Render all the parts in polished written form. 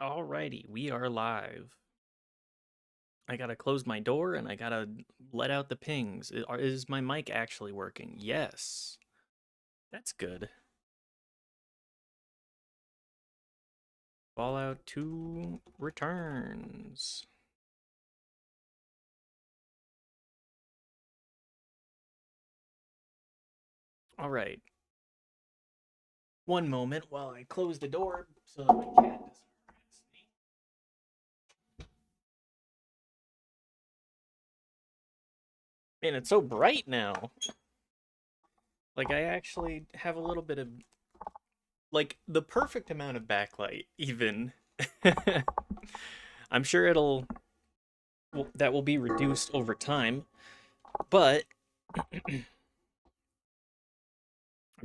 Alrighty, we are live. I gotta close my door and I gotta let out the pings. Is my mic actually working? Yes. That's good. Fallout 2 returns. Alright. One moment while I close the door so that my cat doesn't harass me. Man, it's so bright now. Like, I actually have a little bit of, like, the perfect amount of backlight, even. I'm sure that will be reduced over time, but I'm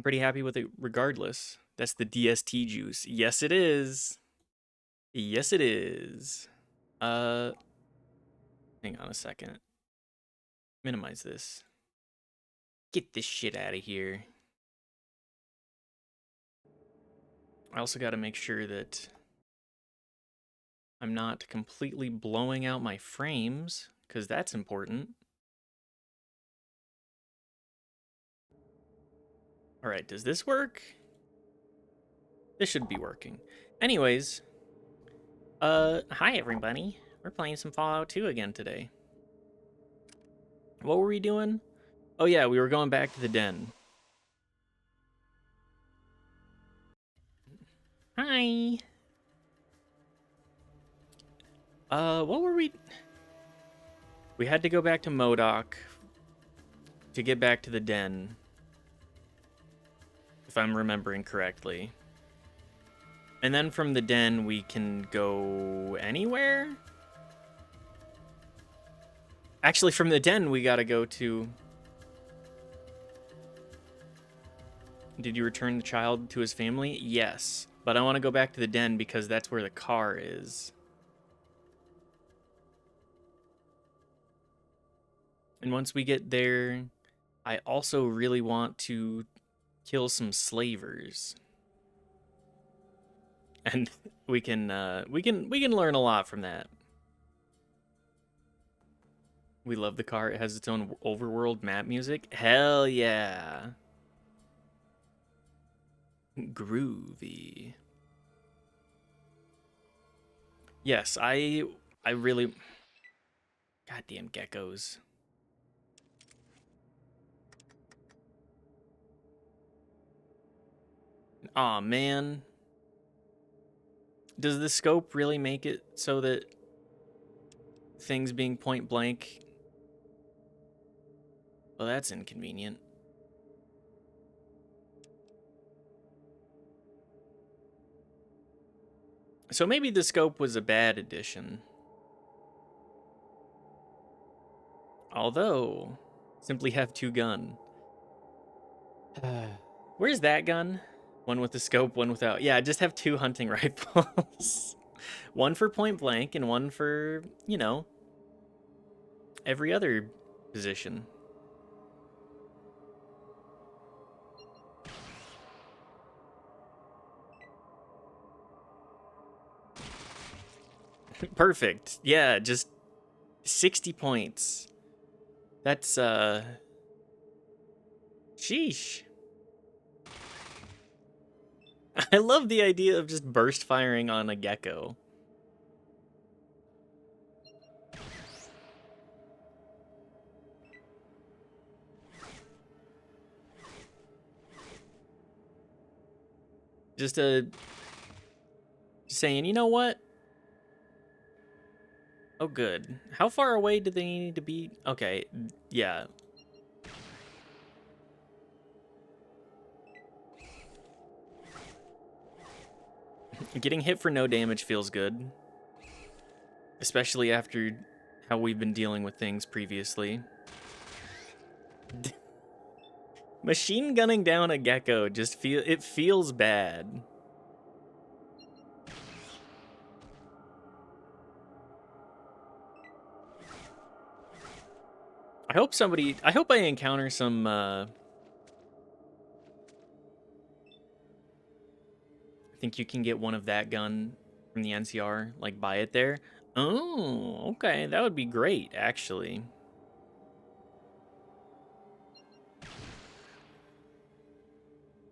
pretty happy with it regardless. That's the DST juice. Yes, it is. Yes, it is. Uh, Hang on a second. Minimize this. Get this shit out of here. I also got to make sure that I'm not completely blowing out my frames, because that's important. All right, does this work? This should be working. Anyways, hi everybody. We're playing some Fallout 2 again today. What were we doing? Oh yeah, we were going back to the den. Hi. What were we? We had to go back to Modoc to get back to the den, if I'm remembering correctly. And then from the den, we can go anywhere? Actually, from the den, we gotta go to... Did you return the child to his family? Yes. But I want to go back to the den because that's where the car is. And once we get there, I also really want to kill some slavers. And we can learn a lot from that. We love the car. It has its own overworld map music. Hell yeah. Groovy. Yes, I really... Goddamn geckos. Aw, man. Does the scope really make it so that things being point blank... Well, that's inconvenient. So maybe the scope was a bad addition. Although, simply have two gun. Where's that gun? One with the scope, one without. Yeah, just have two hunting rifles. One for point blank and one for, you know, every other position. Perfect. Yeah, just 60 points. That's, sheesh. I love the idea of just burst firing on a gecko. Just saying, you know what? Oh, good. How far away do they need to be? Okay, yeah. Getting hit for no damage feels good. Especially after how we've been dealing with things previously. Machine gunning down a gecko just feels bad. I hope I encounter some I think you can get one of that gun from the NCR, like buy it there. Oh, okay, that would be great, actually.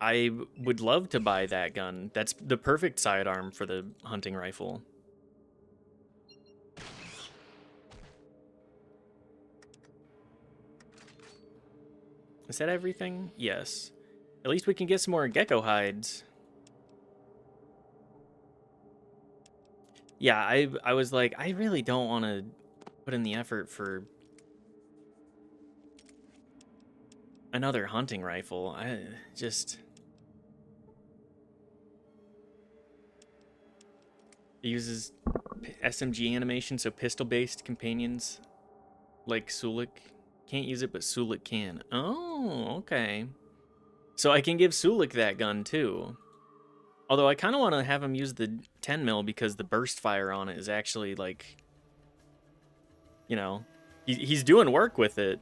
I would love to buy that gun. That's the perfect sidearm for the hunting rifle. Is that everything? Yes. At least we can get some more gecko hides. Yeah, I was like, I really don't want to put in the effort for another hunting rifle. I just... It uses SMG animation, so pistol-based companions like Sulik can't use it, but Sulik can. Oh, okay. So I can give Sulik that gun too. Although I kind of want to have him use the 10 mil because the burst fire on it is actually like, you know, he's doing work with it.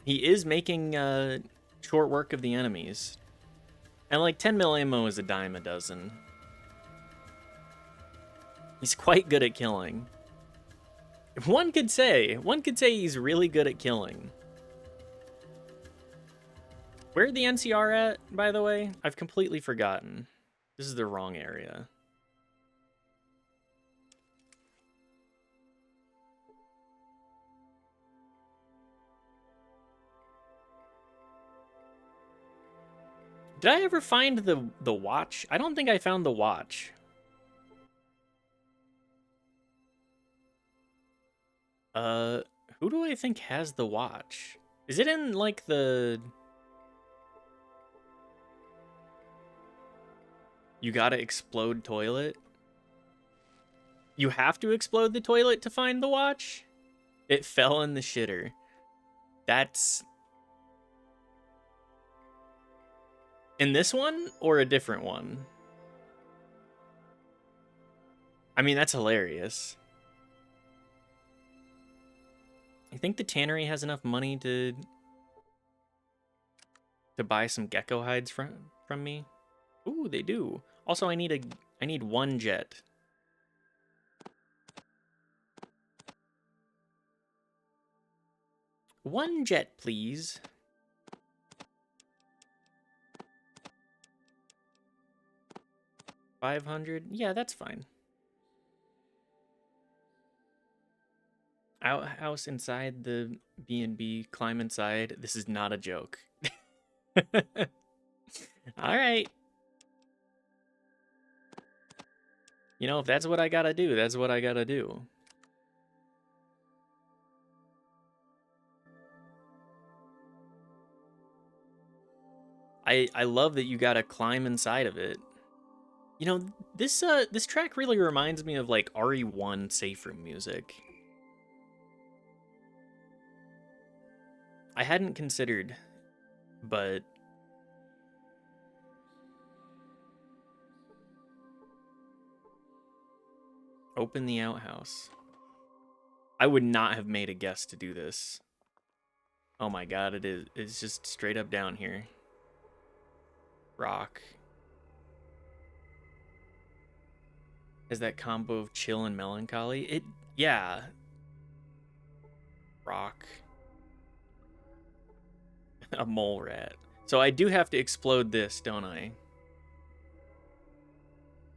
He is making short work of the enemies. And like 10 mil ammo is a dime a dozen. He's quite good at killing. One could say he's really good at killing. Where the NCR at, by the way? I've completely forgotten. This is the wrong area. Did I ever find the watch? I don't think I found the watch. Who do I think has the watch? Is it in like the... You gotta explode toilet? You have to explode the toilet to find the watch? It fell in the shitter. That's... In this one or a different one? I mean, that's hilarious. I think the tannery has enough money to buy some gecko hides from me. Ooh, they do. Also, I need one jet. One jet, please. $500? Yeah, that's fine. Outhouse inside the B&B. Climb inside. This is not a joke. All right. You know, if that's what I gotta do, that's what I gotta do. I love that you gotta climb inside of it. You know, this track really reminds me of like RE1 safe room music. I hadn't considered, but open the outhouse. I would not have made a guess to do this. Oh my god, it is. It's just straight up down here. Rock. Is that combo of chill and melancholy? Yeah. Rock. A mole rat. So I do have to explode this, don't I? You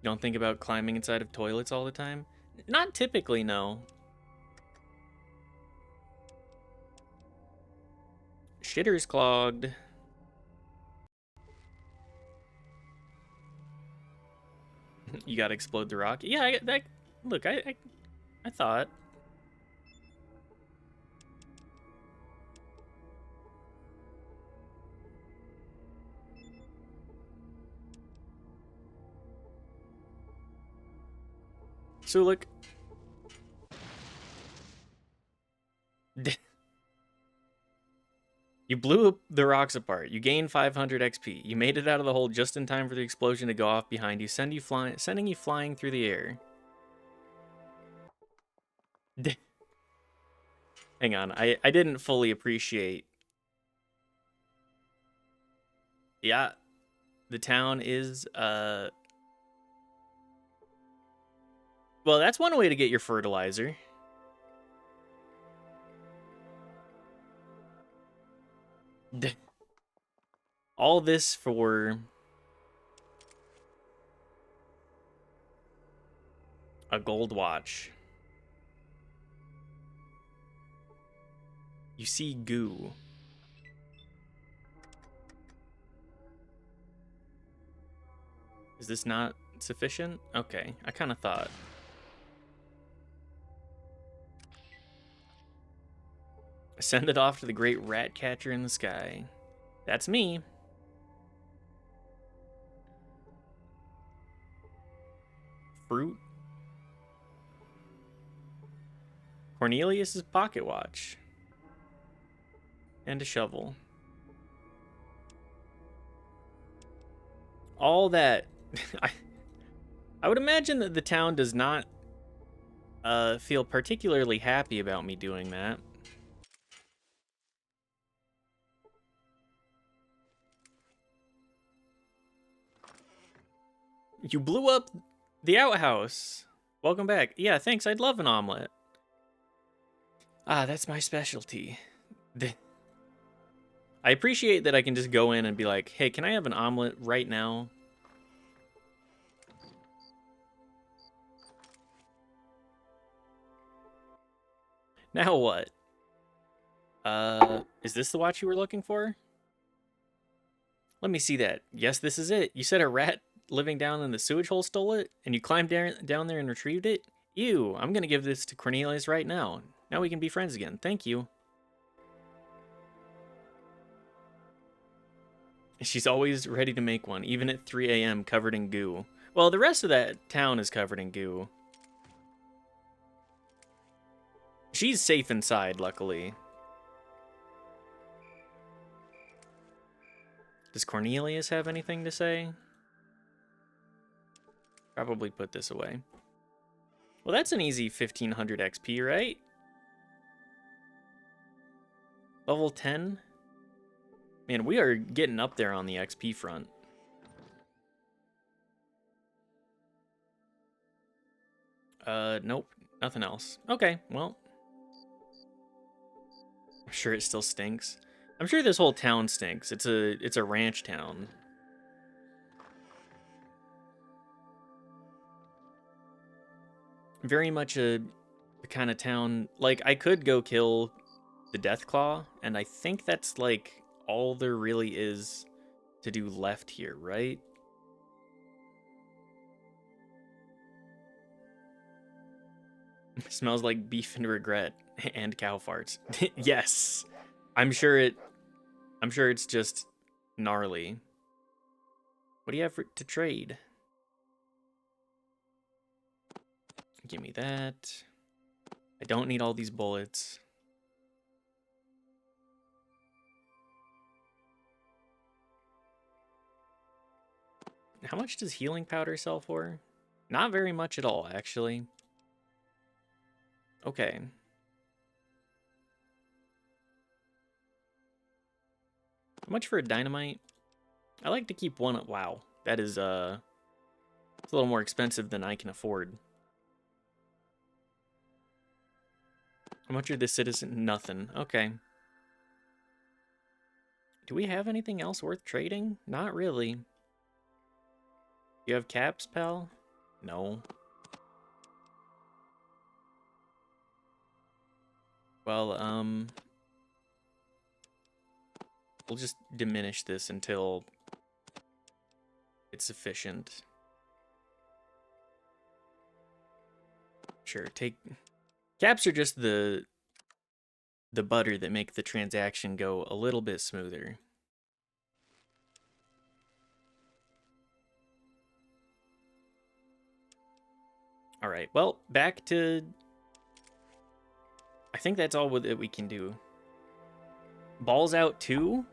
don't think about climbing inside of toilets all the time? Not typically, no. Shitter's clogged. You gotta explode the rock. Yeah, look, I thought. Sulik. You blew the rocks apart. You gained 500 XP. You made it out of the hole just in time for the explosion to go off behind you, sending you flying through the air. Hang on, I didn't fully appreciate. Yeah, the town is Well, that's one way to get your fertilizer. All this for a gold watch. You see goo. Is this not sufficient? Okay, I kind of thought. Send it off to the great rat catcher in the sky. That's me. Fruit. Cornelius's pocket watch. And a shovel. All that. I would imagine that the town does not feel particularly happy about me doing that. You blew up the outhouse. Welcome back. Yeah, thanks. I'd love an omelet. Ah, that's my specialty. I appreciate that I can just go in and be like, hey, can I have an omelet right now? Now what? Is this the watch you were looking for? Let me see that. Yes, this is it. You said a rat living down in the sewage hole stole it, and you climbed down there and retrieved it? Ew, I'm gonna give this to Cornelius right now. Now we can be friends again. Thank you. She's always ready to make one, even at 3 a.m. covered in goo. Well, the rest of that town is covered in goo. She's safe inside, luckily. Does Cornelius have anything to say? Probably put this away. Well, that's an easy 1500 XP, right? Level 10? Man, we are getting up there on the XP front. Nope. Nothing else. Okay, well. I'm sure it still stinks. I'm sure this whole town stinks. It's a ranch town. Very much the kind of town, like, I could go kill the Deathclaw, and I think that's, like, all there really is to do left here, right? Smells like beef and regret and cow farts. Yes. I'm sure it's just gnarly. What do you have to trade? Give me that. I don't need all these bullets. How much does healing powder sell for? Not very much at all, actually. Okay. How much for a dynamite? I like to keep one. Wow, that is it's a little more expensive than I can afford. How much are the citizen? Nothing. Okay. Do we have anything else worth trading? Not really. You have caps, pal? No. Well, we'll just diminish this until it's sufficient. Sure, take... Caps are just the butter that make the transaction go a little bit smoother. All right, well, back to... I think that's all that we can do. Balls out 2?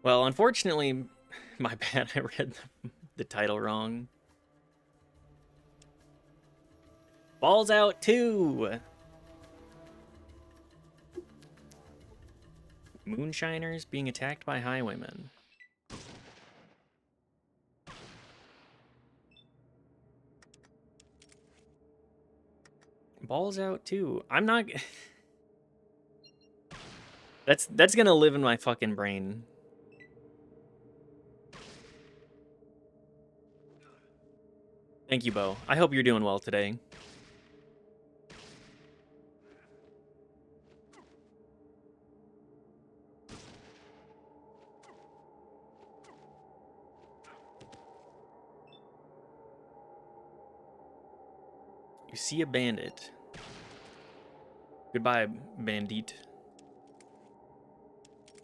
Well, unfortunately, my bad, I read the title wrong. Balls out 2! Moonshiners being attacked by highwaymen. Balls out too. I'm not... That's gonna live in my fucking brain. Thank you, Bo. I hope you're doing well today. You see a bandit. Goodbye, bandit.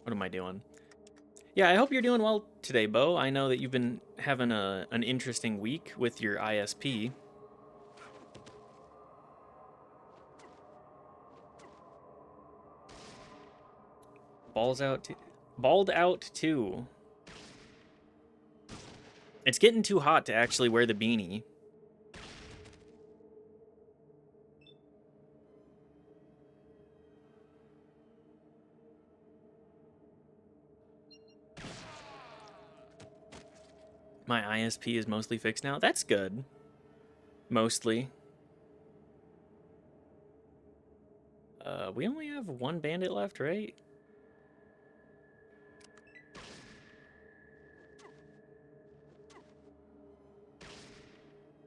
What am I doing? Yeah, I hope you're doing well today, Bo. I know that you've been having an interesting week with your ISP. Balled out too. It's getting too hot to actually wear the beanie. My ISP is mostly fixed now. That's good. Mostly. We only have one bandit left, right?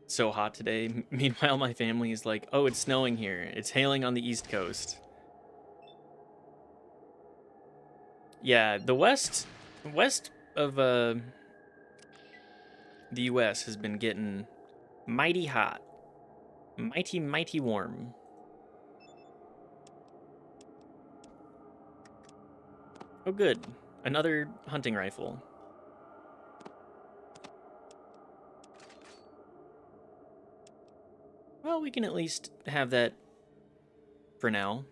So hot today. Meanwhile, my family is like, oh, it's snowing here. It's hailing on the East Coast. Yeah, the west of the US has been getting mighty hot. Mighty warm. Oh, good. Another hunting rifle. Well, we can at least have that for now.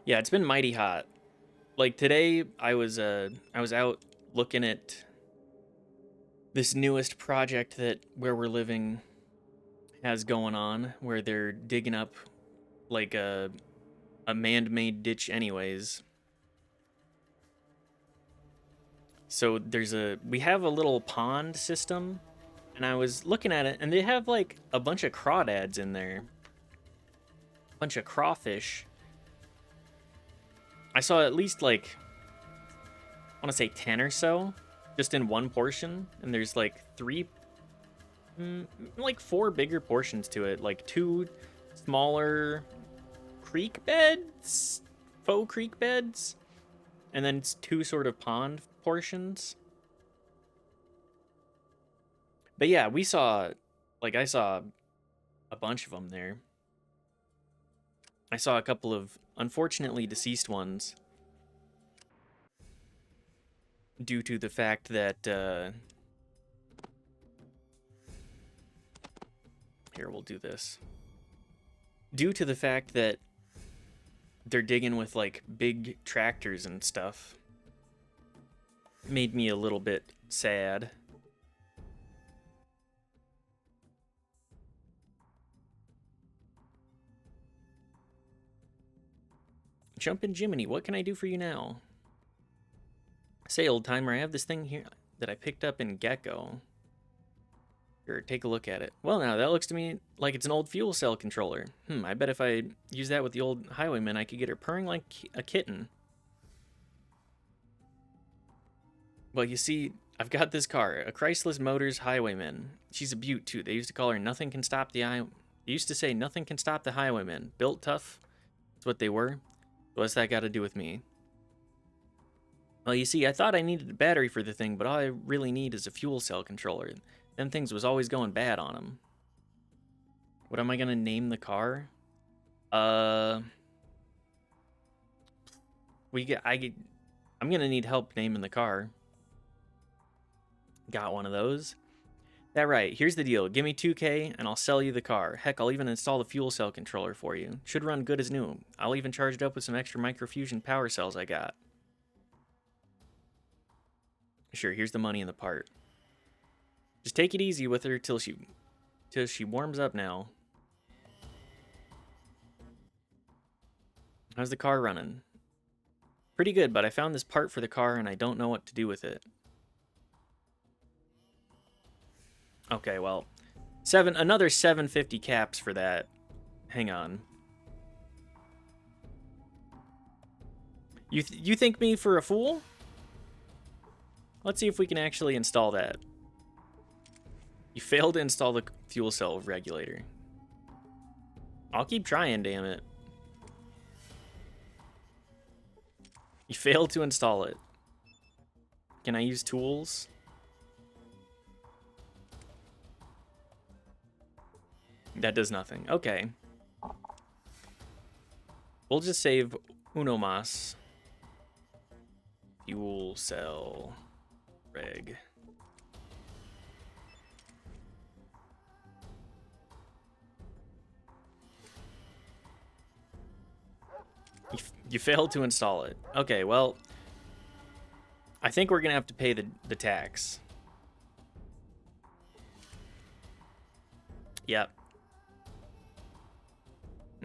Yeah, it's been mighty hot. Like today, I was out looking at this newest project that where we're living has going on, where they're digging up like a man-made ditch anyways. So we have a little pond system, and I was looking at it, and they have like a bunch of crawdads in there. A bunch of crawfish. I saw at least like, I want to say 10 or so, just in one portion, and there's like like 4 bigger portions to it, like 2 smaller creek beds, faux creek beds, and then it's 2 sort of pond portions. But yeah, I saw a bunch of them there. I saw a couple of unfortunately deceased ones due to the fact that here, we'll do this. Due to the fact that they're digging with like big tractors and stuff. Made me a little bit sad. Jumpin' Jiminy, what can I do for you now? Say, old timer, I have this thing here that I picked up in Gecko. Sure, take a look at it. Well, now, that looks to me like it's an old fuel cell controller. I bet if I use that with the old Highwayman, I could get her purring like a kitten. Well, you see, I've got this car, a Chrysler Motors Highwayman. She's a beaut, too. They used to call her Nothing Can Stop the They used to say Nothing Can Stop the Highwayman. Built tough. That's what they were. What's that got to do with me? Well, you see, I thought I needed a battery for the thing, but all I really need is a fuel cell controller. Them things was always going bad on them. What am I gonna name the car? I'm gonna need help naming the car. Got one of those. That right, here's the deal. Give me 2K and I'll sell you the car. Heck, I'll even install the fuel cell controller for you. Should run good as new. I'll even charge it up with some extra microfusion power cells I got. Sure, here's the money and the part. Just take it easy with her till she warms up now. How's the car running? Pretty good, but I found this part for the car and I don't know what to do with it. Okay, well, another 750 caps for that. Hang on. You think me for a fool? Let's see if we can actually install that. You failed to install the fuel cell regulator. I'll keep trying, damn it. You failed to install it. Can I use tools? That does nothing. Okay. We'll just save uno mas. Fuel cell reg. You failed to install it. Okay, well, I think we're gonna have to pay the tax. Yep.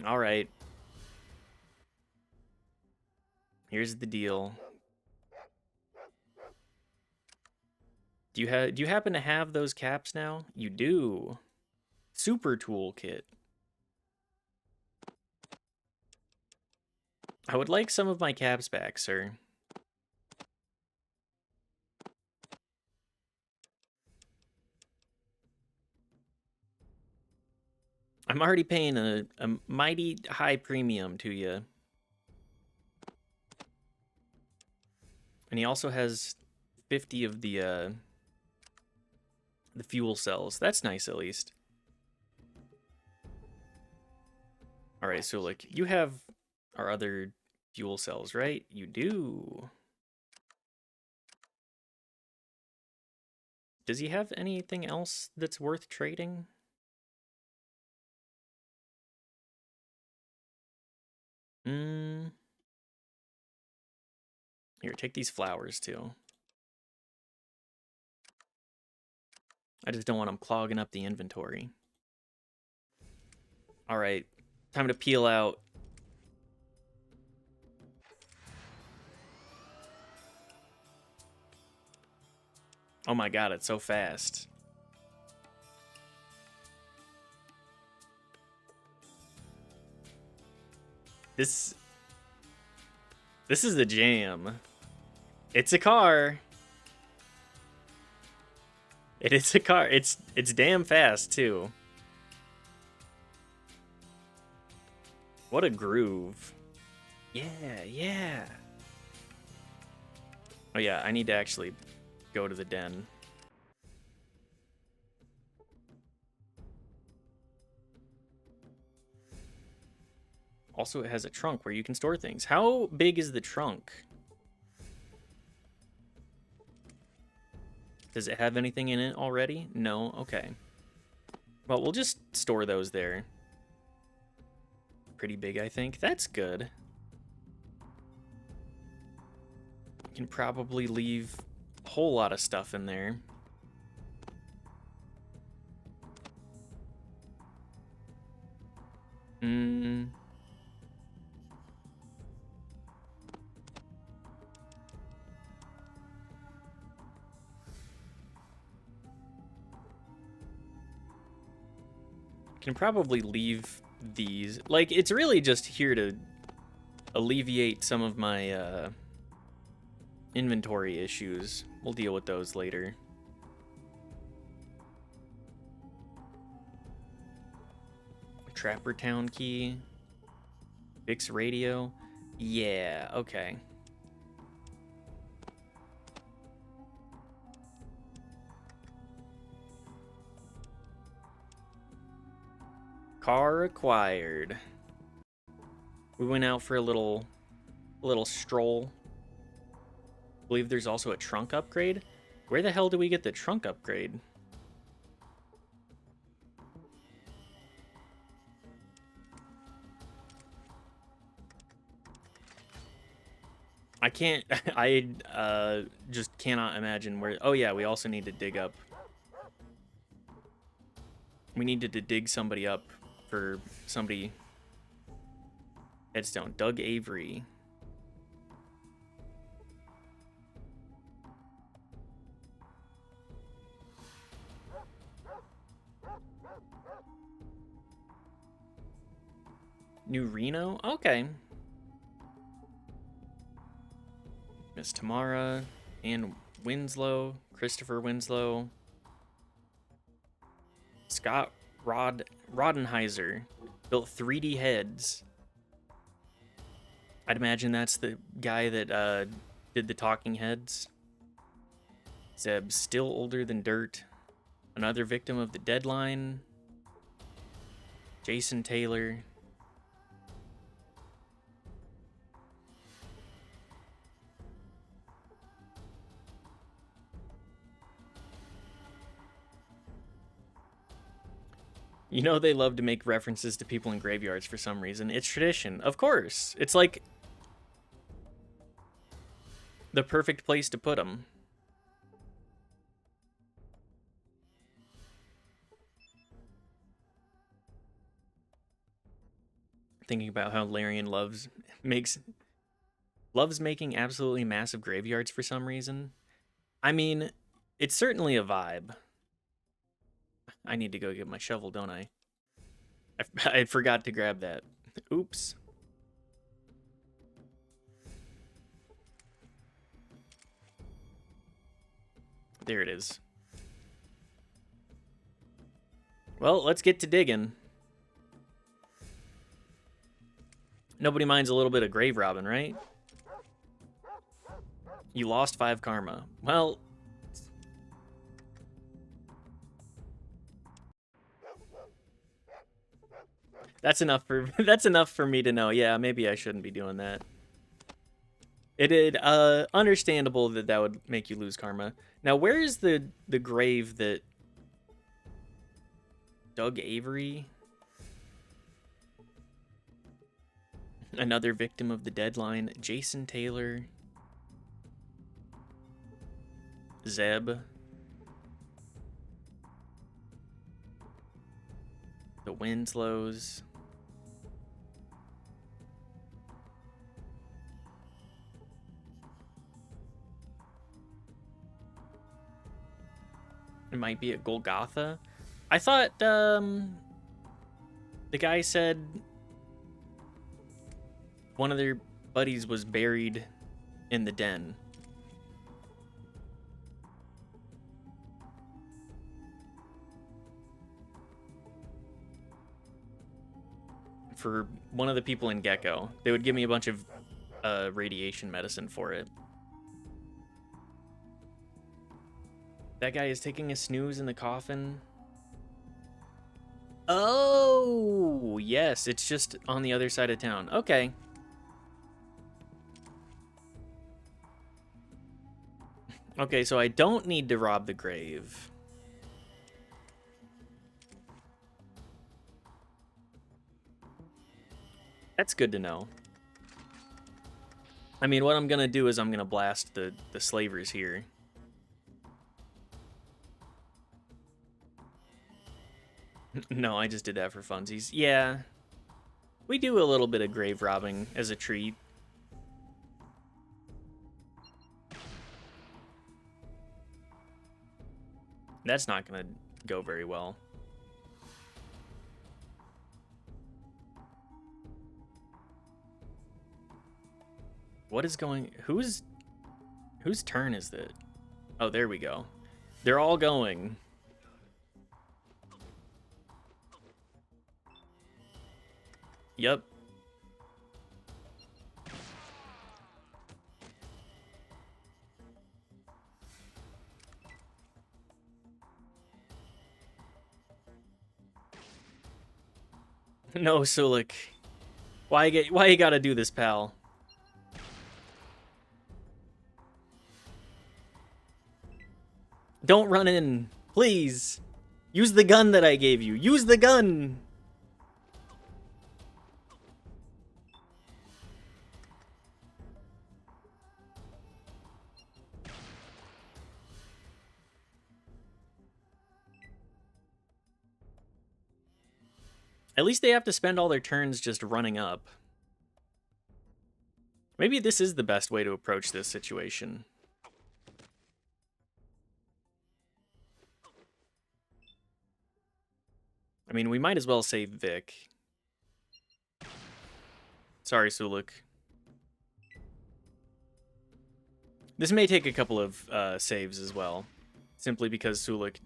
All right. Here's the deal. Do you happen to have those caps now? You do. Super toolkit. I would like some of my caps back, sir. I'm already paying a mighty high premium to you. And he also has 50 of the fuel cells. That's nice, at least. All right, so like you have our other fuel cells, right? You do. Does he have anything else that's worth trading? Here, take these flowers too. I just don't want them clogging up the inventory. All right, time to peel out. Oh my god, it's so fast. This is the jam. It's a car. It is a car. It's damn fast too. What a groove. Yeah, yeah. Oh yeah, I need to actually go to the den. Also, it has a trunk where you can store things. How big is the trunk? Does it have anything in it already? No? Okay. Well, we'll just store those there. Pretty big, I think. That's good. You can probably leave a whole lot of stuff in there. Can probably leave these. Like, it's really just here to alleviate some of my inventory issues. We'll deal with those later. Trapper Town key. Fix radio. Yeah, okay. Car acquired. We went out for a little stroll. I believe there's also a trunk upgrade. Where the hell do we get the trunk upgrade? I can't, I just cannot imagine where. Oh yeah, we also need to dig up. We needed to dig somebody up for somebody. Headstone. Doug Avery. New Reno? Okay. Miss Tamara, Ann Winslow, Christopher Winslow, Scott Rodenheiser built 3D heads. I'd imagine that's the guy that did the talking heads. Zeb, still older than dirt. Another victim of the deadline. Jason Taylor. You know they love to make references to people in graveyards for some reason. It's tradition, of course. It's like the perfect place to put them. Thinking about how Larian loves making absolutely massive graveyards for some reason. I mean, it's certainly a vibe. I need to go get my shovel, don't I? I forgot to grab that. Oops. There it is. Well, let's get to digging. Nobody minds a little bit of grave robbing, right? You lost 5 karma. Well, that's enough for me to know. Yeah, maybe I shouldn't be doing that. It is understandable that would make you lose karma. Now, where is the grave that Doug Avery? Another victim of the deadline. Jason Taylor. Zeb. The Winslows. It might be at Golgotha. I thought the guy said one of their buddies was buried in the den. For one of the people in Gecko. They would give me a bunch of radiation medicine for it. That guy is taking a snooze in the coffin. Oh, yes. It's just on the other side of town. Okay. Okay, so I don't need to rob the grave. That's good to know. I mean, what I'm going to do is I'm going to blast the slavers here. No, I just did that for funsies. Yeah. We do a little bit of grave robbing as a treat. That's not going to go very well. What is going... Whose turn is it? Oh, there we go. They're all going. Yep. No, Sulik. Why you gotta do this, pal? Don't run in, please. Use the gun that I gave you. Use the gun. At least they have to spend all their turns just running up. Maybe this is the best way to approach this situation. I mean, we might as well save Vic. Sorry, Sulik. This may take a couple of saves as well, simply because Sulik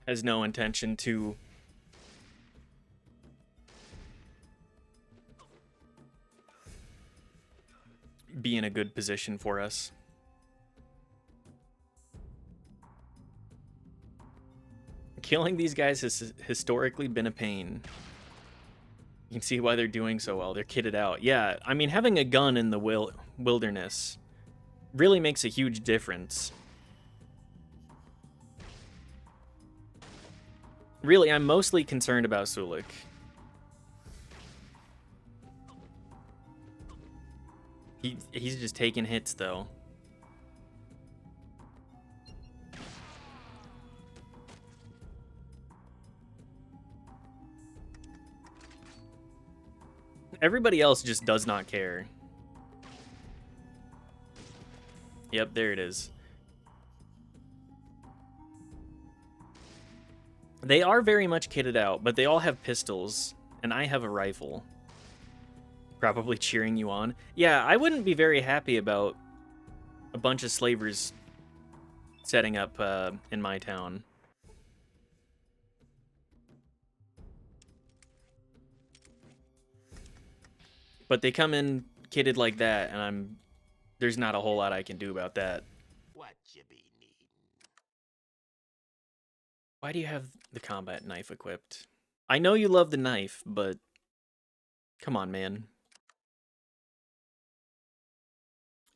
has no intention to be in a good position for us. Killing these guys has historically been a pain. You can see why they're doing so well. They're kitted out. Yeah, I mean, having a gun in the wilderness really makes a huge difference. Really, I'm mostly concerned about Sulik. He's just taking hits, though. Everybody else just does not care. Yep, there it is. They are very much kitted out, but they all have pistols, and I have a rifle. Probably cheering you on. Yeah, I wouldn't be very happy about a bunch of slavers setting up in my town. But they come in kitted like that, and there's not a whole lot I can do about that. What you be needing? Why do you have the combat knife equipped? I know you love the knife, but come on, man.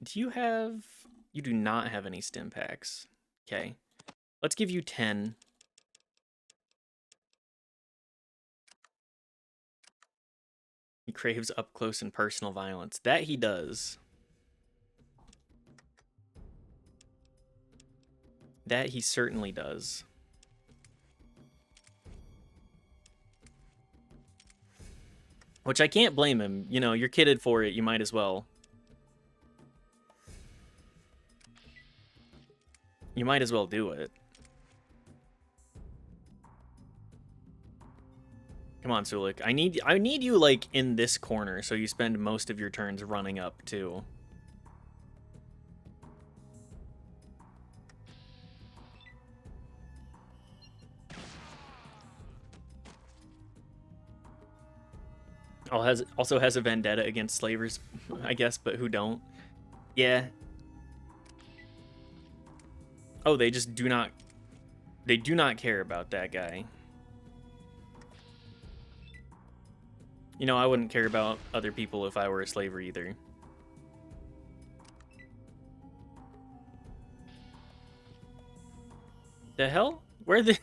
Do you have... You do not have any stim packs. Okay. Let's give you 10. He craves up close and personal violence. That he does. That he certainly does. Which I can't blame him. You know, you're kitted for it. You might as well. You might as well do it. Come on, Sulik. I need you, like, in this corner, so you spend most of your turns running up, too. Also has a vendetta against slavers, I guess, but who don't? Yeah. Oh, they just do not... They do not care about that guy. You know, I wouldn't care about other people if I were a slaver either. The hell? Where do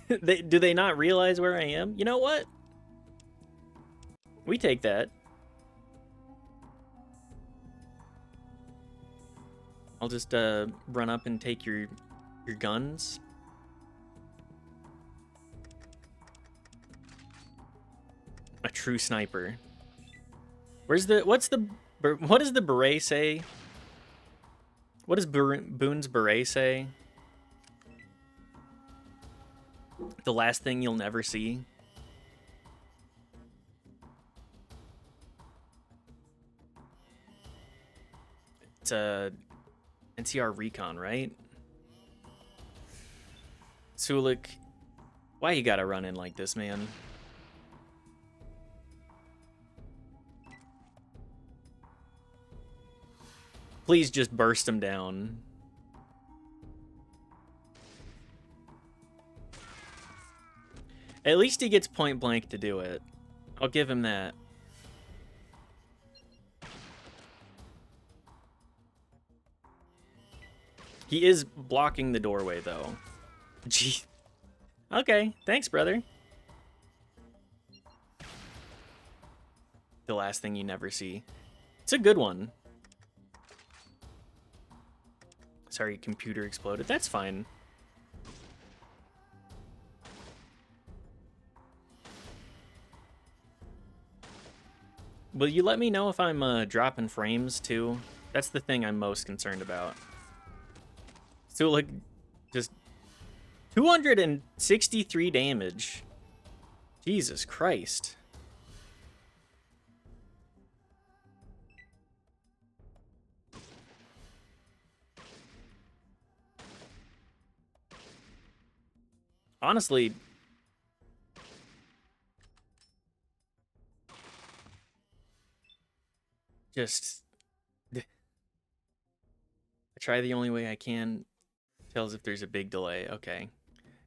they not realize where I am? You know what? We take that. I'll just run up and take your guns. A true sniper. What does the beret say? What does Boone's beret say? The last thing you'll never see. It's a NCR Recon, right? Sulik, why you gotta run in like this, man? Please just burst him down. At least he gets point blank to do it. I'll give him that. He is blocking the doorway, though. Gee. Okay, thanks, brother. The last thing you never see. It's a good one. Sorry, computer exploded. That's fine. Will you let me know if I'm dropping frames, too? That's the thing I'm most concerned about. So, like, just 263 damage. Jesus Christ. Honestly, just I try the only way I can. Tells if there's a big delay. Okay.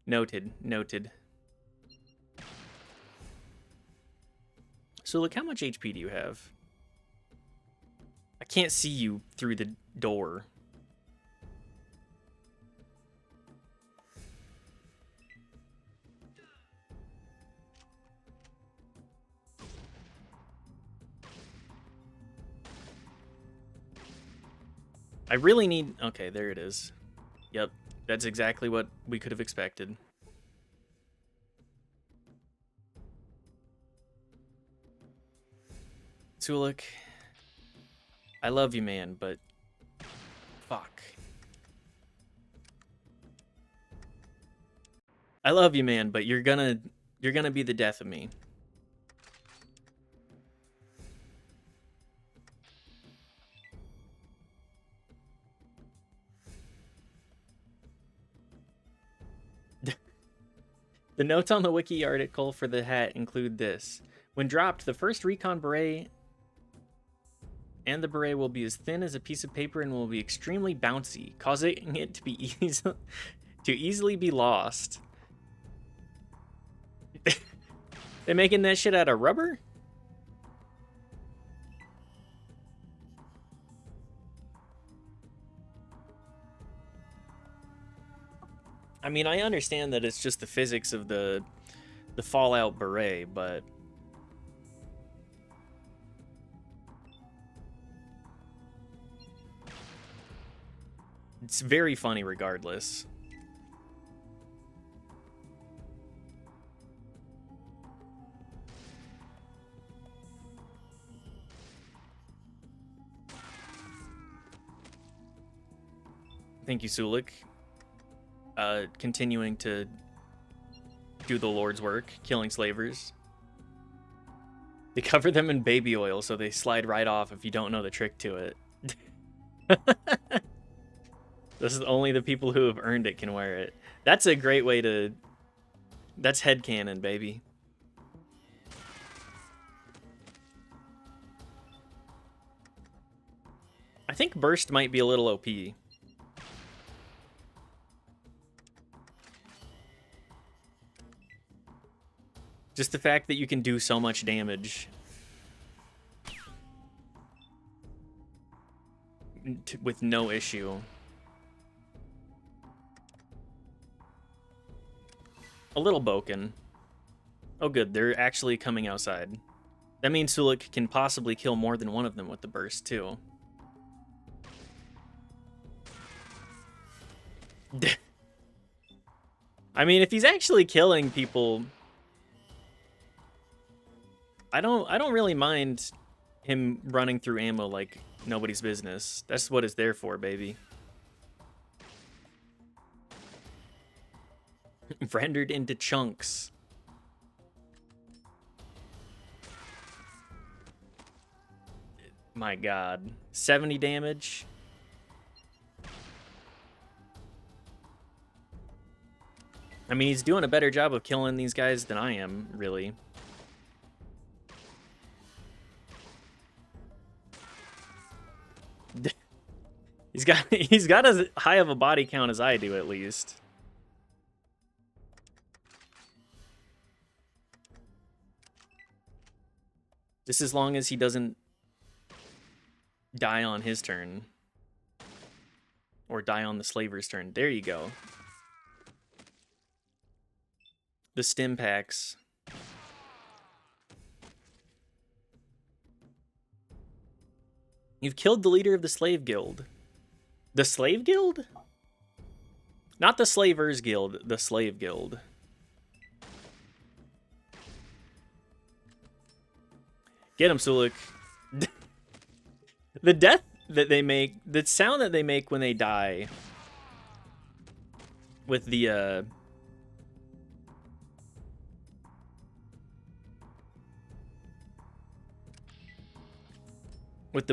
Noted. Noted. So look, how much HP do you have? I can't see you through the door. I really need... Okay, there it is. Yep, that's exactly what we could have expected. Sulik, I love you, man, but... Fuck. I love you, man, but you're gonna be the death of me. The notes on the wiki article for the hat include this. When dropped, the first recon beret and the beret will be as thin as a piece of paper and will be extremely bouncy, causing it to be easily be lost. They making that shit out of rubber? I mean, I understand that it's just the physics of the Fallout beret, but it's very funny regardless. Thank you, Sulik. Continuing to do the Lord's work, killing slavers. They cover them in baby oil so they slide right off if you don't know the trick to it. This is only the people who have earned it can wear it. That's a great way to... That's headcanon, baby. I think Burst might be a little OP. Just the fact that you can do so much damage with no issue. A little broken. Oh good, they're actually coming outside. That means Sulik can possibly kill more than one of them with the burst too. I mean, if he's actually killing people, I don't really mind him running through ammo like nobody's business. That's what it's there for, baby. Rendered into chunks. My god. 70 damage. I mean, he's doing a better job of killing these guys than I am, really. He's got as high of a body count as I do, at least. Just as long as he doesn't die on his turn. Or die on the slaver's turn. There you go. The stim packs. You've killed the leader of the slave guild. The slave guild? Not the slavers guild, the slave guild. Get him, Sulik. The death that they make, the sound that they make when they die with the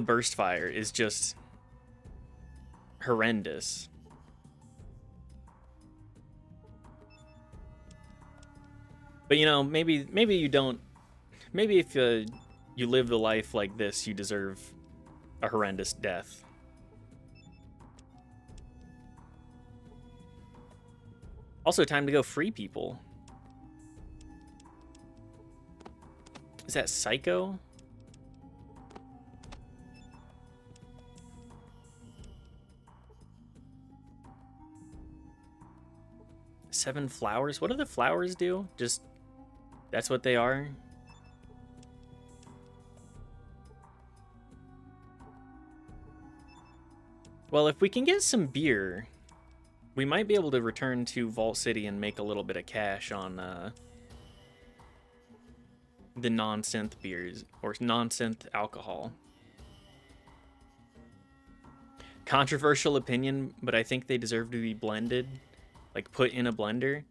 burst fire is just horrendous. But you know, maybe you don't. Maybe if you live the life like this, you deserve a horrendous death. Also, time to go free people. Is that Psycho? Seven flowers? What do the flowers do? Just, that's what they are? Well, if we can get some beer, we might be able to return to Vault City and make a little bit of cash on the non-synth beers, or non-synth alcohol. Controversial opinion, but I think they deserve to be blended, like put in a blender.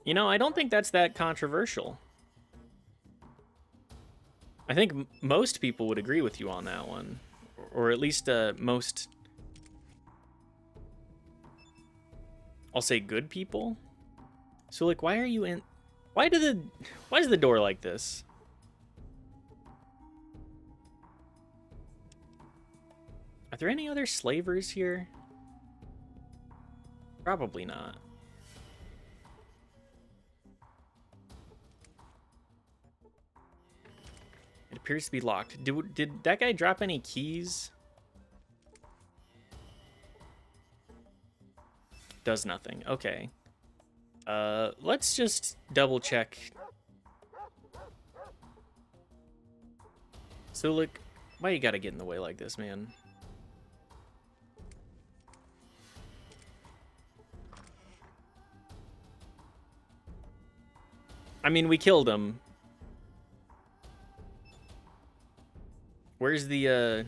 You know, I don't think that's that controversial. I think most people would agree with you on that one, or at least most, I'll say good people. So like, why are you in? Why is the door like this? Are there any other slavers here? Probably not. It appears to be locked. Did that guy drop any keys? Does nothing. Okay. Let's just double check. So look, why you gotta get in the way like this, man? I mean, we killed him. Where's the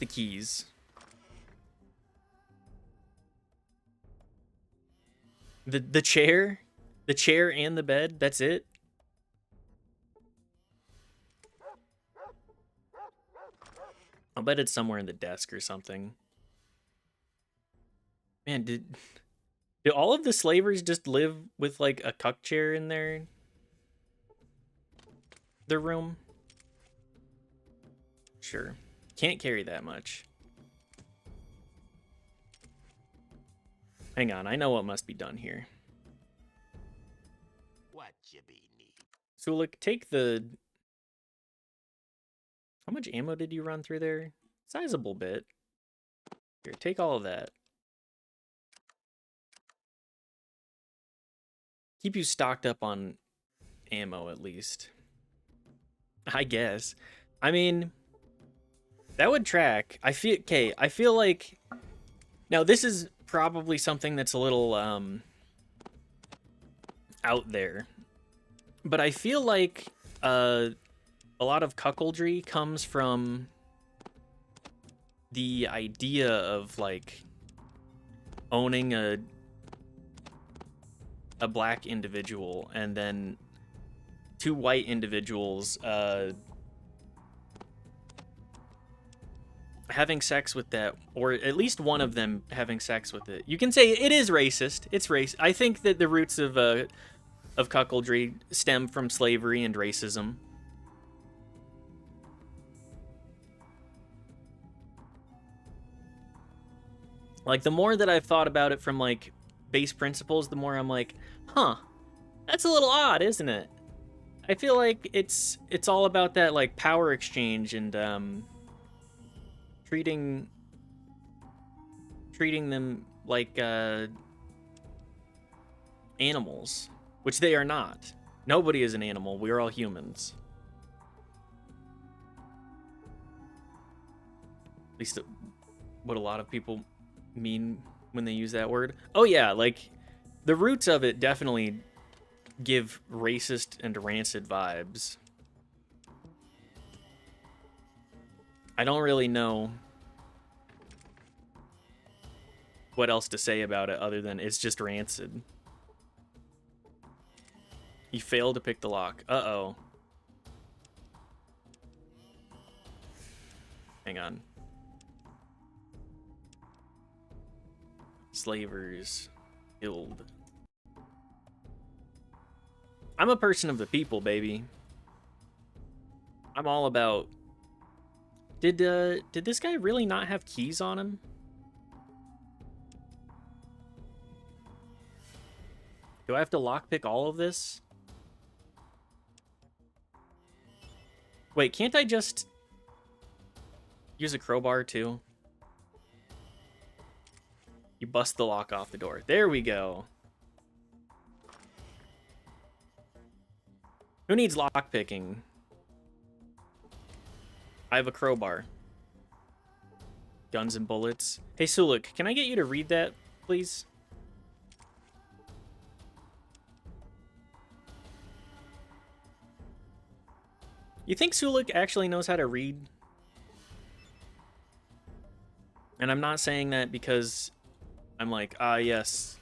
keys? The chair? The chair and the bed? That's it? I'll bet it's somewhere in the desk or something. Man, do all of the slavers just live with like a cuck chair in their room? Sure. Can't carry that much. Hang on, I know what must be done here. What you be need? Sulik, take the... How much ammo did you run through there? Sizable bit. Here, take all of that. Keep you stocked up on ammo, at least. I guess. I mean, that would track. I feel like... Now, this is probably something that's a little, out there. But I feel like, a lot of cuckoldry comes from the idea of, like, owning a black individual and then two white individuals having sex with that, or at least one of them having sex with it. You can say it is racist. It's racist. I think that the roots of cuckoldry stem from slavery and racism. Like, the more that I've thought about it from, like, base principles, the more I'm like, huh, that's a little odd, isn't it? I feel like it's all about that, like, power exchange and treating them like animals, which they are not. Nobody is an animal. We are all humans. At least what a lot of people mean when they use that word. Oh yeah, like, the roots of it definitely give racist and rancid vibes. I don't really know what else to say about it other than it's just rancid. You failed to pick the lock. Uh-oh. Hang on. Slavers Guild. I'm a person of the people, baby. I'm all about... Did this guy really not have keys on him? Do I have to lockpick all of this? Wait, can't I just use a crowbar too? You bust the lock off the door. There we go. Who needs lockpicking? I have a crowbar. Guns and bullets. Hey, Sulik, can I get you to read that, please? You think Sulik actually knows how to read? And I'm not saying that because I'm like, ah, yes.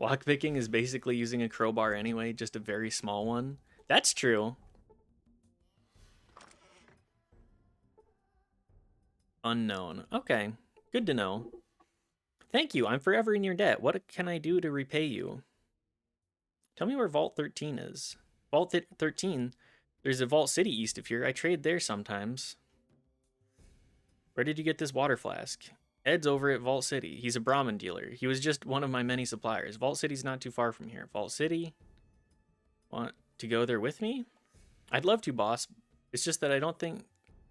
Lockpicking is basically using a crowbar anyway, just a very small one. That's true. Unknown. Okay, good to know. Thank you, I'm forever in your debt. What can I do to repay you? Tell me where Vault 13 is. Vault 13? There's a Vault City east of here. I trade there sometimes. Where did you get this water flask? Ed's over at Vault City. He's a Brahmin dealer. He was just one of my many suppliers. Vault City's not too far from here. Vault City? Want to go there with me? I'd love to, boss. It's just that I don't think...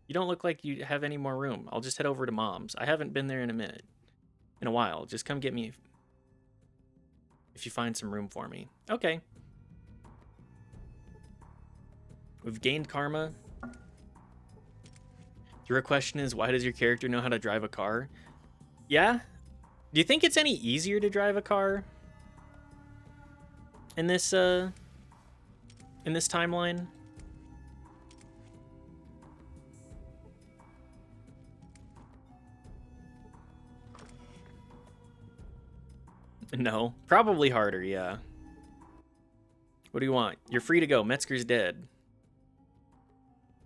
You don't look like you have any more room. I'll just head over to Mom's. I haven't been there in a while. Just come get me if you find some room for me. Okay. We've gained karma. Your question is, why does your character know how to drive a car? Yeah? Do you think it's any easier to drive a car in this timeline? No, probably harder, yeah. What do you want? You're free to go. Metzger's dead.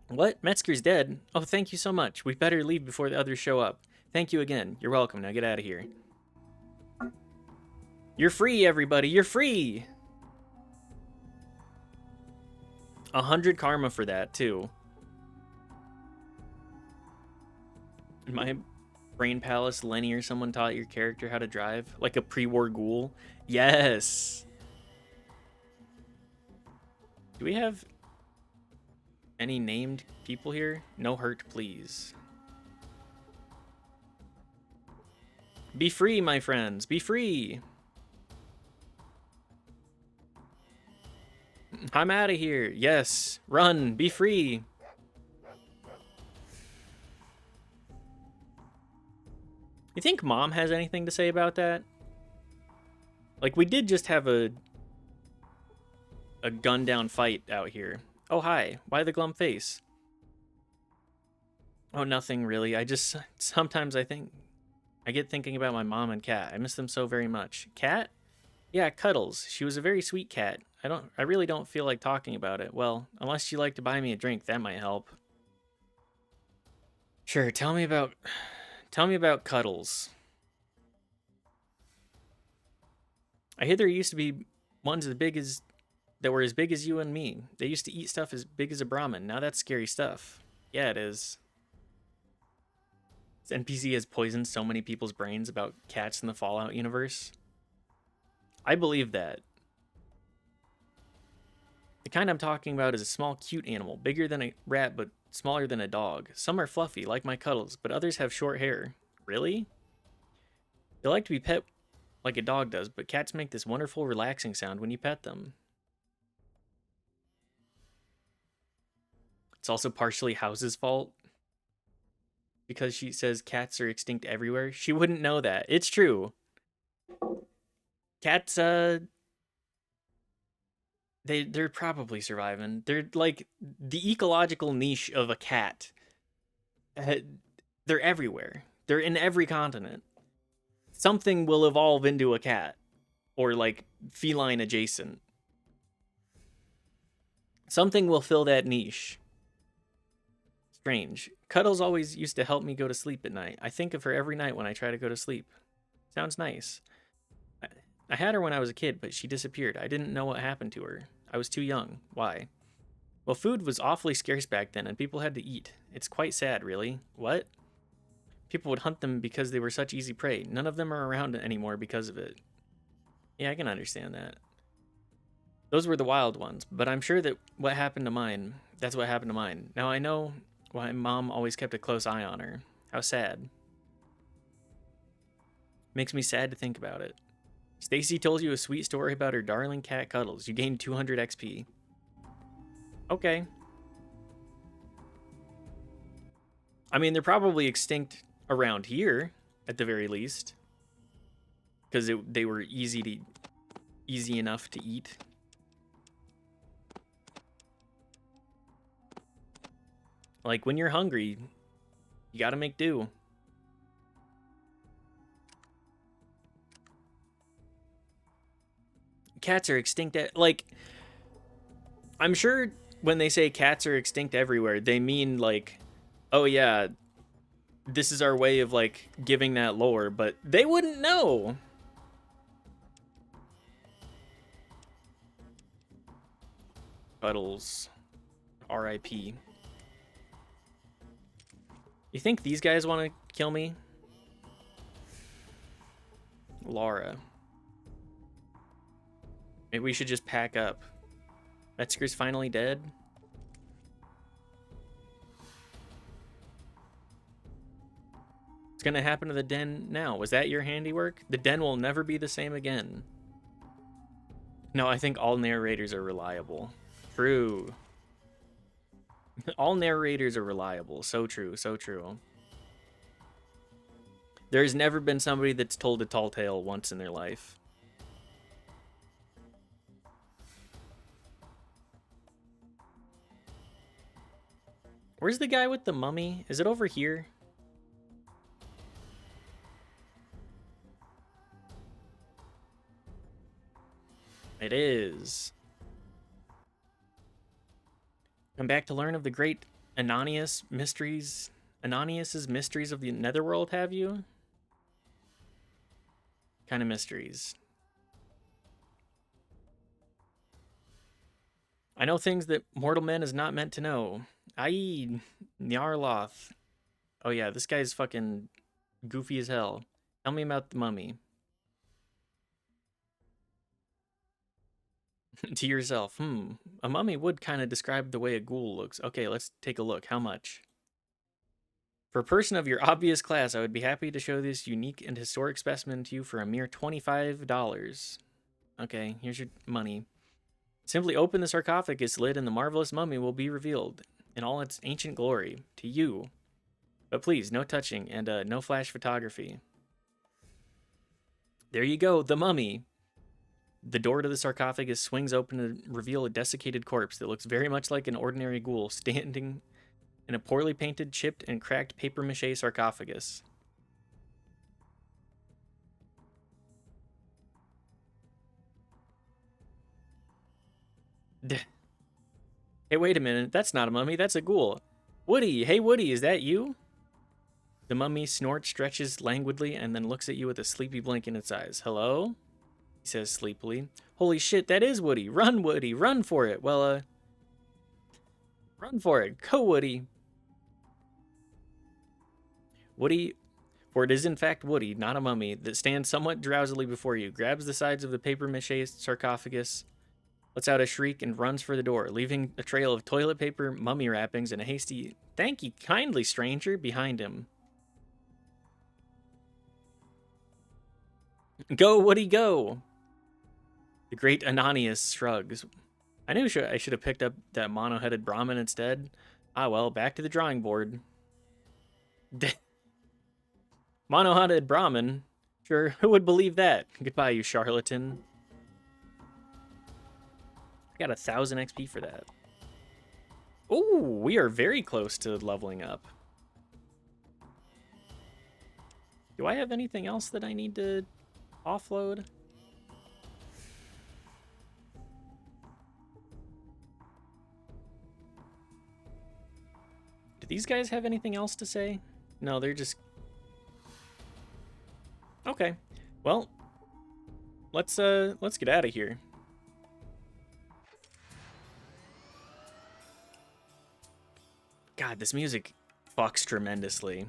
What? Metzger's dead? Oh, thank you so much. We better leave before the others show up. Thank you again. You're welcome. Now get out of here. You're free, everybody. You're free. 100 karma for that, too. In my brain palace, Lenny or someone taught your character how to drive? Like a pre-war ghoul? Yes. Do we have any named people here? No hurt, please. Be free, my friends. Be free. I'm out of here. Yes. Run. Be free. You think Mom has anything to say about that? Like, we did just have a gun down fight out here. Oh, hi. Why the glum face? Oh, nothing really. Sometimes I get thinking about my mom and Cat. I miss them so very much. Cat? Yeah, Cuddles. She was a very sweet cat. I really don't feel like talking about it. Well, unless you'd like to buy me a drink, that might help. Sure, tell me about Cuddles. I hear there used to be ones that were as big as you and me. They used to eat stuff as big as a Brahmin. Now that's scary stuff. Yeah, it is. This NPC has poisoned so many people's brains about cats in the Fallout universe. I believe that. The kind I'm talking about is a small, cute animal, bigger than a rat but smaller than a dog. Some are fluffy, like my Cuddles, but others have short hair. Really? They like to be pet like a dog does, but cats make this wonderful, relaxing sound when you pet them. It's also partially House's fault, because she says cats are extinct everywhere. She wouldn't know that. It's true. Cats, they're probably surviving. They're like the ecological niche of a cat. They're everywhere. They're in every continent. Something will evolve into a cat, or like feline adjacent. Something will fill that niche. Strange. Cuddles always used to help me go to sleep at night. I think of her every night when I try to go to sleep. Sounds nice. I had her when I was a kid, but she disappeared. I didn't know what happened to her. I was too young. Why? Well, food was awfully scarce back then, and people had to eat. It's quite sad, really. What? People would hunt them because they were such easy prey. None of them are around anymore because of it. Yeah, I can understand that. Those were the wild ones, but I'm sure that what happened to mine, that's what happened to mine. Now I know why Mom always kept a close eye on her. How sad. Makes me sad to think about it. Stacy told you a sweet story about her darling cat Cuddles. You gained 200 XP. Okay. I mean, they're probably extinct around here, at the very least. Because they were easy enough to eat. Like, when you're hungry, you gotta make do. Cats are extinct like, I'm sure when they say cats are extinct everywhere, they mean like, oh yeah, this is our way of like giving that lore, but they wouldn't know. Cuddles. R.I.P. You think these guys want to kill me? Laura. Maybe we should just pack up. Metzger's finally dead? What's gonna happen to the den now? Was that your handiwork? The den will never be the same again. No, I think all narrators are reliable. True. All narrators are reliable. So true, so true. There's never been somebody that's told a tall tale once in their life. Where's the guy with the mummy? Is it over here? It is. Come back to learn of the great Ananias mysteries. Ananias's mysteries of the netherworld, have you? Kind of mysteries. I know things that mortal man is not meant to know. I.e. Nyarloth. Oh yeah, this guy's fucking goofy as hell. Tell me about the mummy. To yourself, a mummy would kind of describe the way a ghoul looks. Okay, let's take a look. How much? For a person of your obvious class, I would be happy to show this unique and historic specimen to you for a mere $25. Okay, here's your money. Simply open the sarcophagus lid and the marvelous mummy will be revealed in all its ancient glory to you. But please, no touching and no flash photography. There you go, the mummy. The door to the sarcophagus swings open to reveal a desiccated corpse that looks very much like an ordinary ghoul standing in a poorly painted, chipped, and cracked papier-mâché sarcophagus. Hey, wait a minute. That's not a mummy. That's a ghoul. Woody! Hey, Woody, is that you? The mummy snorts, stretches languidly, and then looks at you with a sleepy blink in its eyes. Hello? He says sleepily. Holy shit, that is Woody. Run, Woody. Run for it. Well, run for it. Go, Woody. Woody, for it is in fact Woody, not a mummy, that stands somewhat drowsily before you, grabs the sides of the papier-mâché sarcophagus, lets out a shriek, and runs for the door, leaving a trail of toilet paper, mummy wrappings, and a hasty, "Thank you kindly, stranger," behind him. Go, Woody, go! The great Ananias shrugs. I knew I should have picked up that mono-headed Brahmin instead. Ah well, back to the drawing board. Mono-headed Brahmin? Sure, who would believe that? Goodbye, you charlatan. I got 1,000 XP for that. Ooh, we are very close to leveling up. Do I have anything else that I need to offload? Do these guys have anything else to say? No, they're just... Okay. Well, let's get out of here. God, this music fucks tremendously.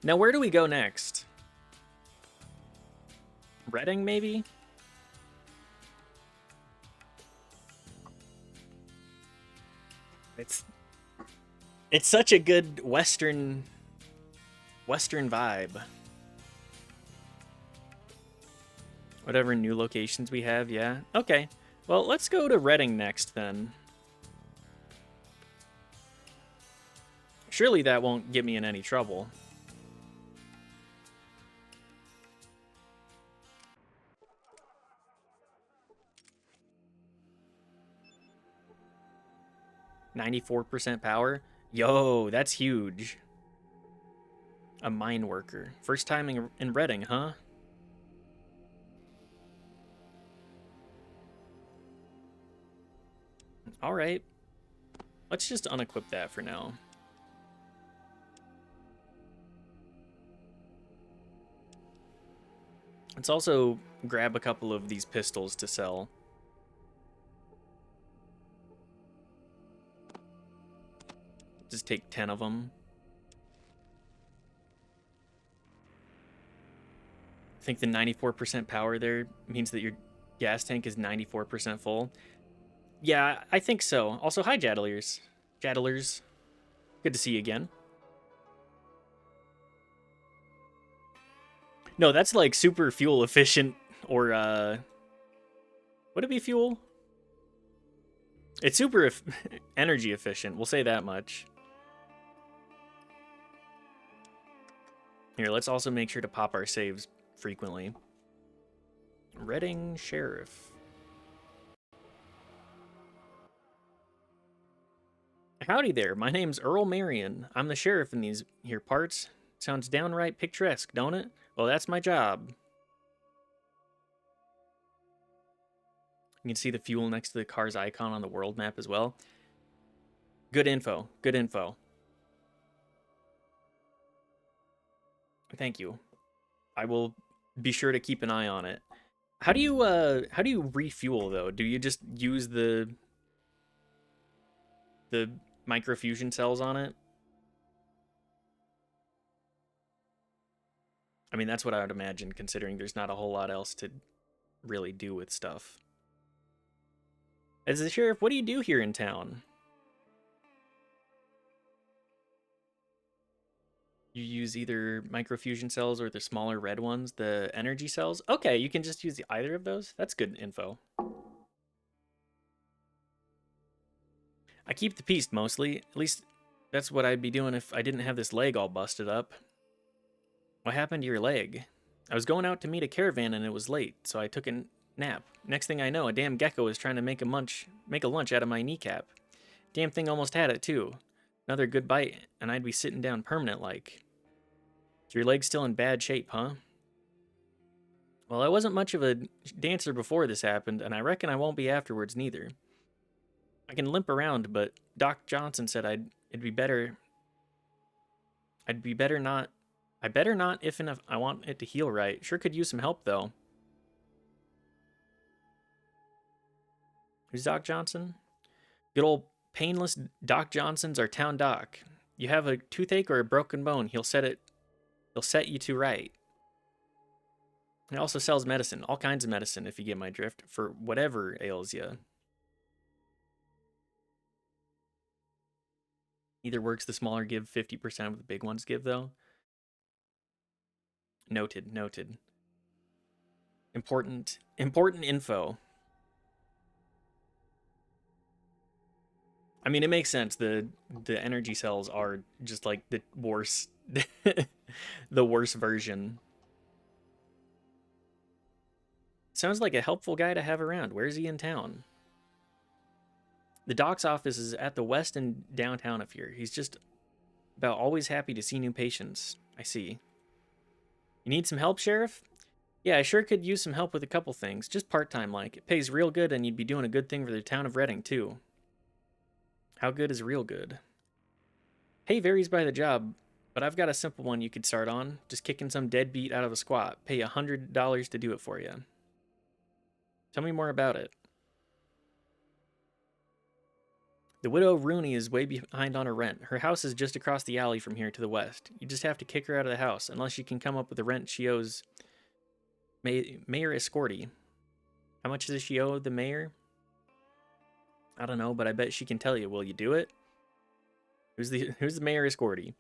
Now, where do we go next? Reading, maybe? It's such a good Western vibe. Whatever new locations we have, yeah. Okay. Well, let's go to Reading next, then. Surely that won't get me in any trouble. %94 power? Yo, that's huge. A mine worker. First time in Reading, huh? Alright. Let's just unequip that for now. Let's also grab a couple of these pistols to sell. Just take 10 of them. I think the 94% power there means that your gas tank is 94% full. Yeah, I think so. Also, hi, Jaddlers. Jaddlers. Good to see you again. No, that's like super fuel efficient, or, would it be fuel? It's super energy efficient, we'll say that much. Here, let's also make sure to pop our saves frequently. Reading Sheriff. Howdy there, my name's Earl Marion. I'm the sheriff in these here parts. Sounds downright picturesque, don't it? Well, that's my job. You can see the fuel next to the car's icon on the world map as well. Good info, good info. Thank you. I will be sure to keep an eye on it. How do you refuel though? Do you just use the microfusion cells on it? I mean, that's what I would imagine, considering there's not a whole lot else to really do with stuff. As the sheriff, what do you do here in town? You use either microfusion cells or the smaller red ones, the energy cells? Okay, you can just use either of those? That's good info. I keep the peace mostly. At least that's what I'd be doing if I didn't have this leg all busted up. What happened to your leg? I was going out to meet a caravan and it was late, so I took a nap. Next thing I know, a damn gecko was trying to make a lunch out of my kneecap. Damn thing almost had it too. Another good bite, and I'd be sitting down permanent like. Is your leg still in bad shape, huh? Well, I wasn't much of a dancer before this happened, and I reckon I won't be afterwards neither. I can limp around, but Doc Johnson said I better not if and if I want it to heal right. Sure could use some help though. Who's Doc Johnson? Good old painless Doc Johnson's our town doc. You have a toothache or a broken bone, he'll set you to right. He also sells medicine, all kinds of medicine if you get my drift, for whatever ails you. Either works, the smaller give 50% of the big ones give though. Noted, noted. Important info. I mean, it makes sense. The energy cells are just like the worst, the worst version. Sounds like a helpful guy to have around. Where's he in town? The doc's office is at the west and downtown of here. He's just about always happy to see new patients. I see. You need some help, Sheriff? Yeah, I sure could use some help with a couple things, just part-time like. It pays real good and you'd be doing a good thing for the town of Reading, too. How good is real good? Pay varies by the job, but I've got a simple one you could start on. Just kicking some deadbeat out of a squat. Pay $100 to do it for you. Tell me more about it. The widow Rooney is way behind on her rent. Her house is just across the alley from here to the west. You just have to kick her out of the house, unless you can come up with the rent she owes Mayor Escorty. How much does she owe the mayor? I don't know, but I bet she can tell you. Will you do it? Who's the Mayor Escorty?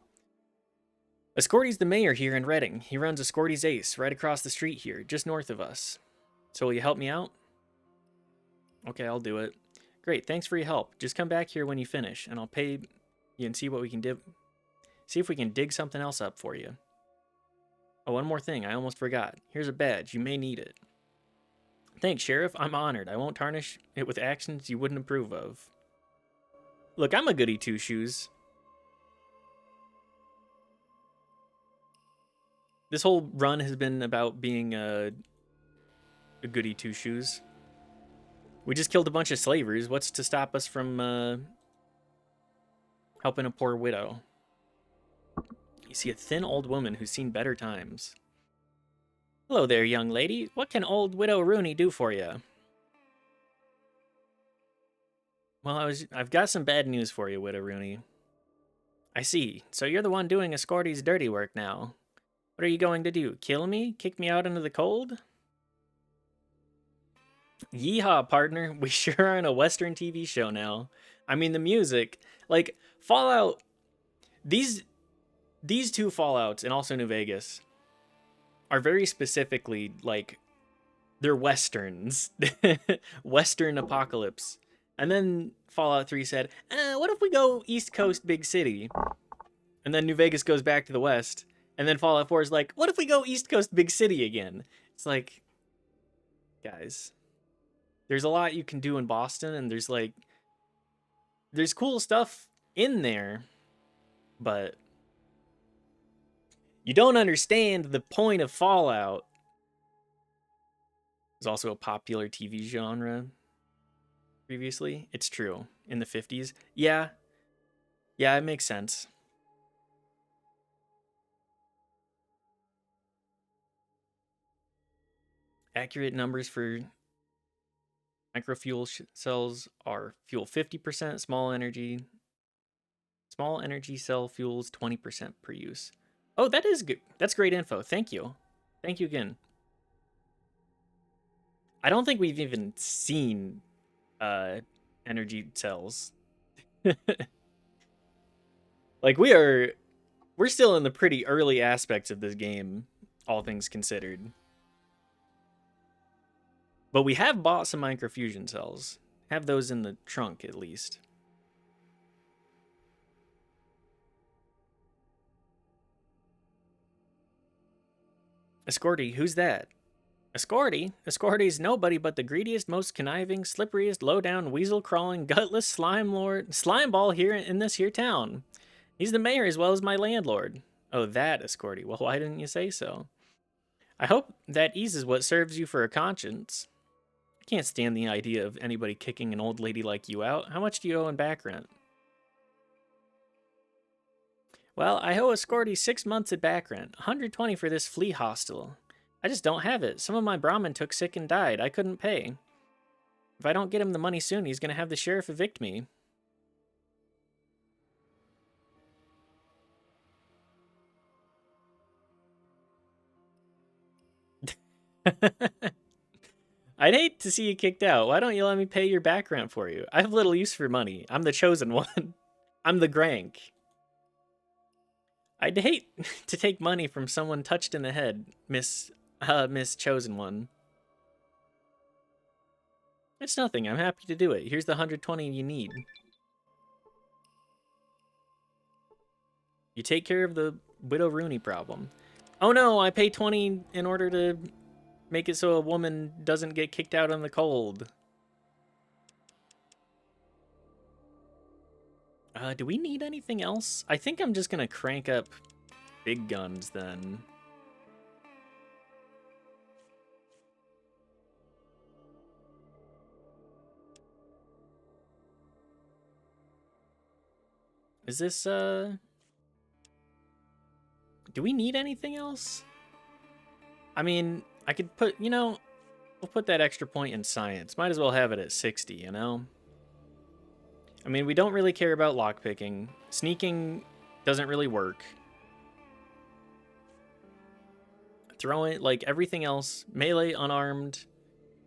Escorty's the mayor here in Reading. He runs Escorty's Ace right across the street here, just north of us. So will you help me out? Okay, I'll do it. Great, thanks for your help. Just come back here when you finish, and I'll pay you and see what we can do. See if we can dig something else up for you. Oh, one more thing, I almost forgot. Here's a badge. You may need it. Thanks, Sheriff. I'm honored. I won't tarnish it with actions you wouldn't approve of. Look, I'm a goody two-shoes. This whole run has been about being a goody two-shoes. We just killed a bunch of slavers. What's to stop us from helping a poor widow? You see a thin old woman who's seen better times. Hello there, young lady. What can old widow Rooney do for you? Well, I've got some bad news for you, widow Rooney. I see. So you're the one doing Escorty's dirty work now. What are you going to do? Kill me? Kick me out into the cold? Yeehaw, partner. We sure are in a Western TV show now. I mean, the music. Like, Fallout... These two Fallouts, and also New Vegas, are very specifically, like, they're Westerns. Western apocalypse. And then Fallout 3 said, what if we go East Coast big city? And then New Vegas goes back to the West. And then Fallout 4 is like, what if we go East Coast big city again? It's like, guys, there's a lot you can do in Boston, and there's cool stuff in there, but you don't understand the point of Fallout. It's also a popular TV genre previously. It's true. In the 50s. Yeah, it makes sense. Accurate numbers for microfuel cells are fuel 50%, small energy cell fuels 20% per use. Oh, that is good. That's great info. Thank you. Thank you again. I don't think we've even seen energy cells. Like, we're still in the pretty early aspects of this game, all things considered. But we have bought some microfusion cells. Have those in the trunk, at least. Escorty, who's that? Escorty? Escorty's nobody but the greediest, most conniving, slipperiest, low-down, weasel-crawling, gutless slime ball here in this here town. He's the mayor as well as my landlord. Oh, that, Escorty. Well, why didn't you say so? I hope that eases what serves you for a conscience. I can't stand the idea of anybody kicking an old lady like you out. How much do you owe in back rent? Well, I owe Escorty 6 months at back rent, 120 for this flea hostel. I just don't have it. Some of my Brahmin took sick and died. I couldn't pay. If I don't get him the money soon, he's going to have the sheriff evict me. I'd hate to see you kicked out. Why don't you let me pay your back rent for you? I have little use for money. I'm the chosen one. I'm the Grank. I'd hate to take money from someone touched in the head, Miss Chosen One. It's nothing. I'm happy to do it. Here's the 120 you need. You take care of the Widow Rooney problem. Oh no, I pay 20 in order to make it so a woman doesn't get kicked out in the cold. Do we need anything else? I think I'm just gonna crank up big guns then. Is this, do we need anything else? I mean, I could put, you know, we'll put that extra point in science. Might as well have it at 60, you know? I mean, we don't really care about lockpicking. Sneaking doesn't really work. Throwing, like, everything else, melee, unarmed,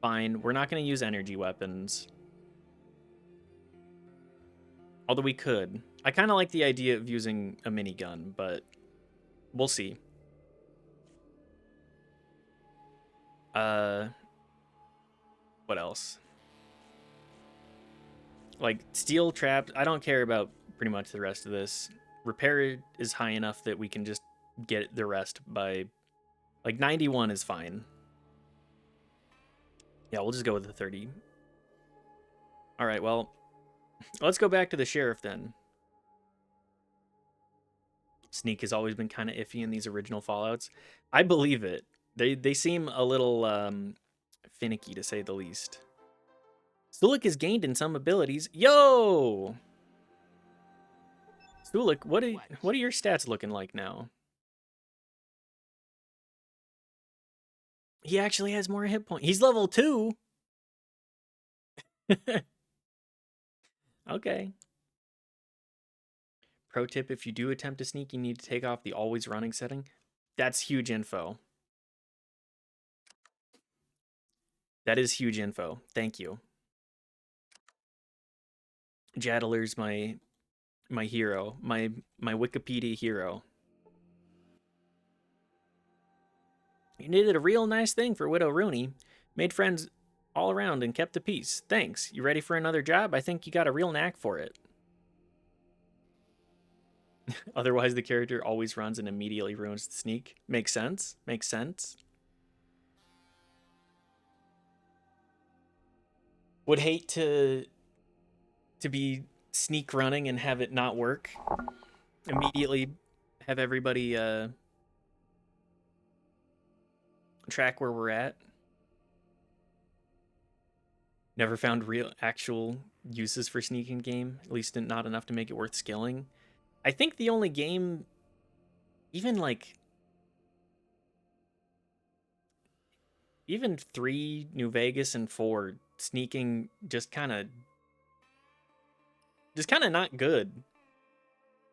fine. We're not going to use energy weapons. Although we could. I kind of like the idea of using a minigun, but we'll see. What else? Like, steel traps, I don't care about pretty much the rest of this. Repair is high enough that we can just get the rest by, like, 91 is fine. Yeah, we'll just go with the 30. All right, well, let's go back to the sheriff then. Sneak has always been kind of iffy in these original Fallouts. I believe it. They seem a little finicky, to say the least. Stulik has gained in some abilities. Yo! Stulik, what are your stats looking like now? He actually has more hit points. He's level 2. Okay. Pro tip, if you do attempt to sneak, you need to take off the always running setting. That's huge info. That is huge info. Thank you. Jadler's my hero, my Wikipedia hero. You did a real nice thing for Widow Rooney. Made friends all around and kept the peace. Thanks. You ready for another job? I think you got a real knack for it. Otherwise, the character always runs and immediately ruins the sneak. Makes sense. Makes sense. Would hate to be sneak running and have it not work. Immediately have everybody track where we're at. Never found real actual uses for sneaking game, at least not enough to make it worth skilling. I think the only game, even 3 New Vegas and 4 sneaking just kind of not good.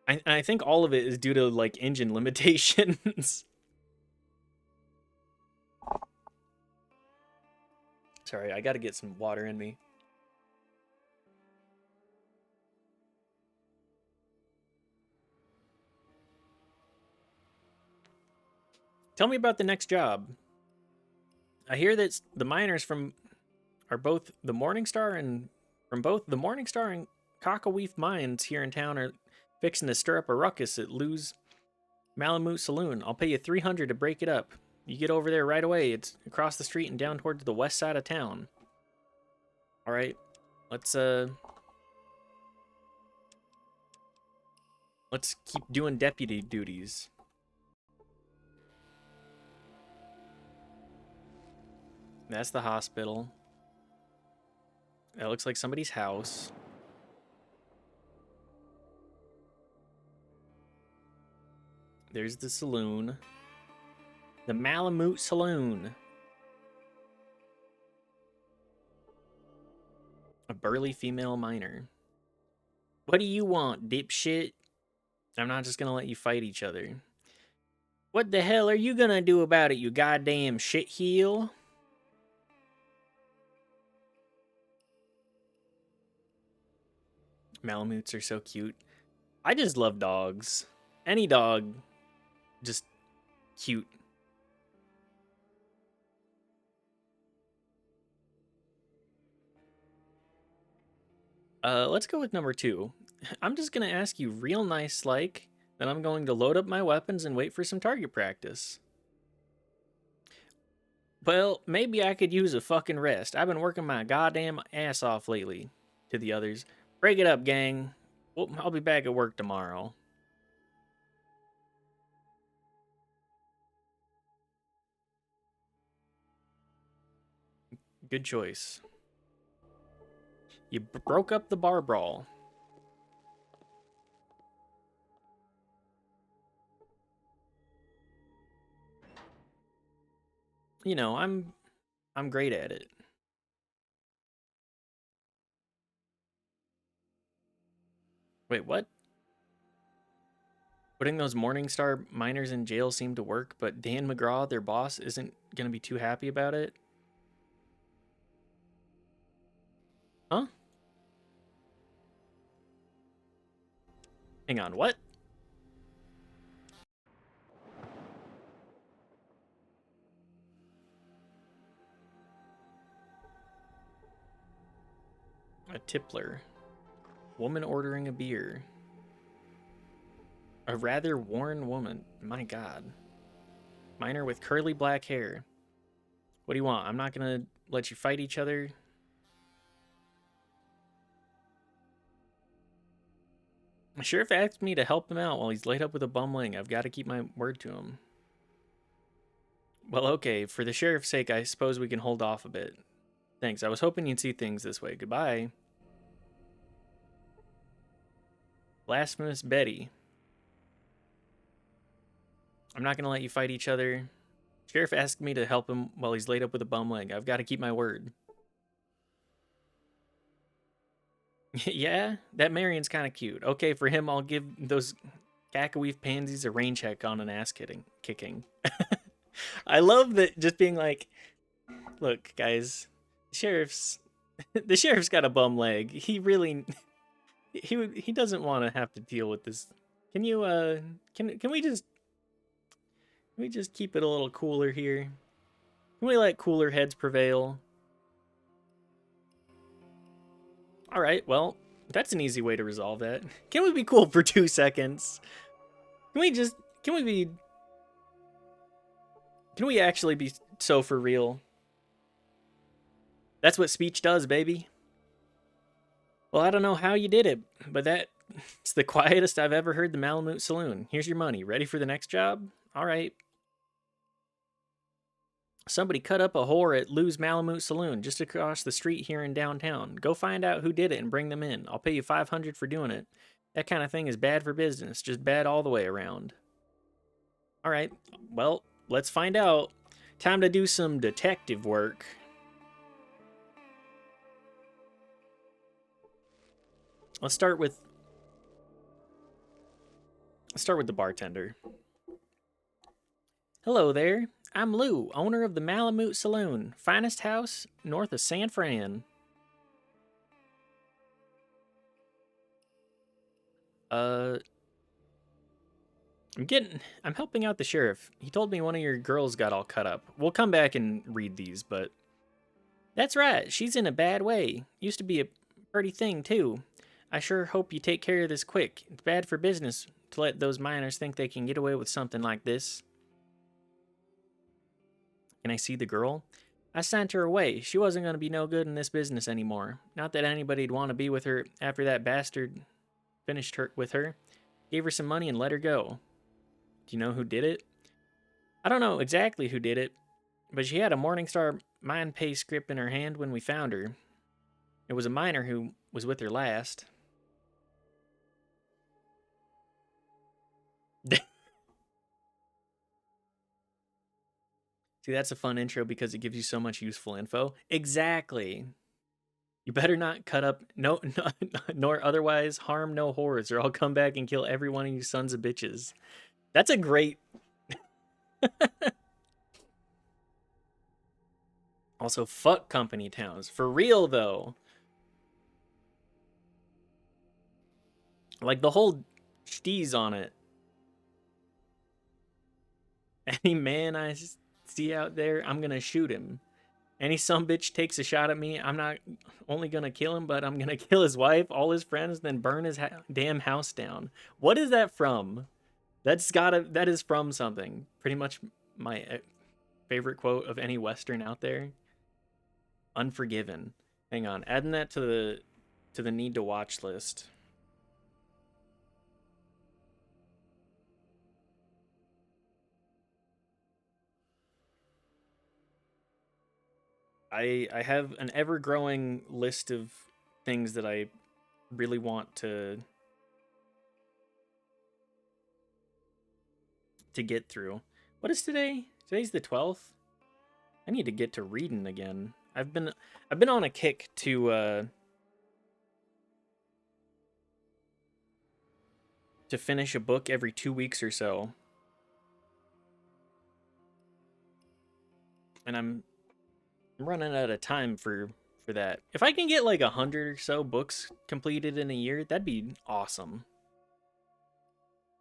I think all of it is due to like engine limitations. Sorry, I got to get some water in me. Tell me about the next job. I hear that the miners are both the Morningstar and Cockawreef mines here in town are fixing to stir up a ruckus at Lou's Malamute Saloon. I'll pay you 300 to break it up. You get over there right away. It's across the street and down towards the west side of town. All right, let's keep doing deputy duties. That's the hospital. That looks like somebody's house. There's the saloon. The Malamute Saloon. A burly female miner. What do you want, dipshit? I'm not just gonna let you fight each other. What the hell are you gonna do about it, you goddamn shitheel? Malamutes are so cute. I just love dogs. Any dog, just cute. Let's go with number 2. I'm just gonna ask you real nice like, then I'm going to load up my weapons and wait for some target practice. Well, maybe I could use a fucking rest. I've been working my goddamn ass off lately. To the others. Break it up, gang. Well, I'll be back at work tomorrow. Good choice. You broke up the bar brawl. You know, I'm great at it. Wait, what? Putting those Morningstar miners in jail seemed to work, but Dan McGraw, their boss, isn't going to be too happy about it. Huh? Hang on, what? A tippler. Woman ordering a beer. A rather worn woman. My god. Miner with curly black hair. What do you want? I'm not going to let you fight each other. The sheriff asked me to help him out while he's laid up with a bum leg. I've got to keep my word to him. Well, okay. For the sheriff's sake, I suppose we can hold off a bit. Thanks. I was hoping you'd see things this way. Goodbye. Blasphemous Betty. I'm not going to let you fight each other. Sheriff asked me to help him while he's laid up with a bum leg. I've got to keep my word. Yeah, that Marion's kind of cute. Okay, for him, I'll give those Cacaweave pansies a rain check on an ass kicking. I love that just being like, look, guys, the sheriff's got a bum leg. He really he doesn't want to have to deal with this. Can you can we just keep it a little cooler here? Can we let cooler heads prevail? All right, well, that's an easy way to resolve that. Can we be cool for 2 seconds? Can we just can we actually be so for real? That's what speech does, baby. Well, I don't know how you did it, but it's the quietest I've ever heard the Malamute Saloon. Here's your money. Ready for the next job? All right. Somebody cut up a whore at Lou's Malamute Saloon just across the street here in downtown. Go find out who did it and bring them in. I'll pay you $500 for doing it. That kind of thing is bad for business, just bad all the way around. All right. Well, let's find out. Time to do some detective work. Let's start with the bartender. Hello there. I'm Lou, owner of the Malamute Saloon, finest house north of San Fran. Uh, I'm helping out the sheriff. He told me one of your girls got all cut up. We'll come back and read these, but that's right. She's in a bad way. Used to be a pretty thing too. I sure hope you take care of this quick. It's bad for business to let those miners think they can get away with something like this. Can I see the girl? I sent her away. She wasn't going to be no good in this business anymore. Not that anybody'd want to be with her after that bastard finished her with her. Gave her some money and let her go. Do you know who did it? I don't know exactly who did it, but she had a Morningstar mine pay script in her hand when we found her. It was a miner who was with her last. See, that's a fun intro because it gives you so much useful info. Exactly. You better not cut up nor otherwise harm no whores, or I'll come back and kill every one of you sons of bitches. That's a great. Also, fuck company towns. For real, though. Like, the whole steez on it. Any man I see out there, I'm gonna shoot him. Any some bitch takes a shot at me, I'm not only gonna kill him, but I'm gonna kill his wife, all his friends, then burn his damn house down. What is that from? That is from something. Pretty much my favorite quote of any Western out there. Unforgiven. Hang on, adding that to the need to watch list. I have an ever growing list of things that I really want to get through. What is today? Today's the 12th. I need to get to reading again. I've been on a kick to finish a book every 2 weeks or so. And I'm running out of time for that. If I can get like 100 or so books completed in a year, that'd be awesome.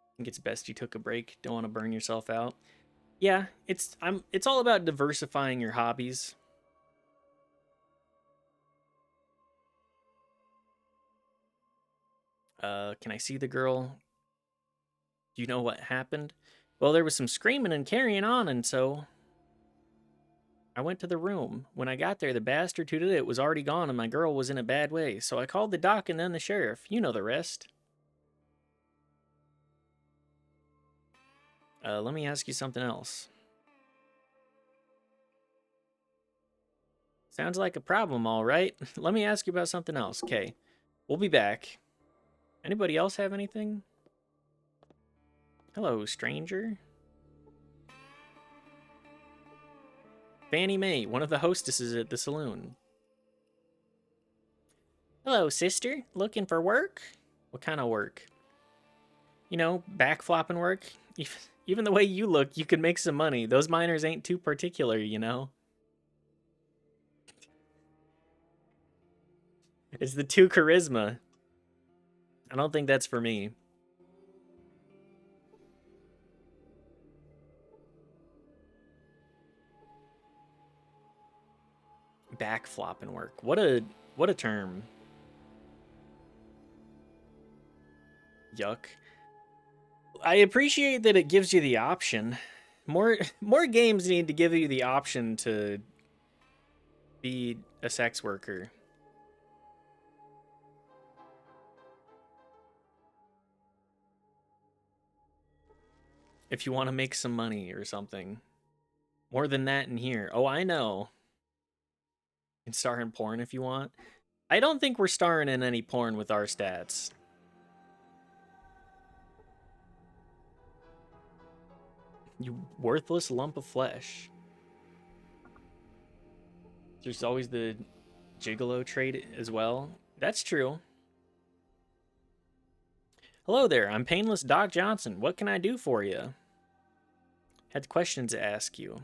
I think it's best you took a break. Don't want to burn yourself out. Yeah, it's all about diversifying your hobbies. Can I see the girl? Do you know what happened? Well, there was some screaming and carrying on, and so I went to the room. When I got there, the bastard who did it was already gone, and my girl was in a bad way. So I called the doc and then the sheriff. You know the rest. Let me ask you something else. Sounds like a problem, all right. Let me ask you about something else. Okay, we'll be back. Anybody else have anything? Hello, stranger. Fannie Mae, one of the hostesses at the saloon. Hello, sister. Looking for work? What kind of work? You know, backflopping work. Even the way you look, you could make some money. Those miners ain't too particular, you know? It's the two charisma. I don't think that's for me. Backflopping work. What a term. Yuck. I appreciate that it gives you the option. More games need to give you the option to be a sex worker. If you want to make some money or something. More than that in here. Oh, I know. You can star in porn if you want. I don't think we're starring in any porn with our stats. You worthless lump of flesh. There's always the gigolo trait as well. That's true. Hello there, I'm Painless Doc Johnson. What can I do for you? Had questions to ask you.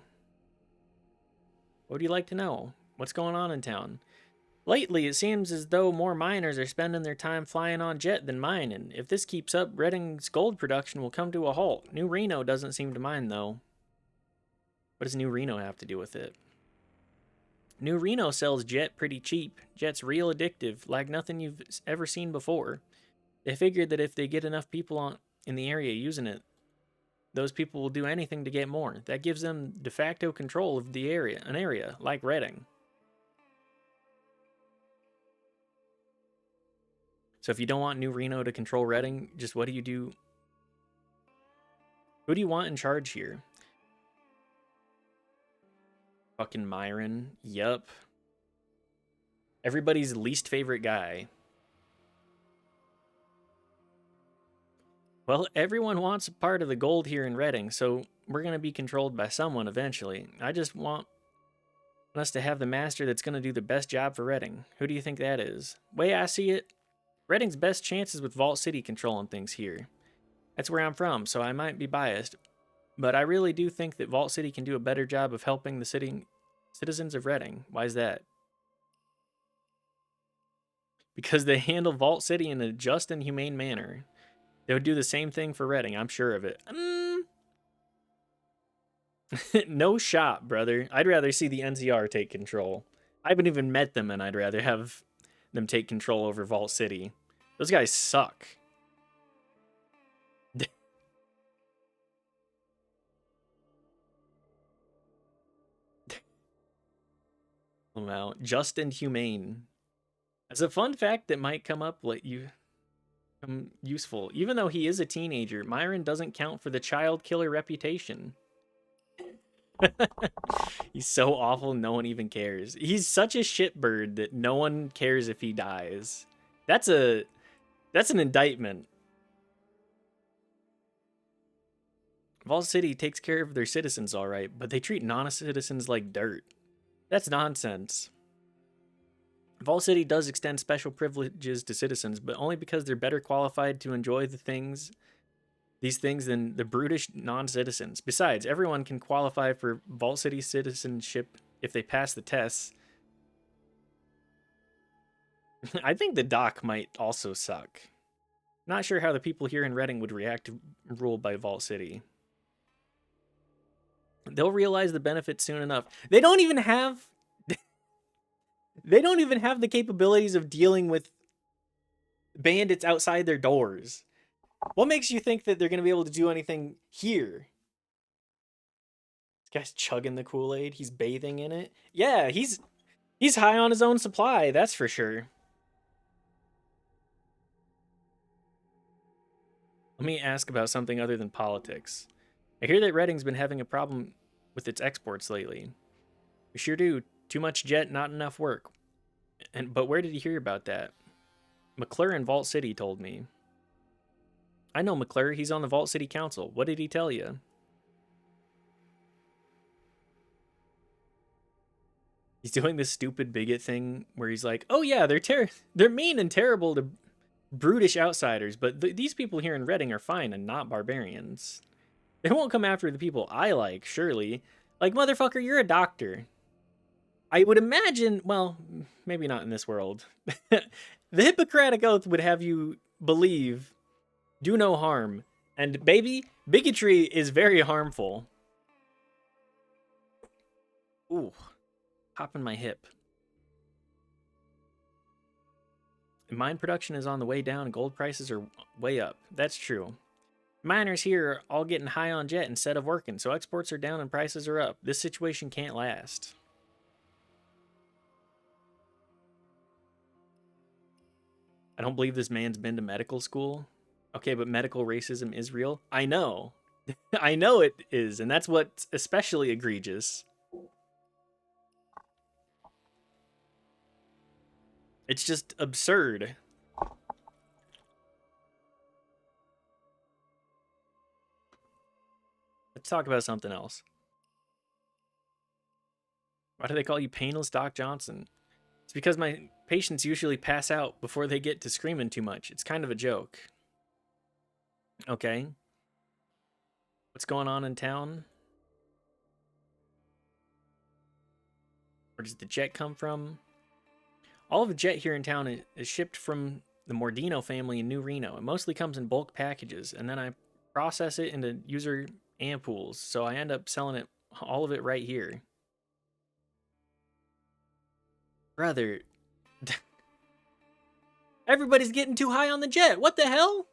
What would you like to know? What's going on in town? Lately, it seems as though more miners are spending their time flying on jet than mining. If this keeps up, Redding's gold production will come to a halt. New Reno doesn't seem to mind, though. What does New Reno have to do with it? New Reno sells jet pretty cheap. Jet's real addictive, like nothing you've ever seen before. They figured that if they get enough people in the area using it, those people will do anything to get more. That gives them de facto control of the area, an area like Redding. So if you don't want New Reno to control Redding, just what do you do? Who do you want in charge here? Fucking Myron. Yup. Everybody's least favorite guy. Well, everyone wants a part of the gold here in Redding, so we're going to be controlled by someone eventually. I just want us to have the master that's going to do the best job for Redding. Who do you think that is? Way I see it, Redding's best chances with Vault City controlling things here. That's where I'm from, so I might be biased, but I really do think that Vault City can do a better job of helping the citizens of Redding. Why is that? Because they handle Vault City in a just and humane manner. They would do the same thing for Redding, I'm sure of it. No shot, brother. I'd rather see the NCR take control. I haven't even met them, and I'd rather have them take control over Vault City. Those guys suck. Wow, just and humane. As a fun fact that might come up, let you useful. Even though he is a teenager, Myron doesn't count for the child killer reputation. He's so awful, no one even cares. He's such a shitbird that no one cares if he dies. That's an indictment. Vault City takes care of their citizens all right, but they treat non-citizens like dirt. That's nonsense. Vault City does extend special privileges to citizens, but only because they're better qualified to enjoy these things than the brutish non-citizens. Besides, everyone can qualify for Vault City citizenship if they pass the tests. I think the dock might also suck. Not sure how the people here in Reading would react to rule by Vault City. They'll realize the benefits soon enough. They don't even have the capabilities of dealing with bandits outside their doors. What makes you think that they're going to be able to do anything here? This guy's chugging the Kool-Aid. He's bathing in it. Yeah, he's high on his own supply, that's for sure. Let me ask about something other than politics. I hear that Reading's been having a problem with its exports lately. We sure do. Too much jet, not enough work. But where did you hear about that? McClure in Vault City told me. I know McClure. He's on the Vault City Council. What did he tell you? He's doing this stupid bigot thing where he's like, "Oh yeah, they're mean and terrible to brutish outsiders, but these people here in Reading are fine and not barbarians. They won't come after the people I like, surely. Like, motherfucker, you're a doctor." I would imagine, well, maybe not in this world. The Hippocratic Oath would have you believe, do no harm. And baby, bigotry is very harmful. Ooh, popping my hip. Mine production is on the way down and gold prices are way up. That's true. Miners here are all getting high on jet instead of working, so exports are down and prices are up. This situation can't last. I don't believe this man's been to medical school. Okay, but medical racism is real. I know. I know it is, and that's what's especially egregious. It's just absurd. Let's talk about something else. Why do they call you Painless Doc Johnson? It's because my patients usually pass out before they get to screaming too much. It's kind of a joke. Okay. What's going on in town? Where does the jet come from? All of the jet here in town is shipped from the Mordino family in New Reno. It mostly comes in bulk packages, and then I process it into user ampoules, so I end up selling it, all of it right here. Brother, everybody's getting too high on the jet. What the hell?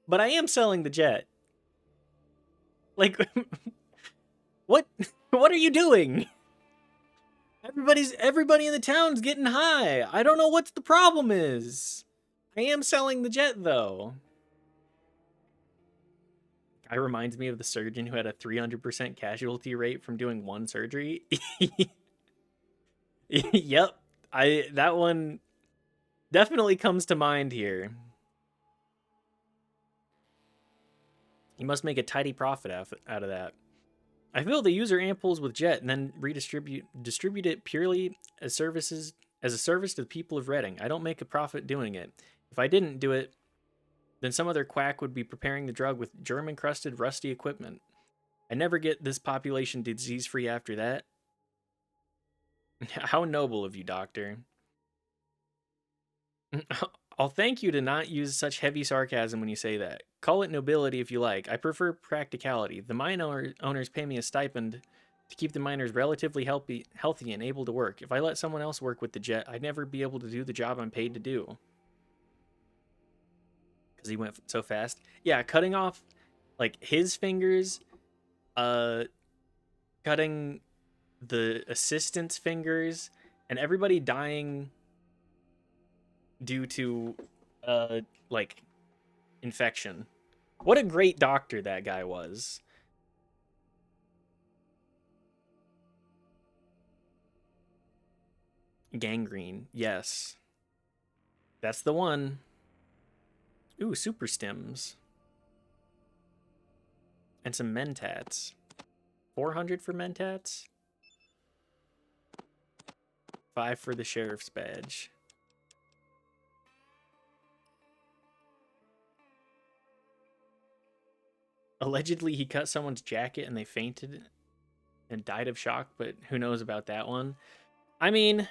But I am selling the jet. Like, what? What are you doing? Everybody in the town's getting high. I don't know what the problem is. I am selling the jet though. Guy reminds me of the surgeon who had a 300% casualty rate from doing one surgery. Yep. That one definitely comes to mind here. You must make a tidy profit out of that. I fill the user ampoules with jet and then distribute it purely as a service to the people of Reading. I don't make a profit doing it. If I didn't do it, then some other quack would be preparing the drug with germ-encrusted, rusty equipment. I never get this population disease-free after that. How noble of you, Doctor. I'll thank you to not use such heavy sarcasm when you say that. Call it nobility if you like. I prefer practicality. The mine owners pay me a stipend to keep the miners relatively healthy and able to work. If I let someone else work with the jet, I'd never be able to do the job I'm paid to do. Because he went so fast. Yeah, cutting off, like, his fingers, cutting the assistant's fingers, and everybody dying due to, like, infection. What a great doctor that guy was. Gangrene, yes. That's the one. Ooh, super stims. and some mentats. 400 for mentats. 5 for the sheriff's badge. Allegedly, he cut someone's jacket and they fainted and died of shock, but who knows about that one? I mean,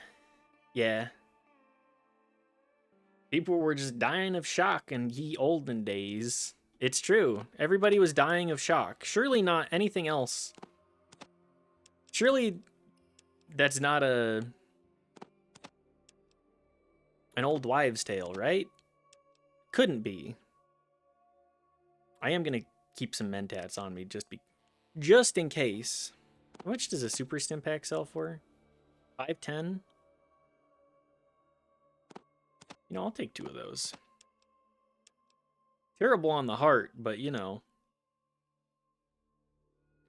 yeah. People were just dying of shock in ye olden days. It's true. Everybody was dying of shock. Surely not anything else. Surely that's not an old wives' tale, right? Couldn't be. I am gonna keep some mentats on me just in case. How much does a super stim pack sell for? 510? You know, I'll take 2 of those. Terrible on the heart, but you know.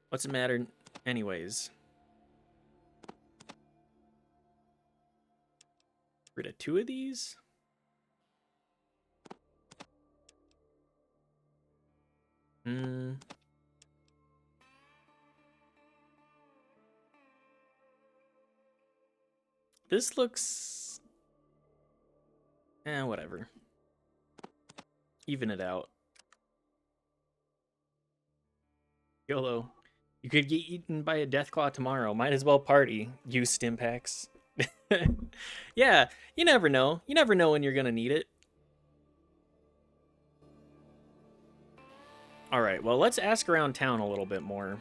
What's it matter anyways? Rid of 2 of these? This looks... whatever. Even it out. YOLO. You could get eaten by a deathclaw tomorrow. Might as well party. Use stim packs. Yeah, you never know. You never know when you're gonna need it. Alright, well, let's ask around town a little bit more.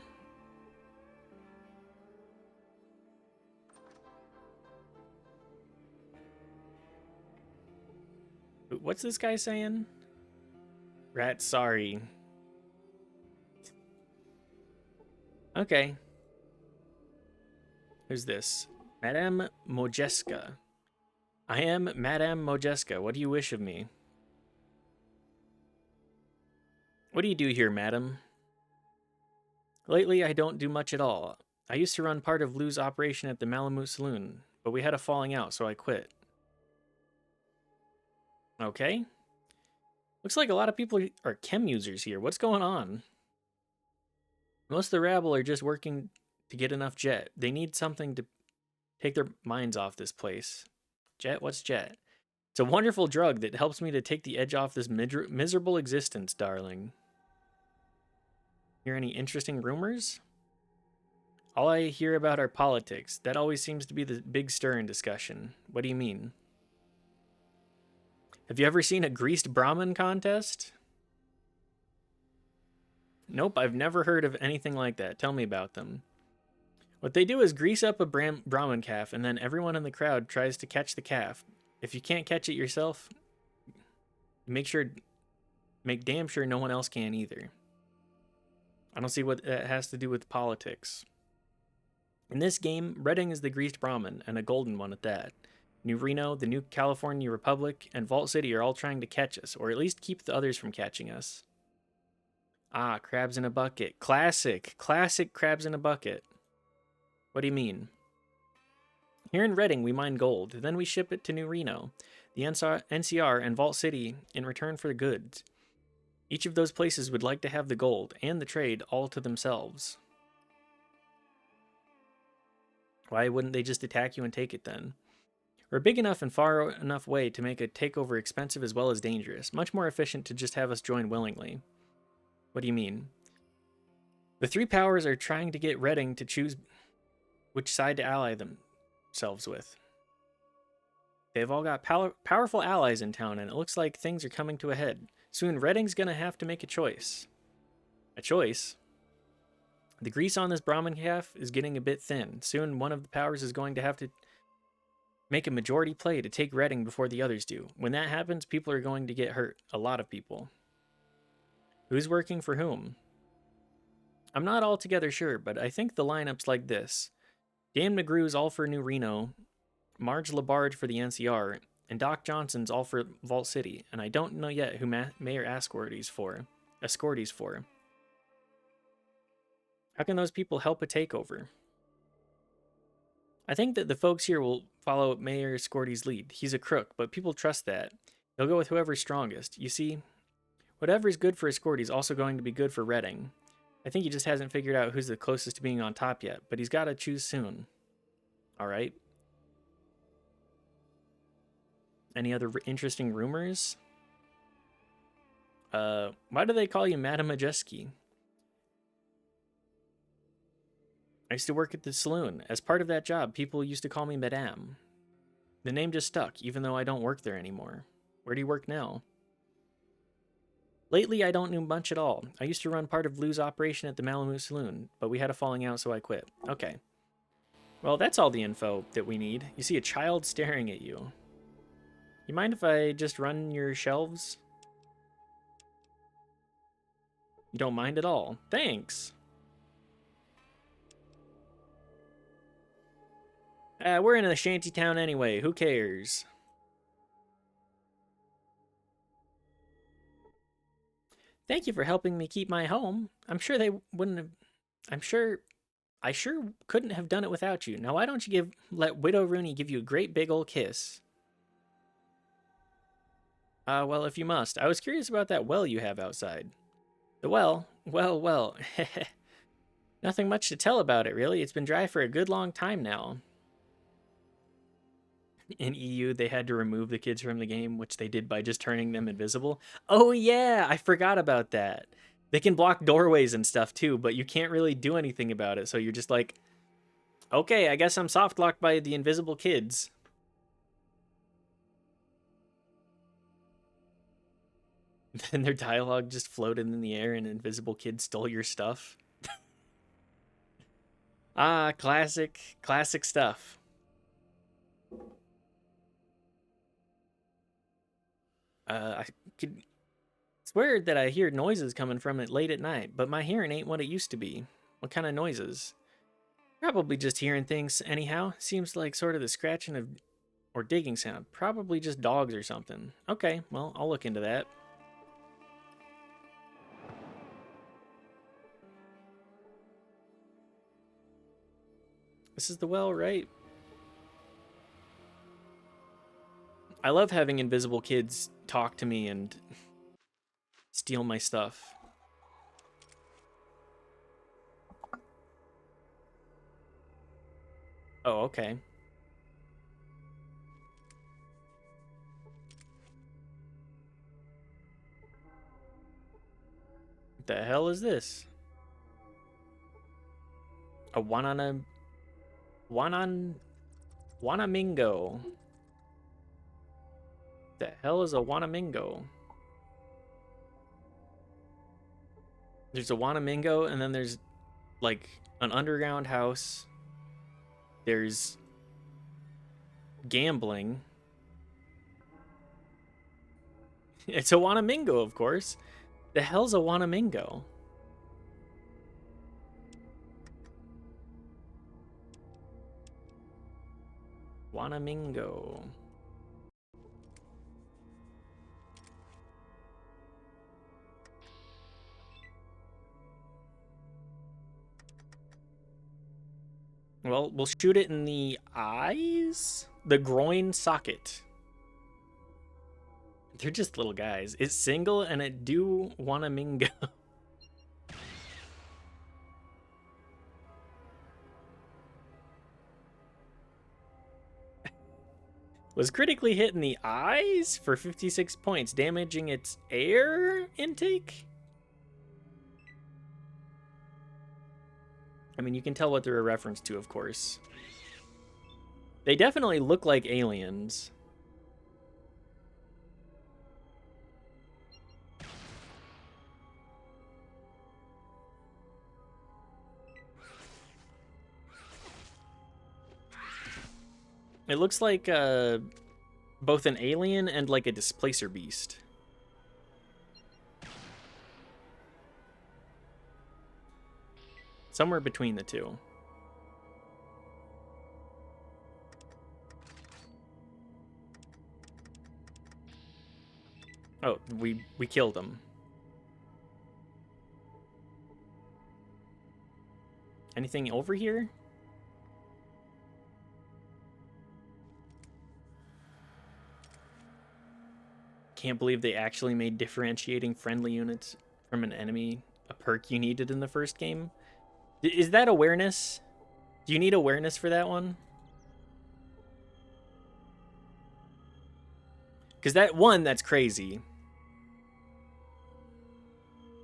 What's this guy saying? Rat, sorry. Okay. Who's this? Madame Mojeska. I am Madame Mojeska. What do you wish of me? What do you do here, madam? Lately, I don't do much at all. I used to run part of Lou's operation at the Malamute Saloon, but we had a falling out, so I quit. Okay. Looks like a lot of people are chem users here. What's going on? Most of the rabble are just working to get enough jet. They need something to take their minds off this place. Jet? What's jet? It's a wonderful drug that helps me to take the edge off this miserable existence, darling. Hear any interesting rumors? All I hear about are politics. That always seems to be the big stir in discussion. What do you mean? Have you ever seen a greased Brahmin contest? Nope, I've never heard of anything like that. Tell me about them. What they do is grease up a Brahmin calf, and then everyone in the crowd tries to catch the calf. If you can't catch it yourself, make damn sure no one else can either. I don't see what that has to do with politics. In this game, Redding is the greased Brahmin, and a golden one at that. New Reno, the New California Republic, and Vault City are all trying to catch us, or at least keep the others from catching us. Ah, crabs in a bucket. Classic crabs in a bucket. What do you mean? Here in Redding, we mine gold. Then we ship it to New Reno, the NCR, and Vault City in return for the goods. Each of those places would like to have the gold and the trade all to themselves. Why wouldn't they just attack you and take it then? We're big enough and far enough away to make a takeover expensive as well as dangerous. Much more efficient to just have us join willingly. What do you mean? The 3 powers are trying to get Redding to choose which side to ally themselves with. They've all got powerful allies in town, and it looks like things are coming to a head. Soon, Redding's gonna have to make a choice. A choice? The grease on this Brahmin calf is getting a bit thin. Soon, one of the powers is going to have to make a majority play to take Redding before the others do. When that happens, people are going to get hurt. A lot of people. Who's working for whom? I'm not altogether sure, but I think the lineup's like this. Dan McGrew's all for New Reno, Marge Labarge for the NCR, and Doc Johnson's all for Vault City, and I don't know yet who Mayor Ascorty's for. How can those people help a takeover? I think that the folks here will follow Mayor Ascorty's lead. He's a crook, but people trust that. They'll go with whoever's strongest. You see, whatever's good for Ascorty is also going to be good for Redding. I think he just hasn't figured out who's the closest to being on top yet, but he's got to choose soon. All right. Any other interesting rumors? Why do they call you Madame Majeski? I used to work at the saloon. As part of that job, people used to call me Madame. The name just stuck, even though I don't work there anymore. Where do you work now? Lately, I don't do much at all. I used to run part of Lou's operation at the Malamute Saloon, but we had a falling out, so I quit. Okay. Well, that's all the info that we need. You see a child staring at you. You mind if I just run your shelves? You don't mind at all. Thanks. We're in a shanty town anyway. Who cares? Thank you for helping me keep my home. I'm sure they wouldn't have... I sure couldn't have done it without you. Now why don't you let Widow Rooney give you a great big old kiss? Well, if you must. I was curious about that well you have outside. The well? Well. Nothing much to tell about it, really. It's been dry for a good long time now. In EU, they had to remove the kids from the game, which they did by just turning them invisible. Oh, yeah, I forgot about that. They can block doorways and stuff, too, but you can't really do anything about it, so you're just like, okay, I guess I'm soft-locked by the invisible kids. Then their dialogue just floated in the air and invisible kids stole your stuff. Classic stuff. I could swear that I hear noises coming from it late at night, but my hearing ain't what it used to be. What kind of noises? Probably just hearing things anyhow. Seems like sort of the scratching of or digging sound. Probably just dogs or something. Okay, well, I'll look into that. This is the well, right? I love having invisible kids talk to me and steal my stuff. Oh, okay. What the hell is this? A Wanamingo. The hell is a Wanamingo? There's a Wanamingo, and then there's like an underground house. There's gambling. It's a Wanamingo, of course. The hell's a Wanamingo? Wanamingo. Well, we'll shoot it in the eyes? The groin socket. They're just little guys. It's single and it do Wanamingo. Was critically hit in the eyes for 56 points, damaging its air intake? I mean, you can tell what they're a reference to, of course. They definitely look like aliens. It looks like both an alien and like a displacer beast. Somewhere between the two. Oh, we killed him. Anything over here? Can't believe they actually made differentiating friendly units from an enemy a perk you needed in the first game. Is that awareness? Do you need awareness for that one? Because that one, that's crazy.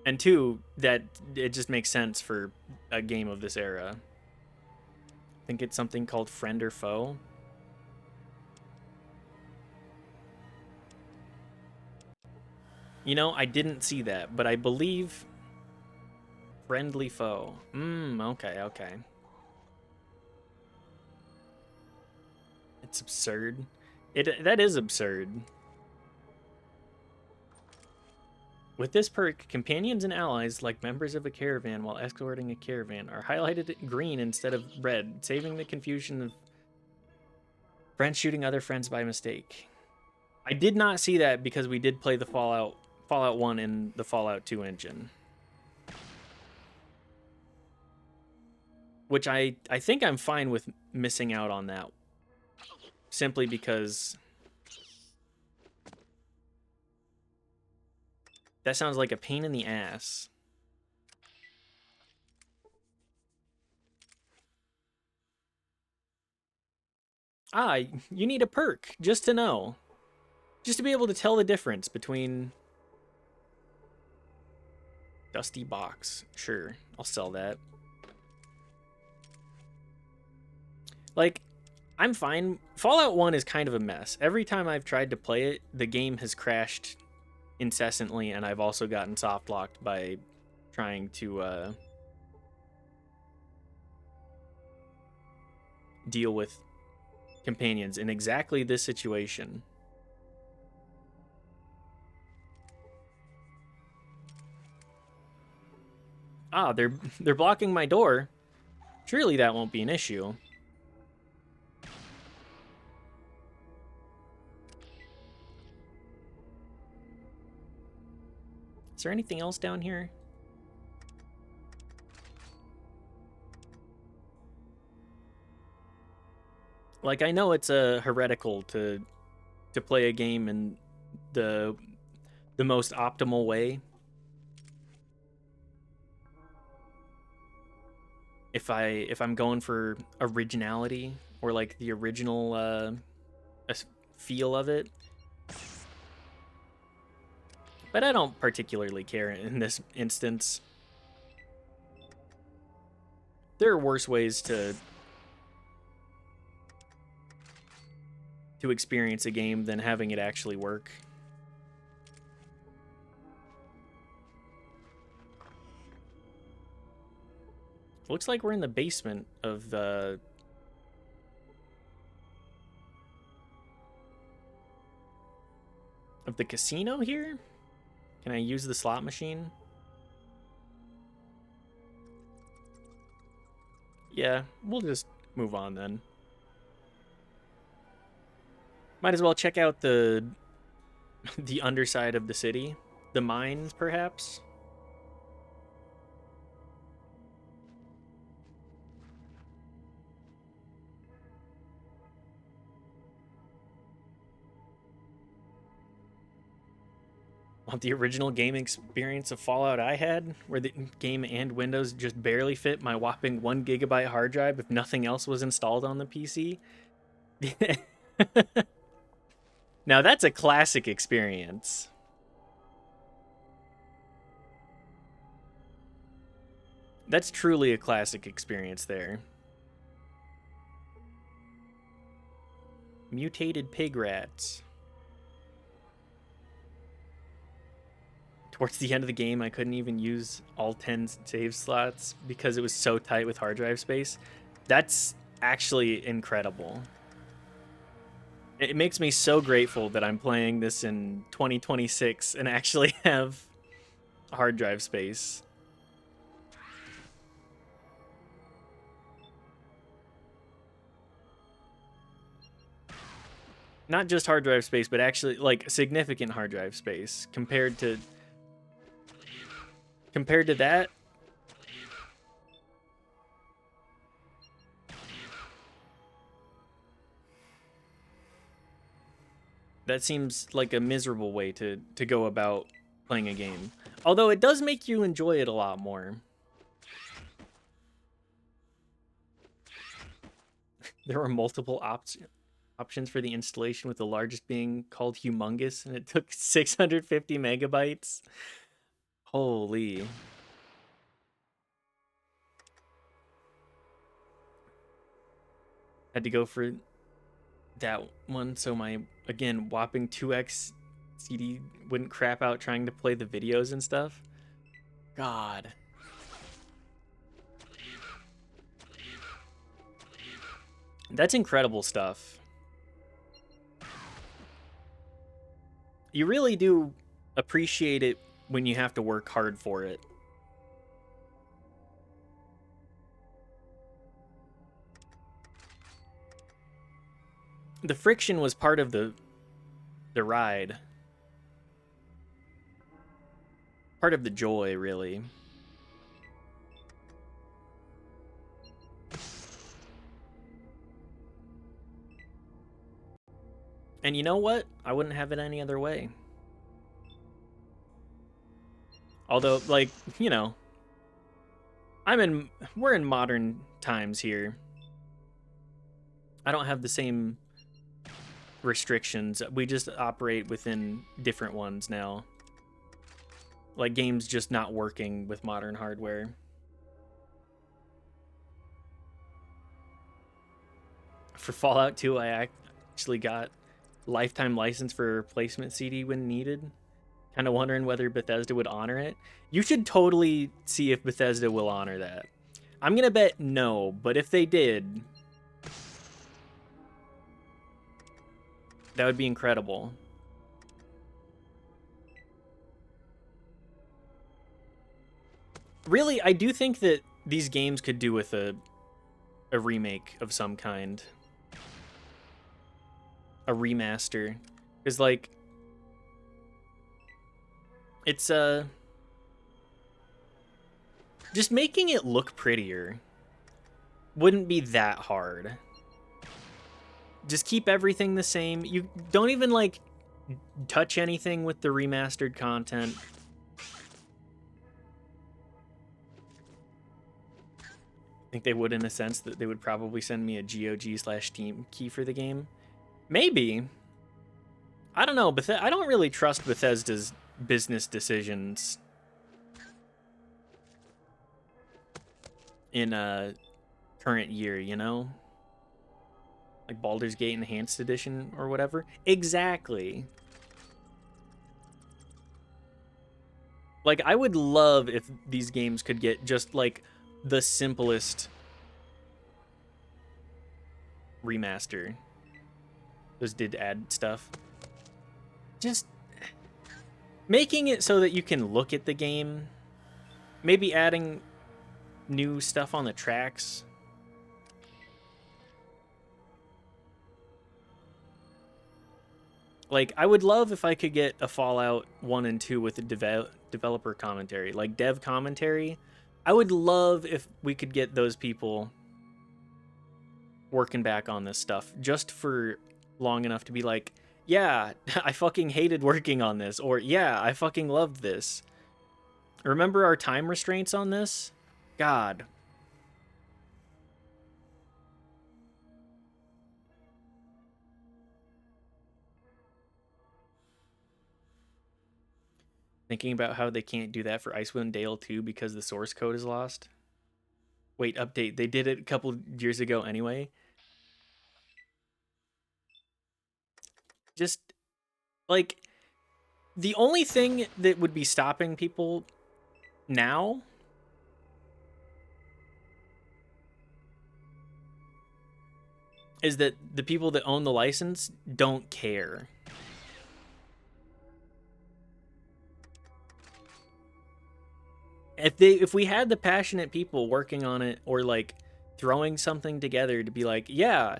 And two, that it just makes sense for a game of this era. I think it's something called Friend or Foe. You know, I didn't see that, but I believe Friendly Foe. Okay, okay. It's absurd. That is absurd. With this perk, companions and allies, like members of a caravan while escorting a caravan, are highlighted green instead of red, saving the confusion of friends shooting other friends by mistake. I did not see that because we did play the Fallout 1 in the Fallout 2 engine. Which I think I'm fine with missing out on that. Simply because that sounds like a pain in the ass. Ah, you need a perk, just to know. Just to be able to tell the difference between... Dusty box. Sure, I'll sell that. Like, I'm fine. Fallout 1 is kind of a mess. Every time I've tried to play it, the game has crashed incessantly, and I've also gotten soft locked by trying to deal with companions in exactly this situation. Ah, they're blocking my door. Surely that won't be an issue. Is there anything else down here? Like, I know it's heretical to play a game in the most optimal way. If I'm going for originality or like the original feel of it. But I don't particularly care in this instance. There are worse ways to experience a game than having it actually work. Looks like we're in the basement of the casino here. Can I use the slot machine? Yeah, we'll just move on then. Might as well check out the underside of the city. The mines, perhaps? Want the original game experience of Fallout I had, where the game and Windows just barely fit my whopping 1 gigabyte hard drive if nothing else was installed on the PC? Now that's a classic experience. That's truly a classic experience there. Mutated pig rats. Towards the end of the game, I couldn't even use all 10 save slots because it was so tight with hard drive space. That's actually incredible. It makes me so grateful that I'm playing this in 2026 and actually have hard drive space. Not just hard drive space, but actually like significant hard drive space compared to that. That seems like a miserable way to go about playing a game. Although it does make you enjoy it a lot more. There were multiple options for the installation, with the largest being called Humongous, and it took 650 megabytes. Holy. Had to go for that one, so my, again, whopping 2x CD wouldn't crap out trying to play the videos and stuff. God. That's incredible stuff. You really do appreciate it when you have to work hard for it. The friction was part of the ride. Part of the joy, really. And you know what? I wouldn't have it any other way. Although, like, you know, we're in modern times here. I don't have the same restrictions. We just operate within different ones now. Like, games just not working with modern hardware. For Fallout 2, I actually got lifetime license for a replacement CD when needed. Kind of wondering whether Bethesda would honor it. You should totally see if Bethesda will honor that. I'm gonna bet no, but if they did, that would be incredible. Really, I do think that these games could do with a remake of some kind. A remaster. Because, like, it's just making it look prettier wouldn't be that hard. Just keep everything the same. You don't even, like, touch anything with the remastered content. I think they would, in a sense, that they would probably send me a GOG/Steam key for the game. Maybe. I don't know, I don't really trust Bethesda's business decisions in a current year, you know? Like Baldur's Gate Enhanced Edition or whatever. Exactly. Like, I would love if these games could get just, like, the simplest remaster. Those did add stuff. Just making it so that you can look at the game. Maybe adding new stuff on the tracks. Like, I would love if I could get a Fallout 1 and 2 with a developer commentary, like dev commentary. I would love if we could get those people working back on this stuff just for long enough to be like, yeah, I fucking hated working on this, or yeah, I fucking loved this. Remember our time restraints on this? God. Thinking about how they can't do that for Icewind Dale 2 because the source code is lost. Wait, update. They did it a couple years ago anyway. Just, like, the only thing that would be stopping people now is that the people that own the license don't care. If we had the passionate people working on it, or like throwing something together to be like, yeah.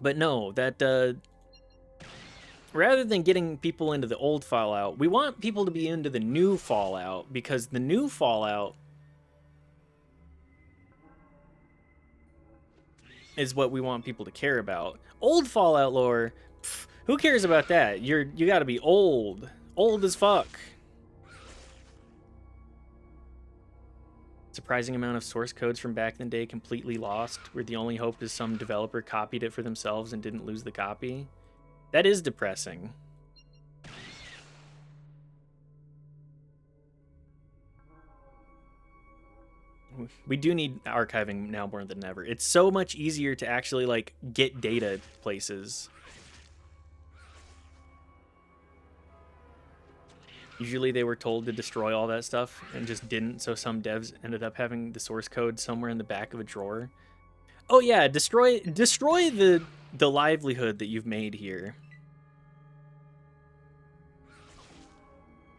But no, that rather than getting people into the old Fallout, we want people to be into the new Fallout, because the new Fallout is what we want people to care about. Old Fallout lore, Who cares about that? You gotta be old. Old as fuck. Surprising amount of source codes from back in the day completely lost, where the only hope is some developer copied it for themselves and didn't lose the copy. That is depressing. We do need archiving now more than ever. It's so much easier to actually like get data places. Usually they were told to destroy all that stuff and just didn't, so some devs ended up having the source code somewhere in the back of a drawer. Oh yeah, destroy the livelihood that you've made here.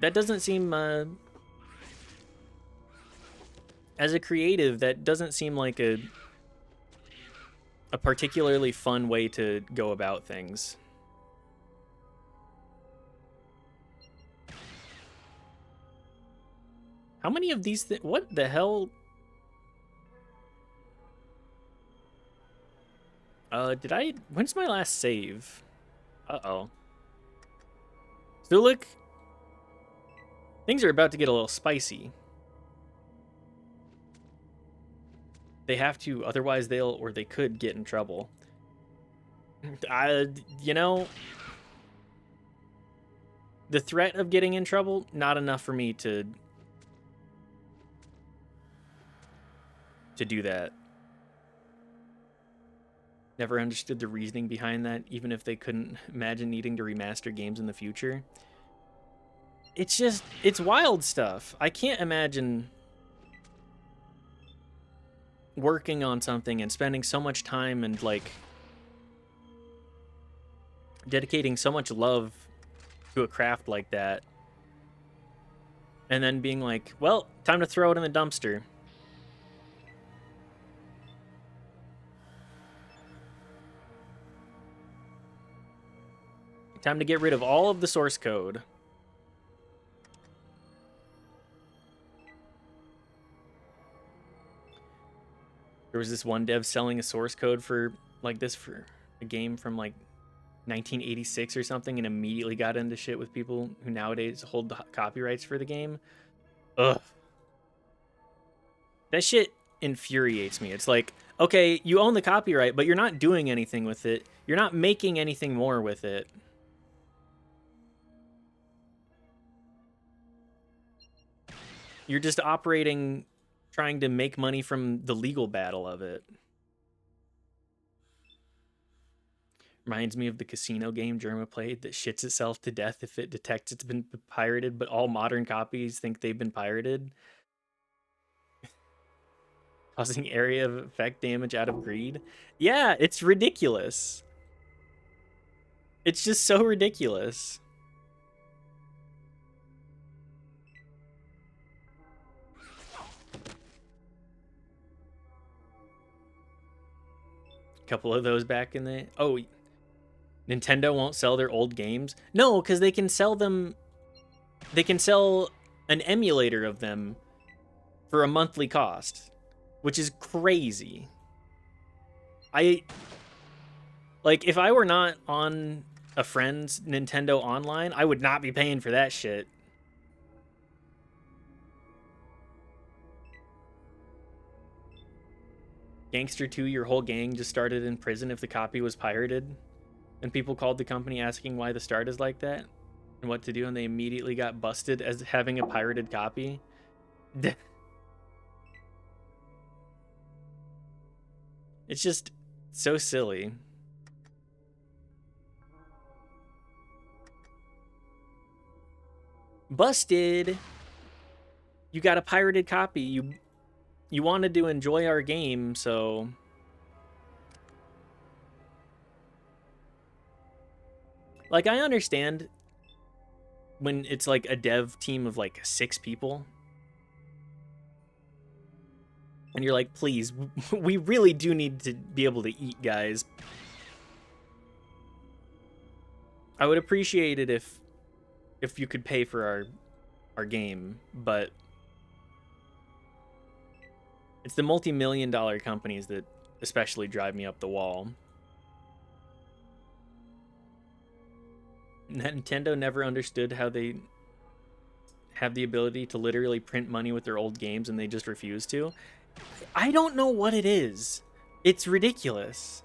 That doesn't seem as a creative, that doesn't seem like a particularly fun way to go about things. How many of these what the hell? When's my last save? Uh-oh. So look, things are about to get a little spicy. They have to, otherwise they could get in trouble. You know, the threat of getting in trouble, not enough for me to do that. Never understood the reasoning behind that, even if they couldn't imagine needing to remaster games in the future. It's just, it's wild stuff. I can't imagine working on something and spending so much time and like dedicating so much love to a craft like that, and then being like, well, time to throw it in the dumpster. Time to get rid of all of the source code. There was this one dev selling a source code for like this for a game from like 1986 or something, and immediately got into shit with people who nowadays hold the copyrights for the game. Ugh. That shit infuriates me. It's like, okay, you own the copyright, but you're not doing anything with it. You're not making anything more with it. You're just operating, trying to make money from the legal battle of it. Reminds me of the casino game Germa played that shits itself to death if it detects it's been pirated, but all modern copies think they've been pirated. Causing area of effect damage out of greed. Yeah, it's ridiculous. It's just so ridiculous. Couple of those back in the... Oh, Nintendo won't sell their old games? No, because they can sell them... They can sell an emulator of them for a monthly cost, which is crazy. Like, if I were not on a friend's Nintendo Online, I would not be paying for that shit. Gangster 2, your whole gang just started in prison if the copy was pirated. And people called the company asking why the start is like that and what to do, and they immediately got busted as having a pirated copy. It's just so silly. Busted! You got a pirated copy. You wanted to enjoy our game, so... Like, I understand when it's like a dev team of like 6 people. And you're like, please, we really do need to be able to eat, guys. I would appreciate it if you could pay for our game, but it's the multi-million-dollar companies that especially drive me up the wall. Nintendo never understood how they have the ability to literally print money with their old games and they just refuse to. I don't know what it is. It's ridiculous.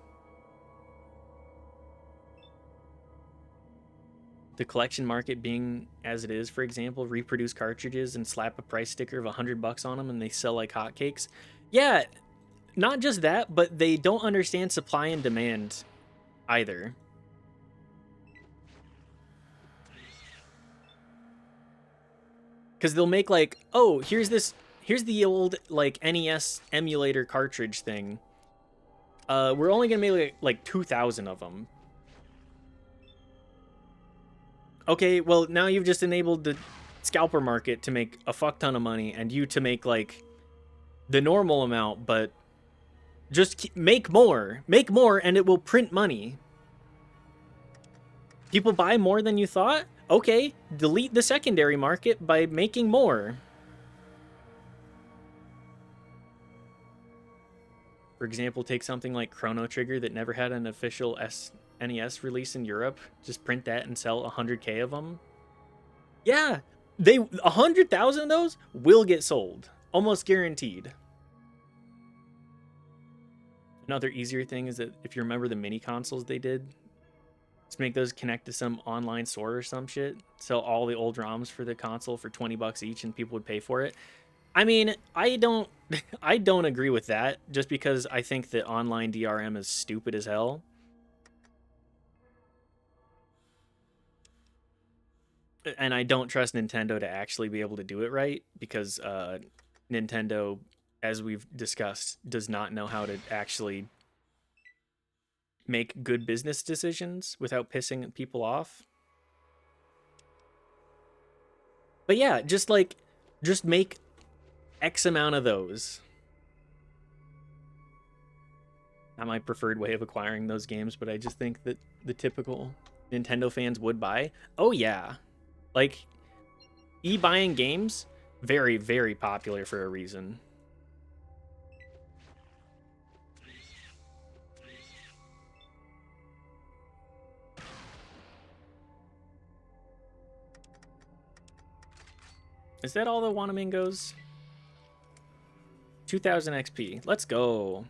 The collection market being as it is, for example, reproduce cartridges and slap a price sticker of $100 on them and they sell like hotcakes. Yeah, not just that, but they don't understand supply and demand either. Because they'll make like, oh, here's the old like NES emulator cartridge thing. We're only gonna make like 2,000 of them. Okay, well now you've just enabled the scalper market to make a fuck ton of money, and you to make like the normal amount, but just make more, and it will print money. People buy more than you thought? Okay, delete the secondary market by making more. For example, take something like Chrono Trigger that never had an official NES release in Europe. Just print that and sell 100K of them. Yeah, 100,000 of those will get sold. Almost guaranteed. Another easier thing is that if you remember the mini consoles they did, just make those connect to some online store or some shit. Sell all the old ROMs for the console for $20 each and people would pay for it. I mean, I don't agree with that just because I think that online DRM is stupid as hell. And I don't trust Nintendo to actually be able to do it right because Nintendo, as we've discussed, does not know how to actually make good business decisions without pissing people off. But yeah, just make X amount of those. Not my preferred way of acquiring those games, but I just think that the typical Nintendo fans would buy. Oh yeah. Like, e-buying games, very, very popular for a reason. Is that all the Wanamingos? 2,000 XP. Let's go.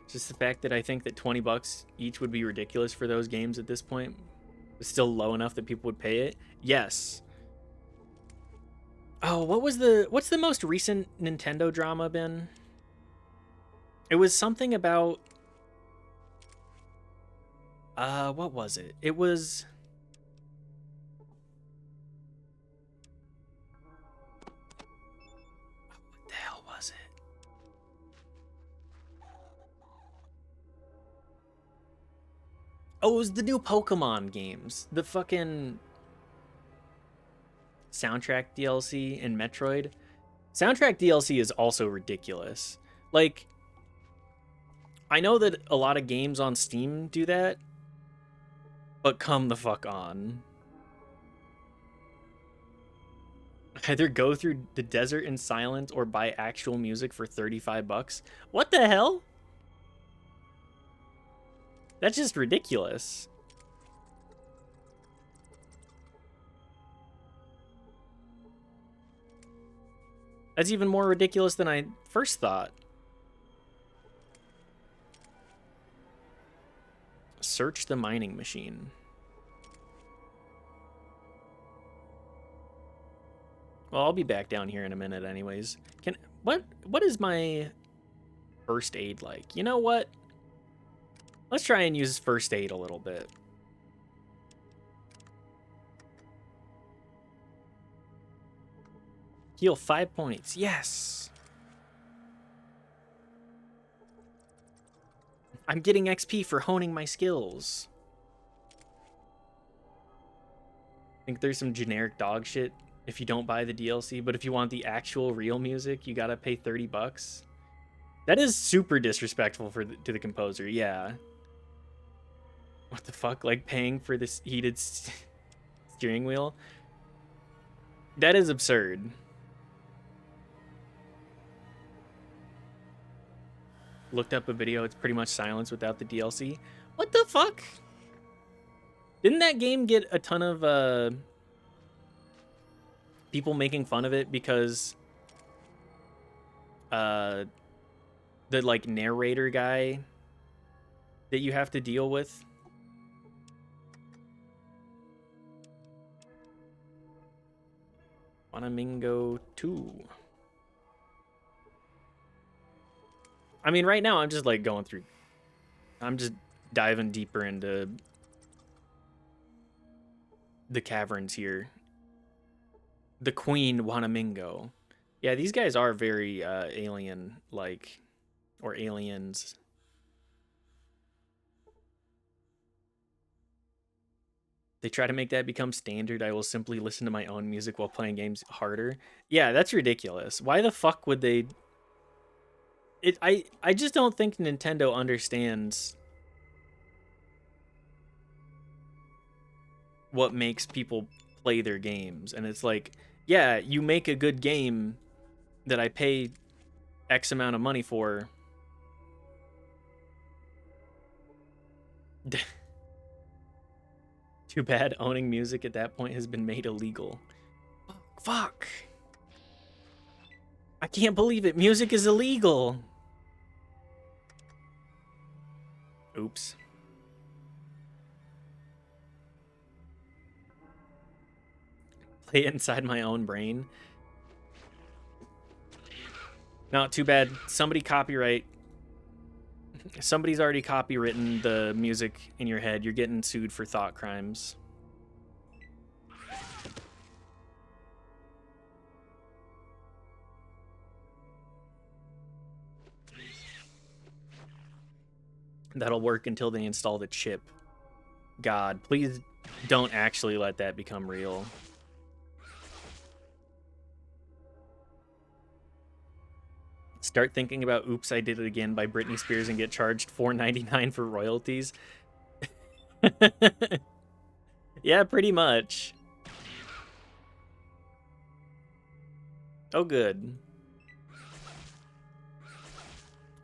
Just the fact that I think that $20 each would be ridiculous for those games at this point. It's still low enough that people would pay it. Yes. Oh, what's the most recent Nintendo drama been? It was something about what was it? It was what the hell was it? Oh, it was the new Pokemon games. The fucking soundtrack DLC in Metroid. Soundtrack DLC is also ridiculous. Like, I know that a lot of games on Steam do that, but come the fuck on. Either go through the desert in silence or buy actual music for $35. What the hell? That's just ridiculous. That's even more ridiculous than I first thought. Search the mining machine. Well, I'll be back down here in a minute anyways. What is my first aid like? You know what? Let's try and use first aid a little bit. Heal 5 points. Yes. I'm getting XP for honing my skills. I think there's some generic dog shit if you don't buy the DLC, but if you want the actual real music, you gotta pay $30. That is super disrespectful to the composer. Yeah. What the fuck? Like paying for this heated steering wheel? That is absurd. looked up a video. It's pretty much silence without the DLC. What the fuck? Didn't that game get a ton of people making fun of it because the like narrator guy that you have to deal with? Wanamingo 2. I mean, right now I'm just like going through. I'm just diving deeper into the caverns here. The Queen Wanamingo. Yeah, these guys are very alien-like, or aliens. They try to make that become standard. I will simply listen to my own music while playing games harder. Yeah, that's ridiculous. Why the fuck would they? I just don't think Nintendo understands what makes people play their games. And it's like, yeah, you make a good game that I pay X amount of money for. Too bad owning music at that point has been made illegal. Fuck. I can't believe it. Music is illegal. Oops. Play it inside my own brain. No, too bad. Somebody's already copywritten the music in your head. You're getting sued for thought crimes. That'll work until they install the chip. God, please don't actually let that become real. Start thinking about Oops, I Did It Again by Britney Spears and get charged $4.99 for royalties. Yeah, pretty much. Oh, good.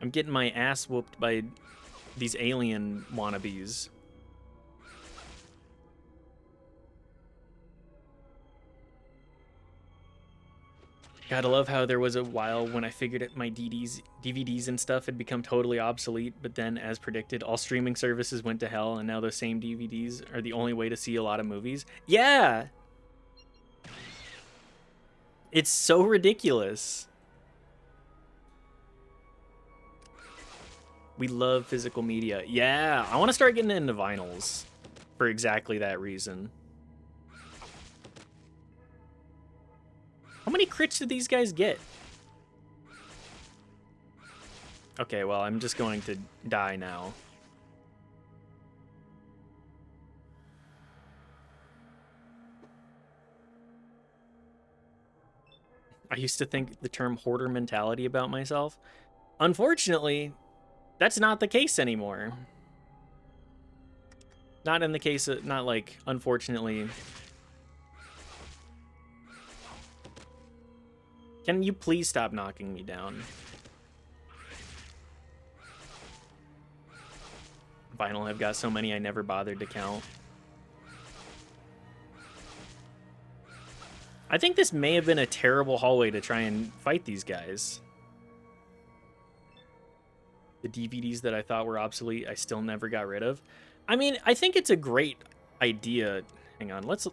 I'm getting my ass whooped by these alien wannabes. Gotta love how there was a while when I figured it, my DVDs and stuff had become totally obsolete, but then, as predicted, all streaming services went to hell, and now those same DVDs are the only way to see a lot of movies. Yeah! It's so ridiculous. We love physical media. Yeah, I want to start getting into vinyls for exactly that reason. How many crits did these guys get? Okay, well, I'm just going to die now. I used to think the term hoarder mentality about myself. Unfortunately, that's not the case anymore. Not in the case of, not like, unfortunately. Can you please stop knocking me down? Vinyl, I've got so many I never bothered to count. I think this may have been a terrible hallway to try and fight these guys. The DVDs that I thought were obsolete, I still never got rid of. I mean, I think it's a great idea. Hang on, let's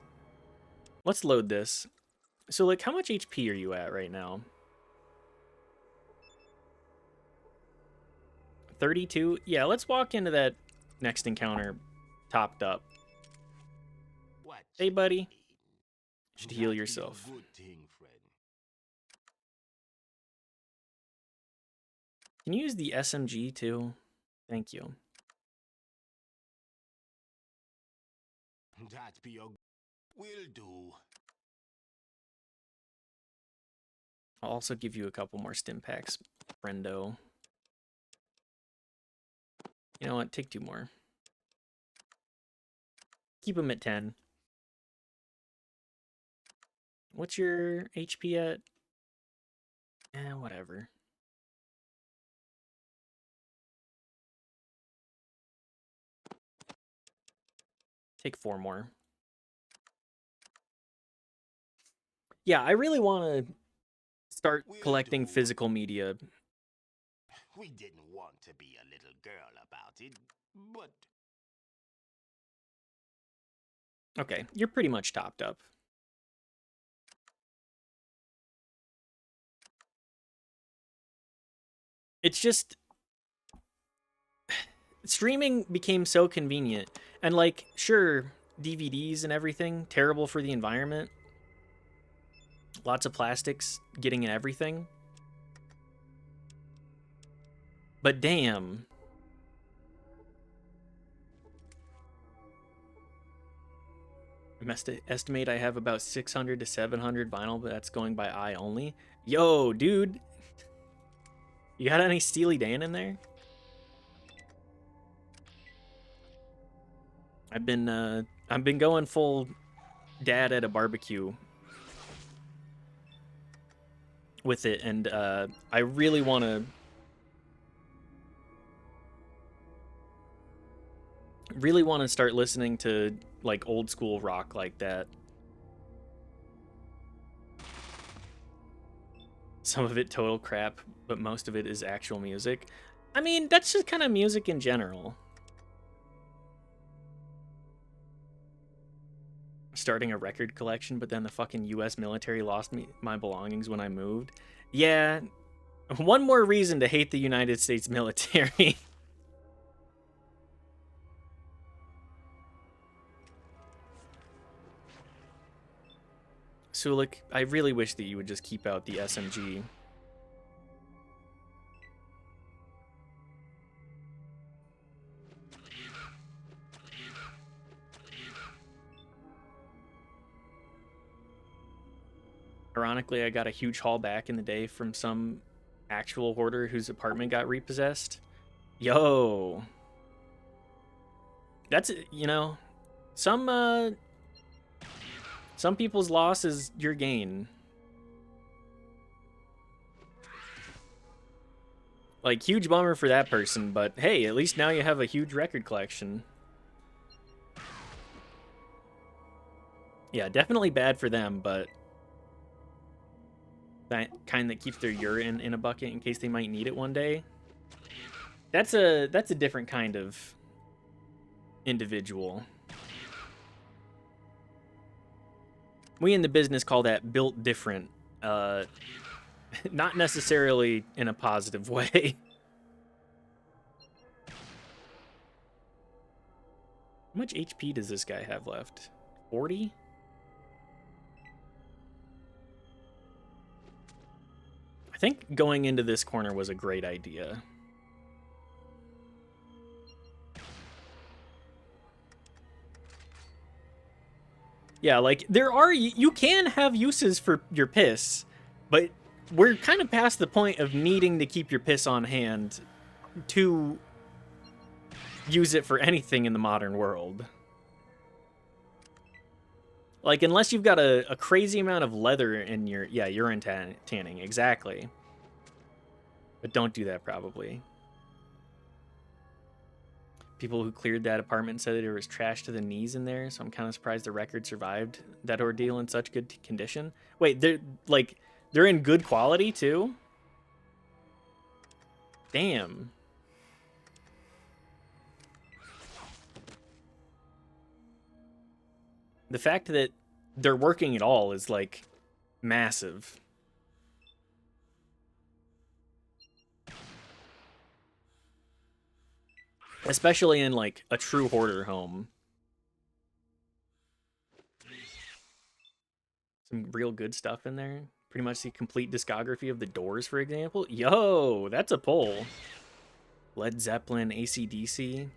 load this. So, like, how much HP are you at right now? 32? Yeah, let's walk into that next encounter topped up. Hey, buddy. You should heal yourself. Can you use the SMG too? Thank you. That be a will do. I'll also give you a couple more stim packs, friendo. You know what? Take 2 more. Keep them at 10. What's your HP at? Whatever. Take 4 more. Yeah, I really want to start Will collecting do. physical media. We didn't want to be a little girl about it, but Okay, you're pretty much topped up. It's just streaming became so convenient. And like, sure, DVDs and everything, terrible for the environment. Lots of plastics getting in everything. But damn. Estimate I have about 600 to 700 vinyl, but that's going by eye only. Yo, dude. You got any Steely Dan in there? I've been going full dad at a barbecue with it, and I really want to start listening to like old school rock like that. Some of it total crap, but most of it is actual music. I mean, that's just kind of music in general. Starting a record collection, but then the fucking US military lost me my belongings when I moved. Yeah, one more reason to hate the United States military. Sulik, I really wish that you would just keep out the SMG. Ironically, I got a huge haul back in the day from some actual hoarder whose apartment got repossessed. Yo. That's, you know, some people's loss is your gain. Like, huge bummer for that person, but hey, at least now you have a huge record collection. Yeah, definitely bad for them, but that kind that keeps their urine in a bucket in case they might need it one day. That's a different kind of individual. We in the business call that built different. Not necessarily in a positive way. How much HP does this guy have left? 40? I think going into this corner was a great idea. Yeah, like, you can have uses for your piss, but we're kind of past the point of needing to keep your piss on hand to use it for anything in the modern world. Like, unless you've got a crazy amount of leather in your... Yeah, urine tanning, exactly. But don't do that, probably. People who cleared that apartment said that there was trash to the knees in there, so I'm kind of surprised the record survived that ordeal in such good condition. Wait, they're in good quality, too? Damn. The fact that they're working at all is, like, massive. Especially in, like, a true hoarder home. Some real good stuff in there. Pretty much the complete discography of the Doors, for example. Yo, that's a pull. Led Zeppelin, AC/DC.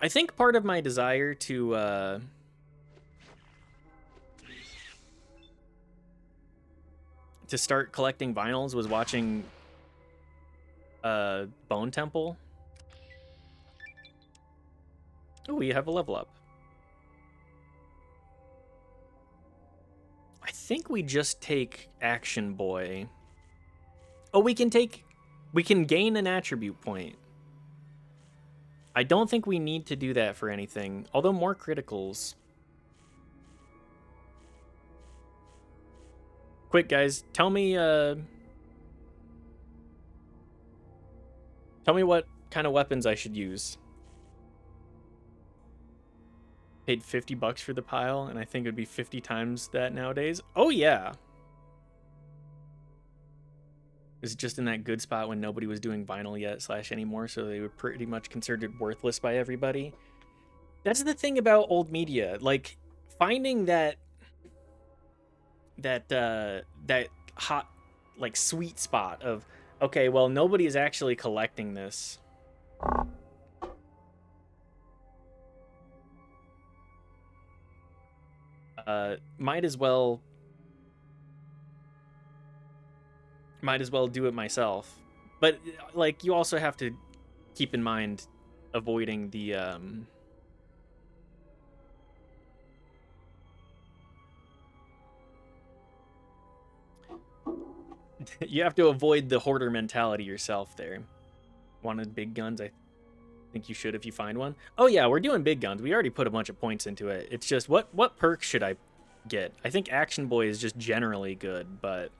I think part of my desire to start collecting vinyls was watching Bone Temple. Oh, we have a level up. I think we just take Action Boy. Oh, we can gain an attribute point. I don't think we need to do that for anything. Although more criticals. Quick, guys, tell me what kind of weapons I should use. Paid $50 for the pile, and I think it would be 50 times that nowadays. Oh yeah. It was just in that good spot when nobody was doing vinyl yet / anymore, so they were pretty much considered worthless by everybody. That's the thing about old media, like finding that hot, like, sweet spot of, okay, well, nobody is actually collecting this. Might as well do it myself. But like, you also have to keep in mind avoiding the you have to avoid the hoarder mentality yourself there. Wanted big guns? I think you should if you find one. Oh yeah, we're doing big guns. We already put a bunch of points into it. It's just what perks should I get? I think Action Boy is just generally good, but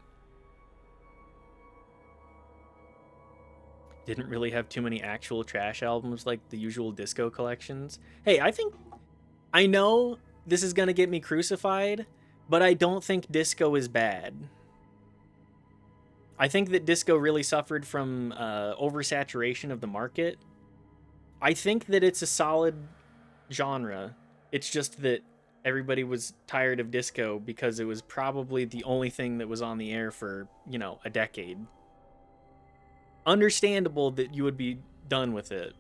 didn't really have too many actual trash albums like the usual disco collections. Hey, I know this is gonna get me crucified, but I don't think disco is bad. I think that disco really suffered from oversaturation of the market. I think that it's a solid genre. It's just that everybody was tired of disco because it was probably the only thing that was on the air for, a decade. Understandable that you would be done with it.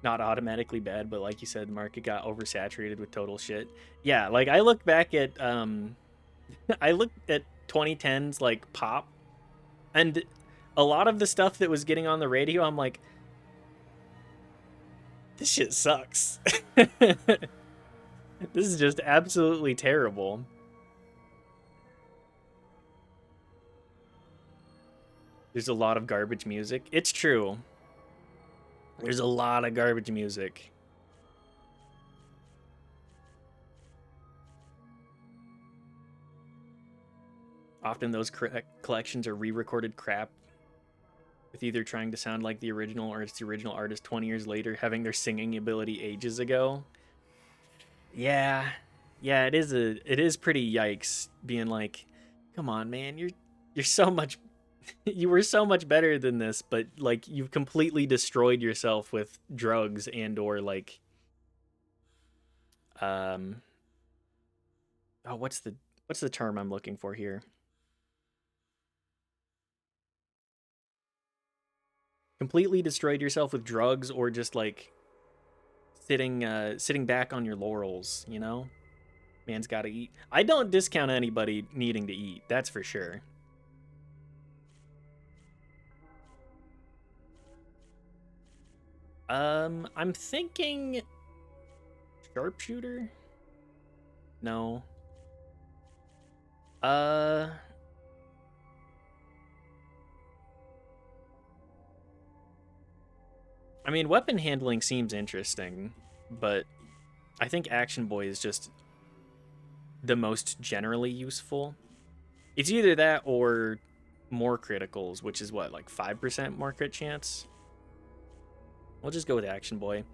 Not automatically bad, but like you said, the market got oversaturated with total shit. Yeah, like I look back at I looked at 2010s like pop, and a lot of the stuff that was getting on the radio, I'm like, this shit sucks. This is just absolutely terrible. There's a lot of garbage music. It's true. There's a lot of garbage music. Often those collections are re-recorded crap with either trying to sound like the original or it's the original artist 20 years later having their singing ability ages ago. Yeah. Yeah, it is pretty yikes being like, "Come on, man. You're so much you were so much better than this, but like you've completely destroyed yourself with drugs and or like um oh, what's the term I'm looking for here? Completely destroyed yourself with drugs or just like sitting back on your laurels, you know? Man's got to eat. I don't discount anybody needing to eat. That's for sure. I'm thinking sharpshooter? No. Uh I mean, weapon handling seems interesting, but I think Action Boy is just the most generally useful. It's either that or more criticals, which is what, like 5% more crit chance? We'll just go with Action Boy.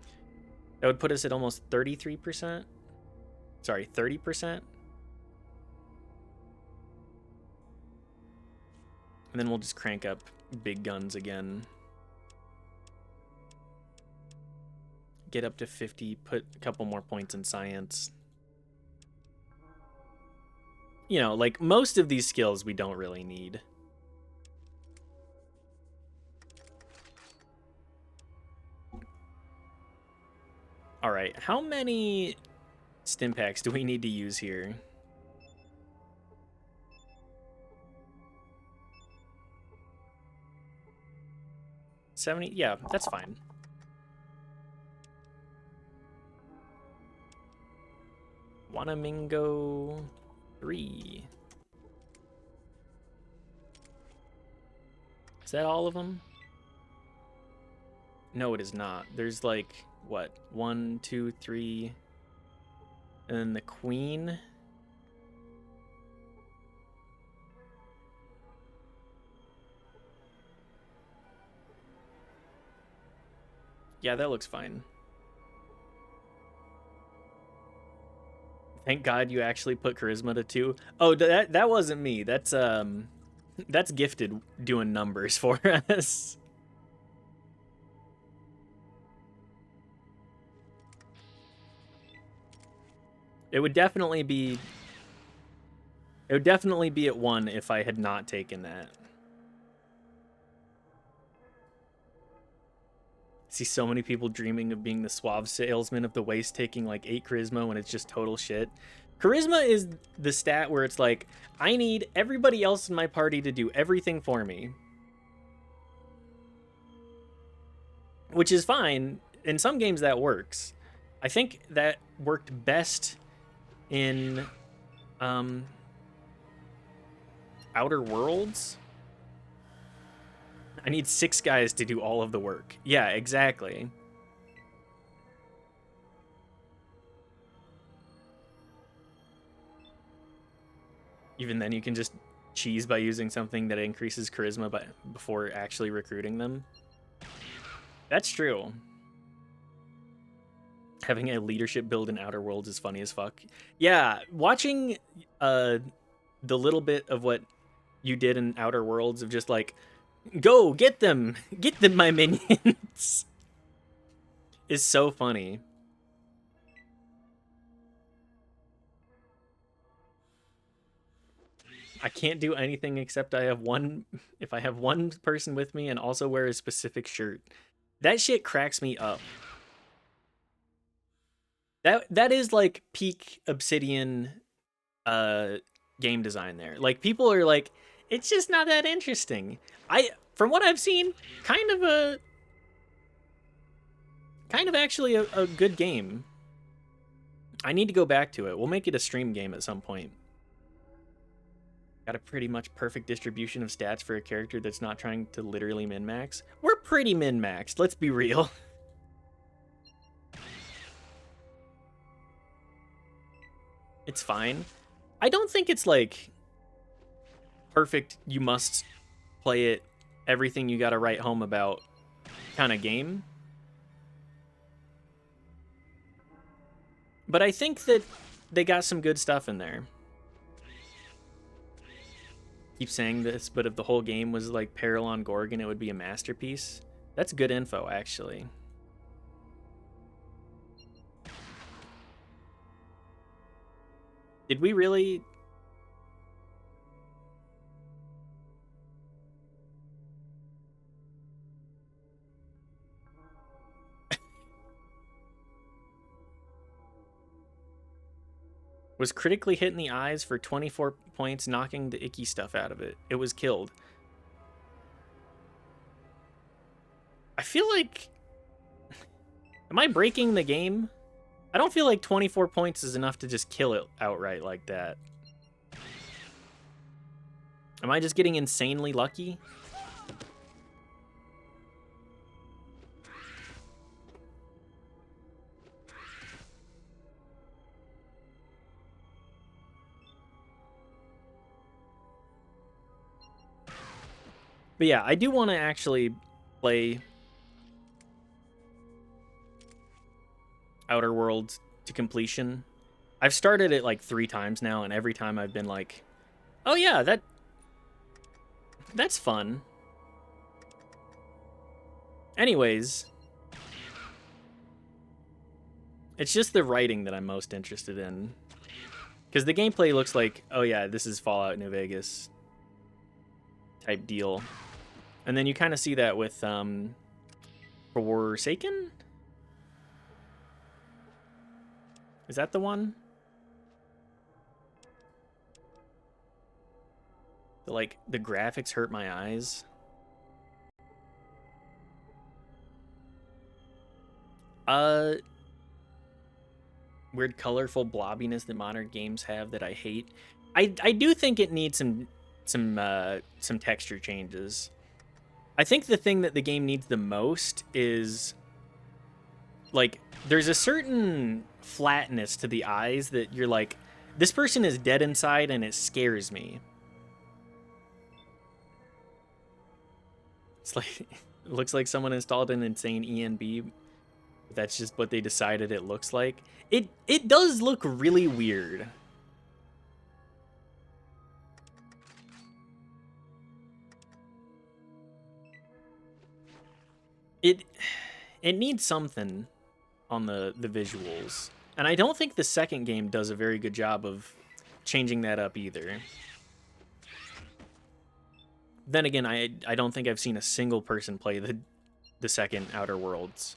That would put us at almost 33%. Sorry, 30%. And then we'll just crank up big guns again. Get up to 50, put a couple more points in science. You know, like most of these skills we don't really need. All right, how many stim packs do we need to use here? 70? Yeah, that's fine. Wanamingo 3. Is that all of them? No, it is not. There's like, what? 1, 2, 3. And then the queen. Yeah, that looks fine. Thank God you actually put charisma to 2. Oh, that wasn't me. That's Gifted doing numbers for us. It would definitely be at 1 if I had not taken that. See so many people dreaming of being the suave salesman of the waist, taking like 8 charisma when it's just total shit. Charisma is the stat where it's like, I need everybody else in my party to do everything for me. Which is fine. In some games that works. I think that worked best in Outer Worlds. I need 6 guys to do all of the work. Yeah, exactly. Even then you can just cheese by using something that increases charisma before actually recruiting them. That's true. Having a leadership build in Outer Worlds is funny as fuck. Yeah, watching the little bit of what you did in Outer Worlds of just like, go, get them, my minions, is so funny. I can't do anything except if I have one person with me and also wear a specific shirt. That shit cracks me up. That is like peak Obsidian game design there. Like people are like, it's just not that interesting. From what I've seen, kind of actually a good game. I need to go back to it. We'll make it a stream game at some point. Got a pretty much perfect distribution of stats for a character that's not trying to literally min-max. We're pretty min-maxed, let's be real. It's fine. I don't think it's like perfect, you must play it, everything you gotta write home about kind of game. But I think that they got some good stuff in there. Keep saying this, but if the whole game was like Peril on Gorgon, it would be a masterpiece. That's good info, actually. Did we really... was critically hit in the eyes for 24 points, knocking the icky stuff out of it. It was killed. I feel like... Am I breaking the game? I don't feel like 24 points is enough to just kill it outright like that. Am I just getting insanely lucky? But yeah, I do want to actually play Outer Worlds to completion. I've started it like 3 times now, and every time I've been like, oh yeah, that's fun. Anyways, it's just the writing that I'm most interested in. Because the gameplay looks like, oh yeah, this is Fallout New Vegas type deal. And then you kind of see that with Forsaken? Is that the one? Like, the graphics hurt my eyes. Weird colorful blobbiness that modern games have that I hate. I do think it needs some texture changes. I think the thing that the game needs the most is, like, there's a certain flatness to the eyes that you're like, this person is dead inside and it scares me. It's like, it looks like someone installed an insane ENB. That's just what they decided it looks like. It does look really weird. It needs something on the visuals. And I don't think the second game does a very good job of changing that up either. Then again, I don't think I've seen a single person play the second Outer Worlds.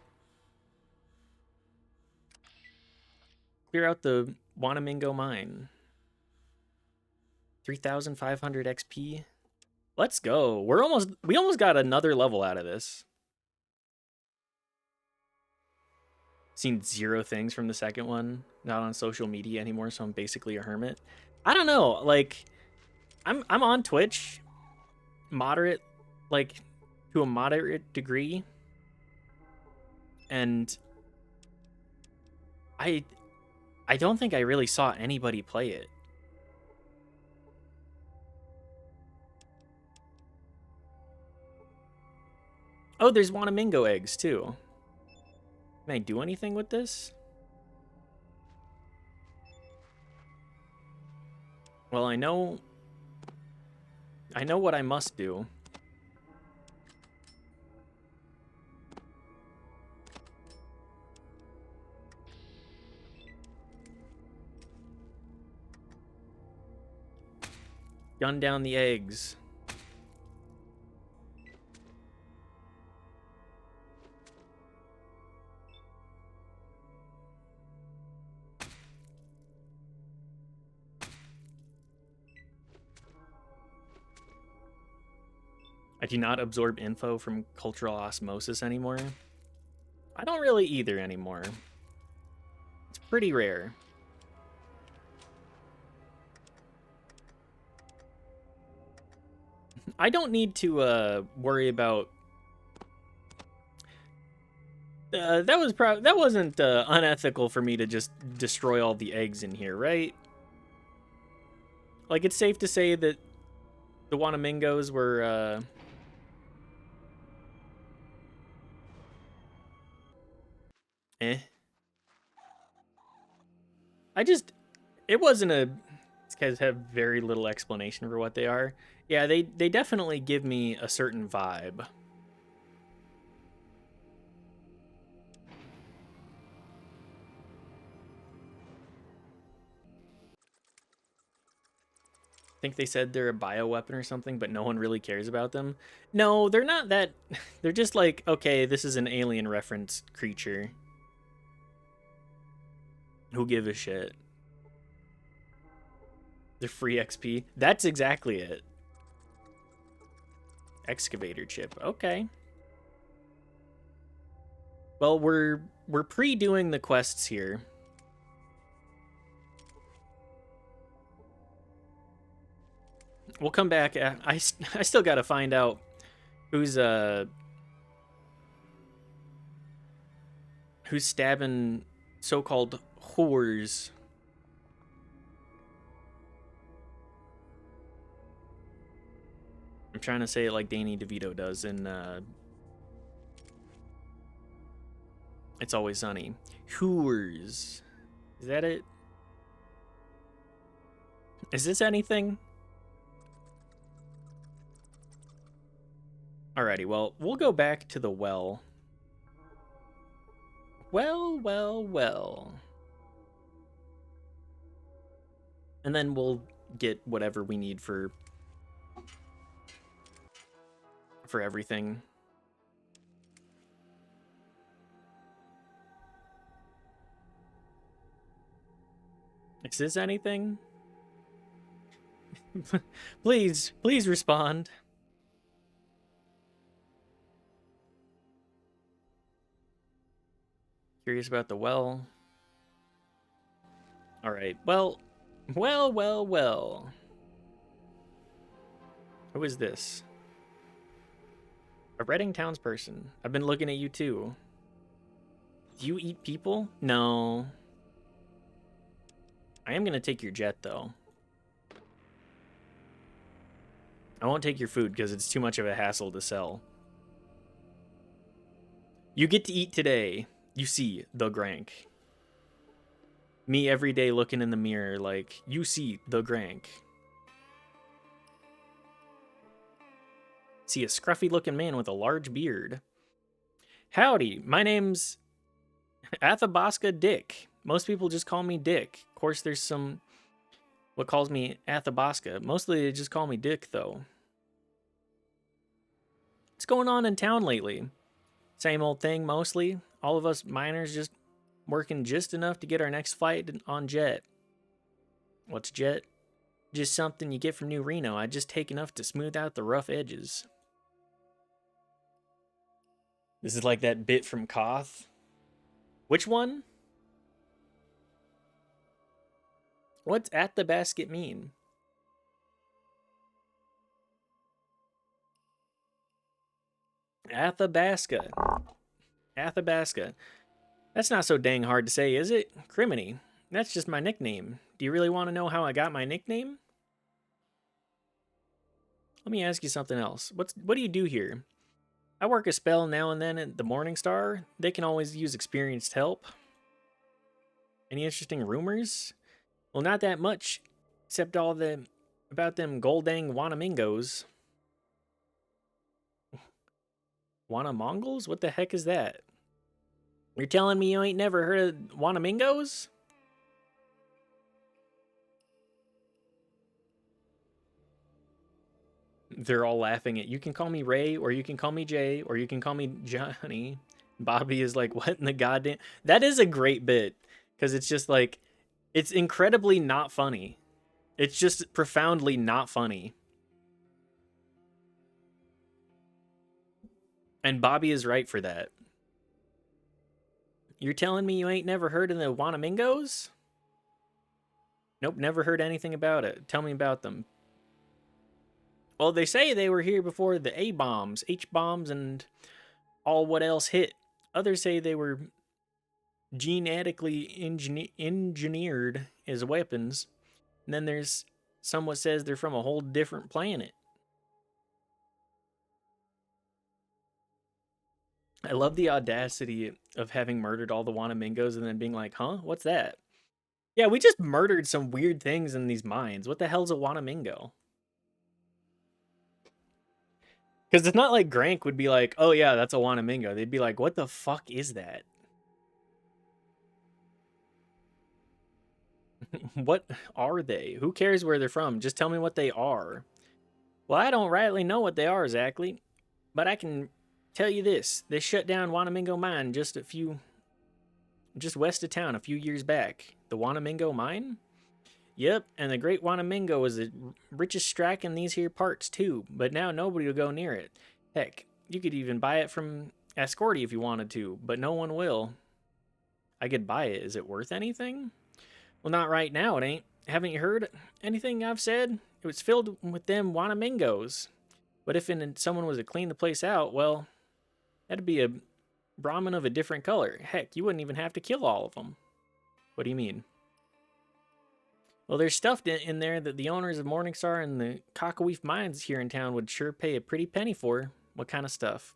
Clear out the Wanamingo mine. 3,500 XP. Let's go. We almost got another level out of this. Seen 0 things from the second one. Not on social media anymore, so I'm basically a hermit. I don't know. Like, I'm on Twitch, moderate, like, to a moderate degree, and I don't think I really saw anybody play it. Oh, there's Wanamingo eggs too. Can I do anything with this? Well, I know what I must do. Gun down the eggs. I do not absorb info from cultural osmosis anymore. I don't really either anymore. It's pretty rare. I don't need to worry about. That wasn't unethical for me to just destroy all the eggs in here, right? Like, it's safe to say that the Wanamingos were it wasn't a. These guys have very little explanation for what they are. Yeah, they definitely give me a certain vibe. I think they said they're a bioweapon or something, but no one really cares about them. No, they're not that. They're just like, okay, this is an alien reference creature. Who give a shit? They're free XP. That's exactly it. Excavator chip. Okay. Well, we're pre-doing the quests here. We'll come back. I still got to find out who's stabbing so-called whores. I'm trying to say it like Danny DeVito does in It's Always Sunny. Whores. Is that it? Is this anything? Alrighty, well, we'll go back to the well. Well. And then we'll get whatever we need for everything. Is this anything? Please respond. Curious about the well. All right. Well. Who is this? A Reading townsperson. I've been looking at you too. Do you eat people? No. I am gonna take your jet though. I won't take your food because it's too much of a hassle to sell. You get to eat today. You see the Grank. Me every day looking in the mirror like, you see the Grank. See a scruffy looking man with a large beard. Howdy, my name's Athabasca Dick. Most people just call me Dick. Of course, there's some what calls me Athabasca. Mostly they just call me Dick, though. What's going on in town lately? Same old thing, mostly. All of us miners just working just enough to get our next flight on jet. What's jet? Just something you get from New Reno. I just take enough to smooth out the rough edges. This is like that bit from Koth. Which one? What's at the basket mean? Athabasca. Athabasca. That's not so dang hard to say, is it? Criminy. That's just my nickname. Do you really want to know how I got my nickname? Let me ask you something else. What do you do here? I work a spell now and then at the Morning Star. They can always use experienced help. Any interesting rumors? Well, not that much, except all the about them gold-dang Wanamingos. Wanamongols? What the heck is that? You're telling me you ain't never heard of Wanamingos? They're all laughing at you. Can call me Ray, or you can call me Jay, or you can call me Johnny. Bobby is like, what in the goddamn? That is a great bit, because it's just like, it's incredibly not funny. It's just profoundly not funny. And Bobby is right for that. You're telling me you ain't never heard of the Wanamingos? Nope, never heard anything about it. Tell me about them. Well, they say they were here before the A-bombs, H-bombs, and all what else hit. Others say they were genetically engineered as weapons. And then there's someone says they're from a whole different planet. I love the audacity of having murdered all the Wanamingos and then being like, huh? What's that? Yeah, we just murdered some weird things in these mines. What the hell's a Wanamingo? Because it's not like Grank would be like, oh yeah, that's a Wanamingo. They'd be like, what the fuck is that? What are they? Who cares where they're from? Just tell me what they are. Well, I don't rightly know what they are exactly, but I can tell you this. They shut down Wanamingo Mine just west of town a few years back. The Wanamingo Mine? Yep, and the Great Wanamingo was the richest strike in these here parts too, but now nobody will go near it. Heck, you could even buy it from Ascorti if you wanted to, but no one will. I could buy it. Is it worth anything? Well, not right now, it ain't. Haven't you heard anything I've said? It was filled with them Wanamingos. But if someone was to clean the place out, well, that'd be a Brahmin of a different color. Heck, you wouldn't even have to kill all of them. What do you mean? Well, there's stuff in there that the owners of Morningstar and the Cockawheef mines here in town would sure pay a pretty penny for. What kind of stuff?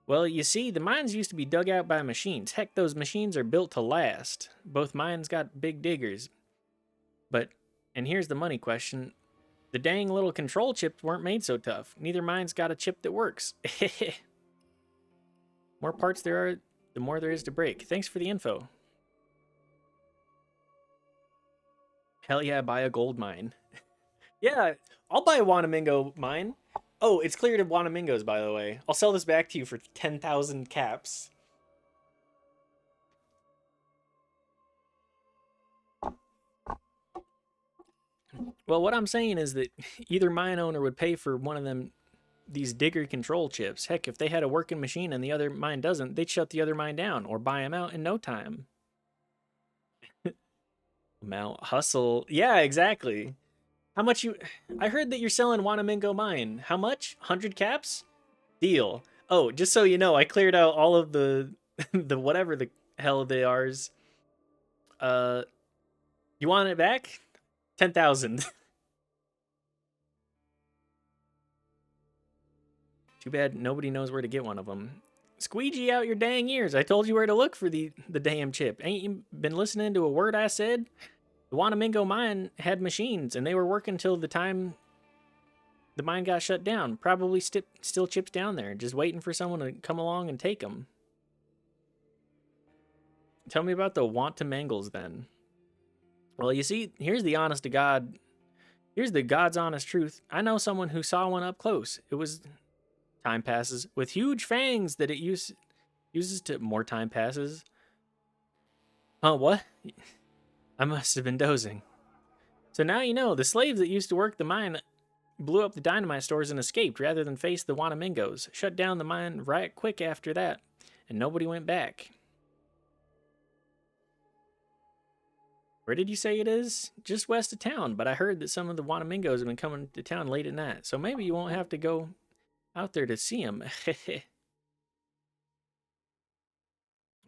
Well, you see, the mines used to be dug out by machines. Heck, those machines are built to last. Both mines got big diggers. But, and here's the money question, the dang little control chips weren't made so tough. Neither mine's got a chip that works. More parts there are, the more there is to break. Thanks for the info. Hell yeah, buy a gold mine. Yeah, I'll buy a Wanamingo mine. Oh, it's cleared of Wanamingos, by the way. I'll sell this back to you for 10,000 caps. Well, what I'm saying is that either mine owner would pay for one of these digger control chips. Heck, if they had a working machine and the other mine doesn't, they'd shut the other mine down or buy them out in no time. Mount Hustle. Yeah, exactly. How much you... I heard that you're selling Wanamingo mine. How much? 100 caps? Deal. Oh, just so you know, I cleared out all of the the whatever the hell they are's. Uh, you want it back? 10,000. Too bad nobody knows where to get one of them. Squeegee out your dang ears. I told you where to look for the damn chip. Ain't you been listening to a word I said? The Wanamingo mine had machines, and they were working till the time the mine got shut down. Probably still chips down there, just waiting for someone to come along and take them. Tell me about the want to mangles then. Well, you see, here's the honest to God. Here's the God's honest truth. I know someone who saw one up close. It was time passes with huge fangs that it uses to more time passes. Huh, what? I must have been dozing. So now you know, the slaves that used to work the mine blew up the dynamite stores and escaped rather than face the Wanamingos. Shut down the mine right quick after that, and nobody went back. Where did you say it is? Just west of town, but I heard that some of the Wanamingos have been coming to town late at night, so maybe you won't have to go out there to see them.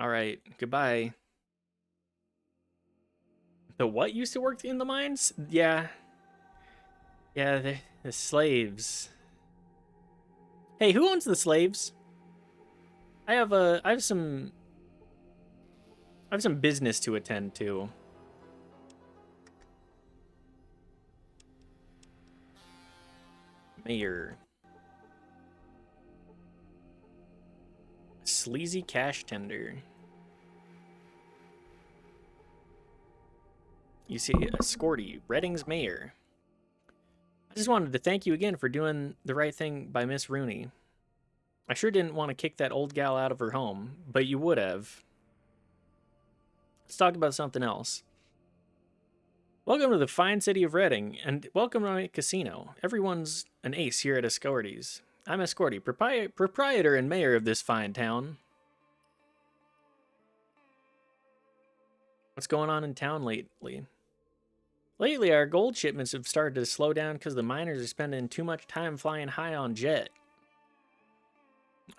Alright, goodbye. The what used to work in the mines? Yeah. Yeah, the slaves. Hey, who owns the slaves? I have some business to attend to. Mayor. Sleazy cash tender. You see, Scorty, Redding's mayor. I just wanted to thank you again for doing the right thing by Miss Rooney. I sure didn't want to kick that old gal out of her home, but you would have. Let's talk about something else. Welcome to the fine city of Reading, and welcome to my casino. Everyone's an ace here at Escorties. I'm Escorty, proprietor and mayor of this fine town. What's going on in town lately? Lately, our gold shipments have started to slow down because the miners are spending too much time flying high on jet.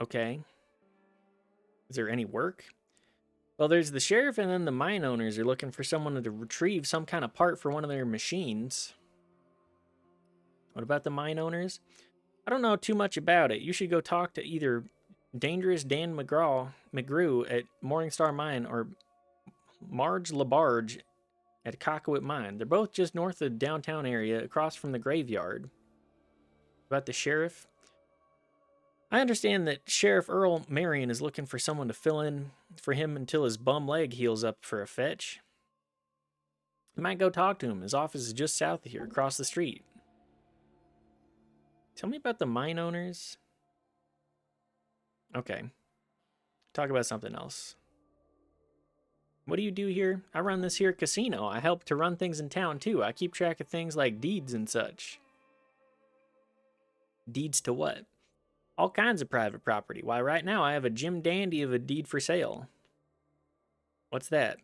Okay. Is there any work? Well, there's the sheriff, and then the mine owners are looking for someone to retrieve some kind of part for one of their machines. What about the mine owners? I don't know too much about it. You should go talk to either Dangerous Dan McGrew at Morningstar Mine or Marge LeBarge at Cockawit Mine. They're both just north of the downtown area, across from the graveyard. About the sheriff? I understand that Sheriff Earl Marion is looking for someone to fill in for him until his bum leg heals up for a fetch. You might go talk to him. His office is just south of here, across the street. Tell me about the mine owners. Okay. Talk about something else. What do you do here? I run this here casino. I help to run things in town, too. I keep track of things like deeds and such. Deeds to what? All kinds of private property. Why, right now I have a Jim Dandy of a deed for sale. What's that?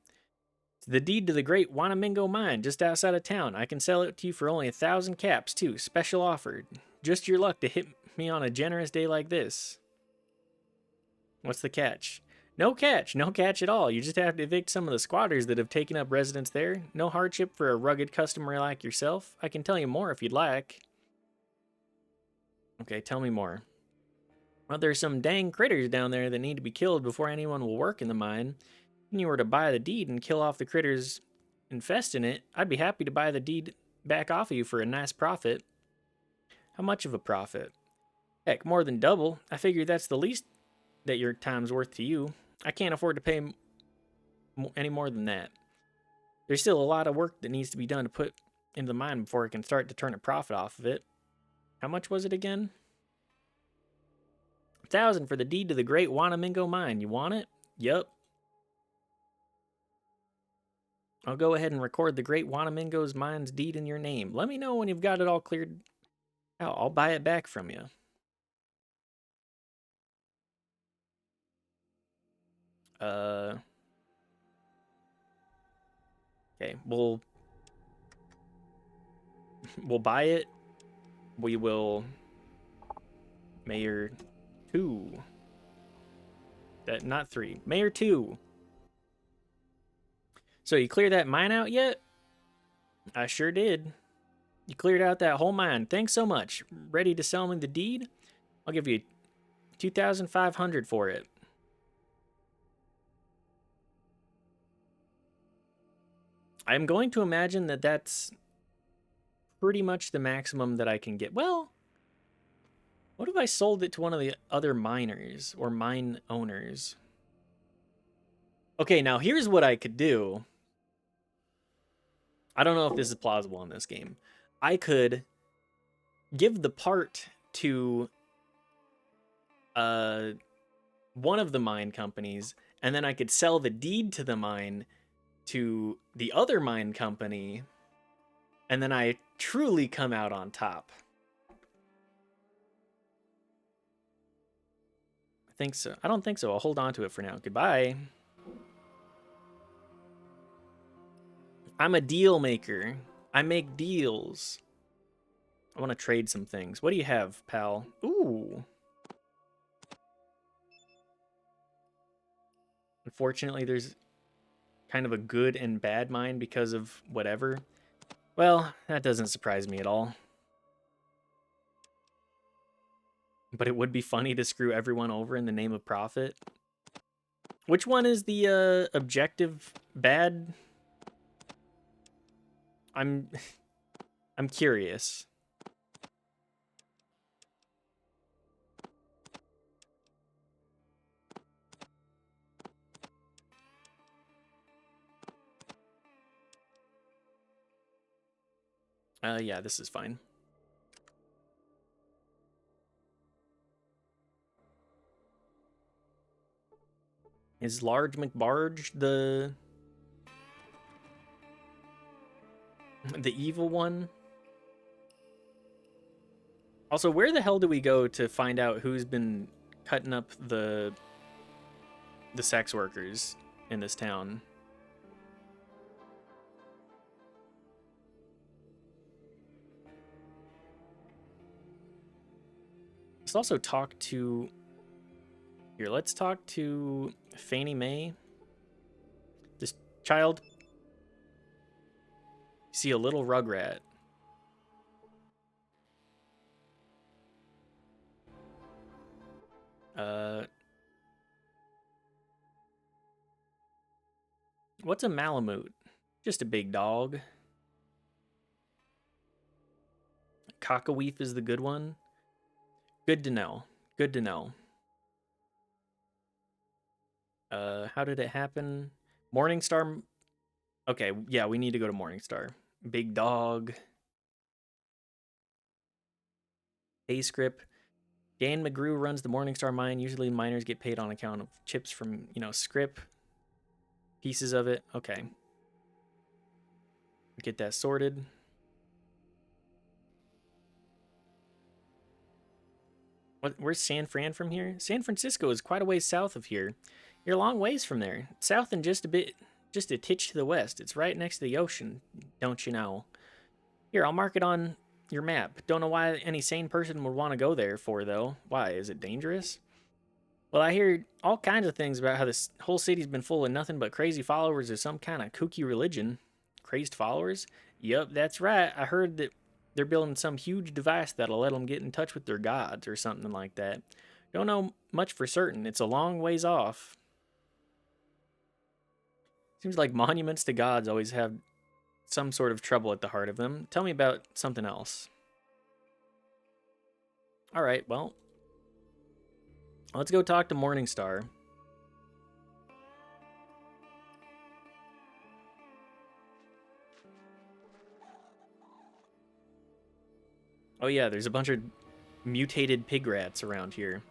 It's the deed to the great Wanamingo mine just outside of town. I can sell it to you for only 1,000 caps, too. Special offer. Just your luck to hit me on a generous day like this. What's the catch? No catch. No catch at all. You just have to evict some of the squatters that have taken up residence there. No hardship for a rugged customer like yourself. I can tell you more if you'd like. Okay, tell me more. Well, there's some dang critters down there that need to be killed before anyone will work in the mine. If you were to buy the deed and kill off the critters infesting it, I'd be happy to buy the deed back off of you for a nice profit. How much of a profit? Heck, more than double. I figure that's the least that your time's worth to you. I can't afford to pay any more than that. There's still a lot of work that needs to be done to put into the mine before it can start to turn a profit off of it. How much was it again? 1,000 for the deed to the great Wanamingo mine. You want it? Yup. I'll go ahead and record the great Wanamingo's mine's deed in your name. Let me know when you've got it all cleared out. I'll buy it back from you. Okay, we'll buy it. We will Mayor 2. That not 3. Mayor 2. So you cleared that mine out yet? I sure did. You cleared out that whole mine. Thanks so much. Ready to sell me the deed? I'll give you 2,500 for it. I'm going to imagine that that's pretty much the maximum that I can get. Well, what if I sold it to one of the other miners or mine owners? Okay, now here's what I could do. I don't know if this is plausible in this game. I could give the part to one of the mine companies, and then I could sell the deed to the mine to the other mine company, and then I truly come out on top. I think so. I don't think so. I'll hold on to it for now. Goodbye. I'm a deal maker. I make deals. I want to trade some things. What do you have, pal? Ooh. Unfortunately, there's kind of a good and bad mine because of whatever. Well, that doesn't surprise me at all. But it would be funny to screw everyone over in the name of profit. Which one is the objective bad? I'm curious. Yeah, this is fine. Is Large McBarge the evil one? Also, where the hell do we go to find out who's been cutting up the sex workers in this town? Let's also talk to... Here, let's talk to Fannie Mae. This child... See a little rugrat. What's a Malamute? Just a big dog. Cockaweef is the good one. Good to know. Good to know. How did it happen? Morningstar. Okay, yeah, we need to go to Morningstar. Big dog. A script. Dan McGrew runs the Morningstar mine. Usually miners get paid on account of chips from, script. Pieces of it. Okay. Get that sorted. Where's San Fran from here? San Francisco is quite a ways south of here. You're a long ways from there. South and just a titch to the west. It's right next to the ocean, don't you know? Here, I'll mark it on your map. Don't know why any sane person would want to go there for, though. Why? Is it dangerous? Well, I hear all kinds of things about how this whole city's been full of nothing but crazy followers of some kind of kooky religion. Crazed followers? Yup, that's right. I heard that they're building some huge device that'll let them get in touch with their gods or something like that. Don't know much for certain. It's a long ways off. Seems like monuments to gods always have some sort of trouble at the heart of them. Tell me about something else. All right, well, let's go talk to Morningstar. Oh yeah, there's a bunch of mutated pig rats around here.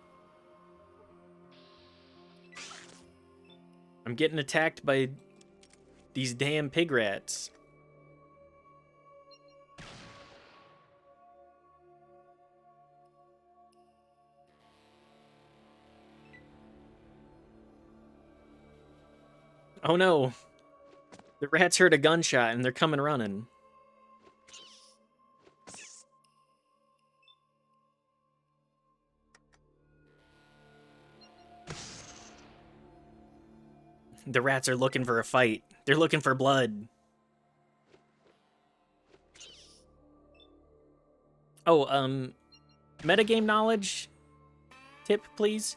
I'm getting attacked by these damn pig rats. Oh no. The rats heard a gunshot and they're coming running. The rats are looking for a fight. They're looking for blood. Oh, metagame knowledge tip, please.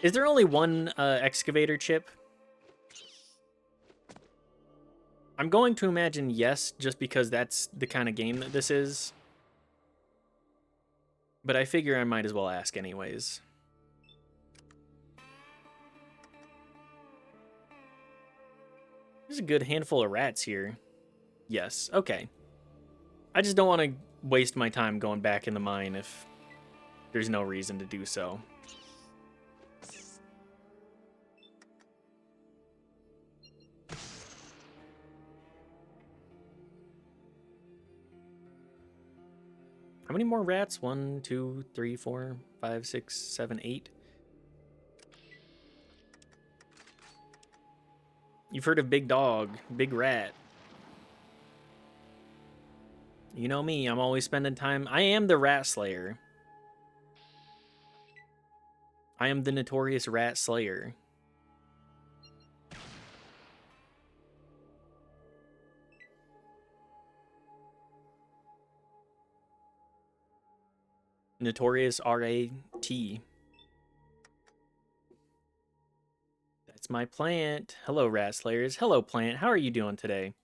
Is there only one excavator chip? I'm going to imagine yes, just because that's the kind of game that this is. But I figure I might as well ask anyways. There's a good handful of rats here. Yes, okay. I just don't want to waste my time going back in the mine if there's no reason to do so. How many more rats? 1, 2, 3, 4, 5, 6, 7, 8. You've heard of Big Dog, Big Rat. You know me, I'm always spending time. I am the Rat Slayer. I am the notorious Rat Slayer. Notorious R-A-T. That's my plant. Hello, Rat Slayers. Hello, plant. How are you doing today?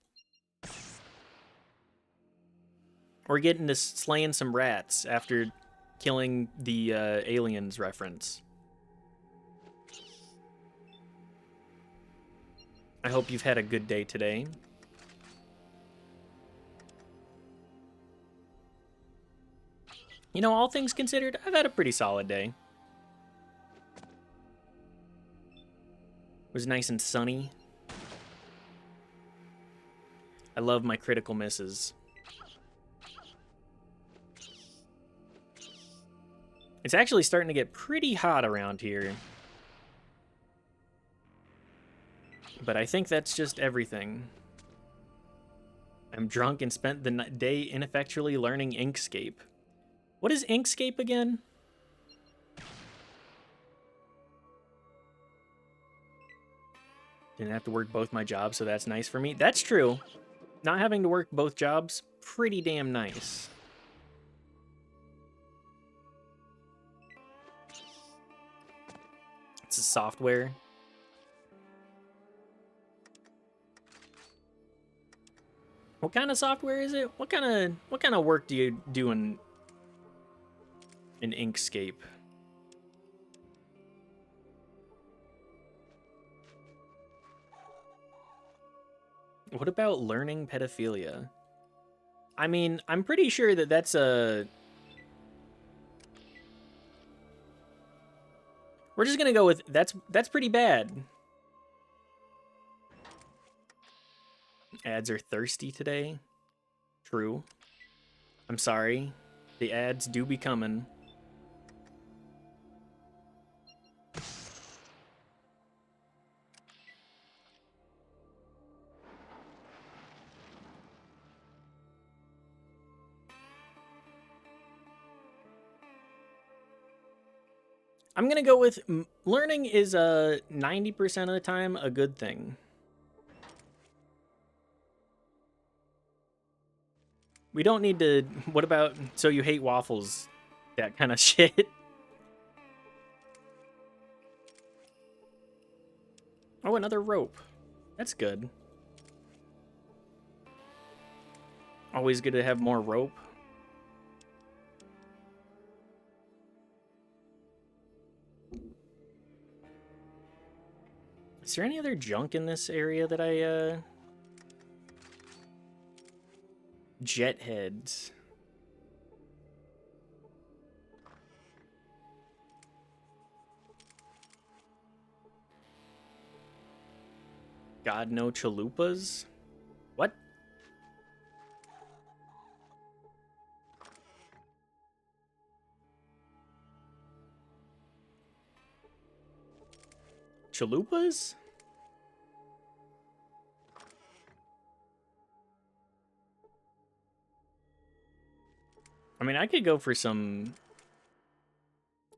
We're getting to slaying some rats after killing the aliens reference. I hope you've had a good day today. You know, all things considered, I've had a pretty solid day. It was nice and sunny. I love my critical misses. It's actually starting to get pretty hot around here. But I think that's just everything. I'm drunk and spent the day ineffectually learning Inkscape. What is Inkscape again? Didn't have to work both my jobs, so that's nice for me. That's true. Not having to work both jobs, pretty damn nice. It's a software. What kind of software is it? What kind of work do you do in Inkscape? What about learning pedophilia? I mean, I'm pretty sure that that's a... We're just gonna go with that's pretty bad. Ads are thirsty today. True. I'm sorry. The ads do be coming. I'm gonna go with learning is 90% of the time a good thing. We don't need to... What about... So you hate waffles? That kind of shit. Oh, another rope. That's good. Always good to have more rope. Is there any other junk in this area that I, Jet heads. God, no chalupas? What? Chalupas? I mean, I could go for some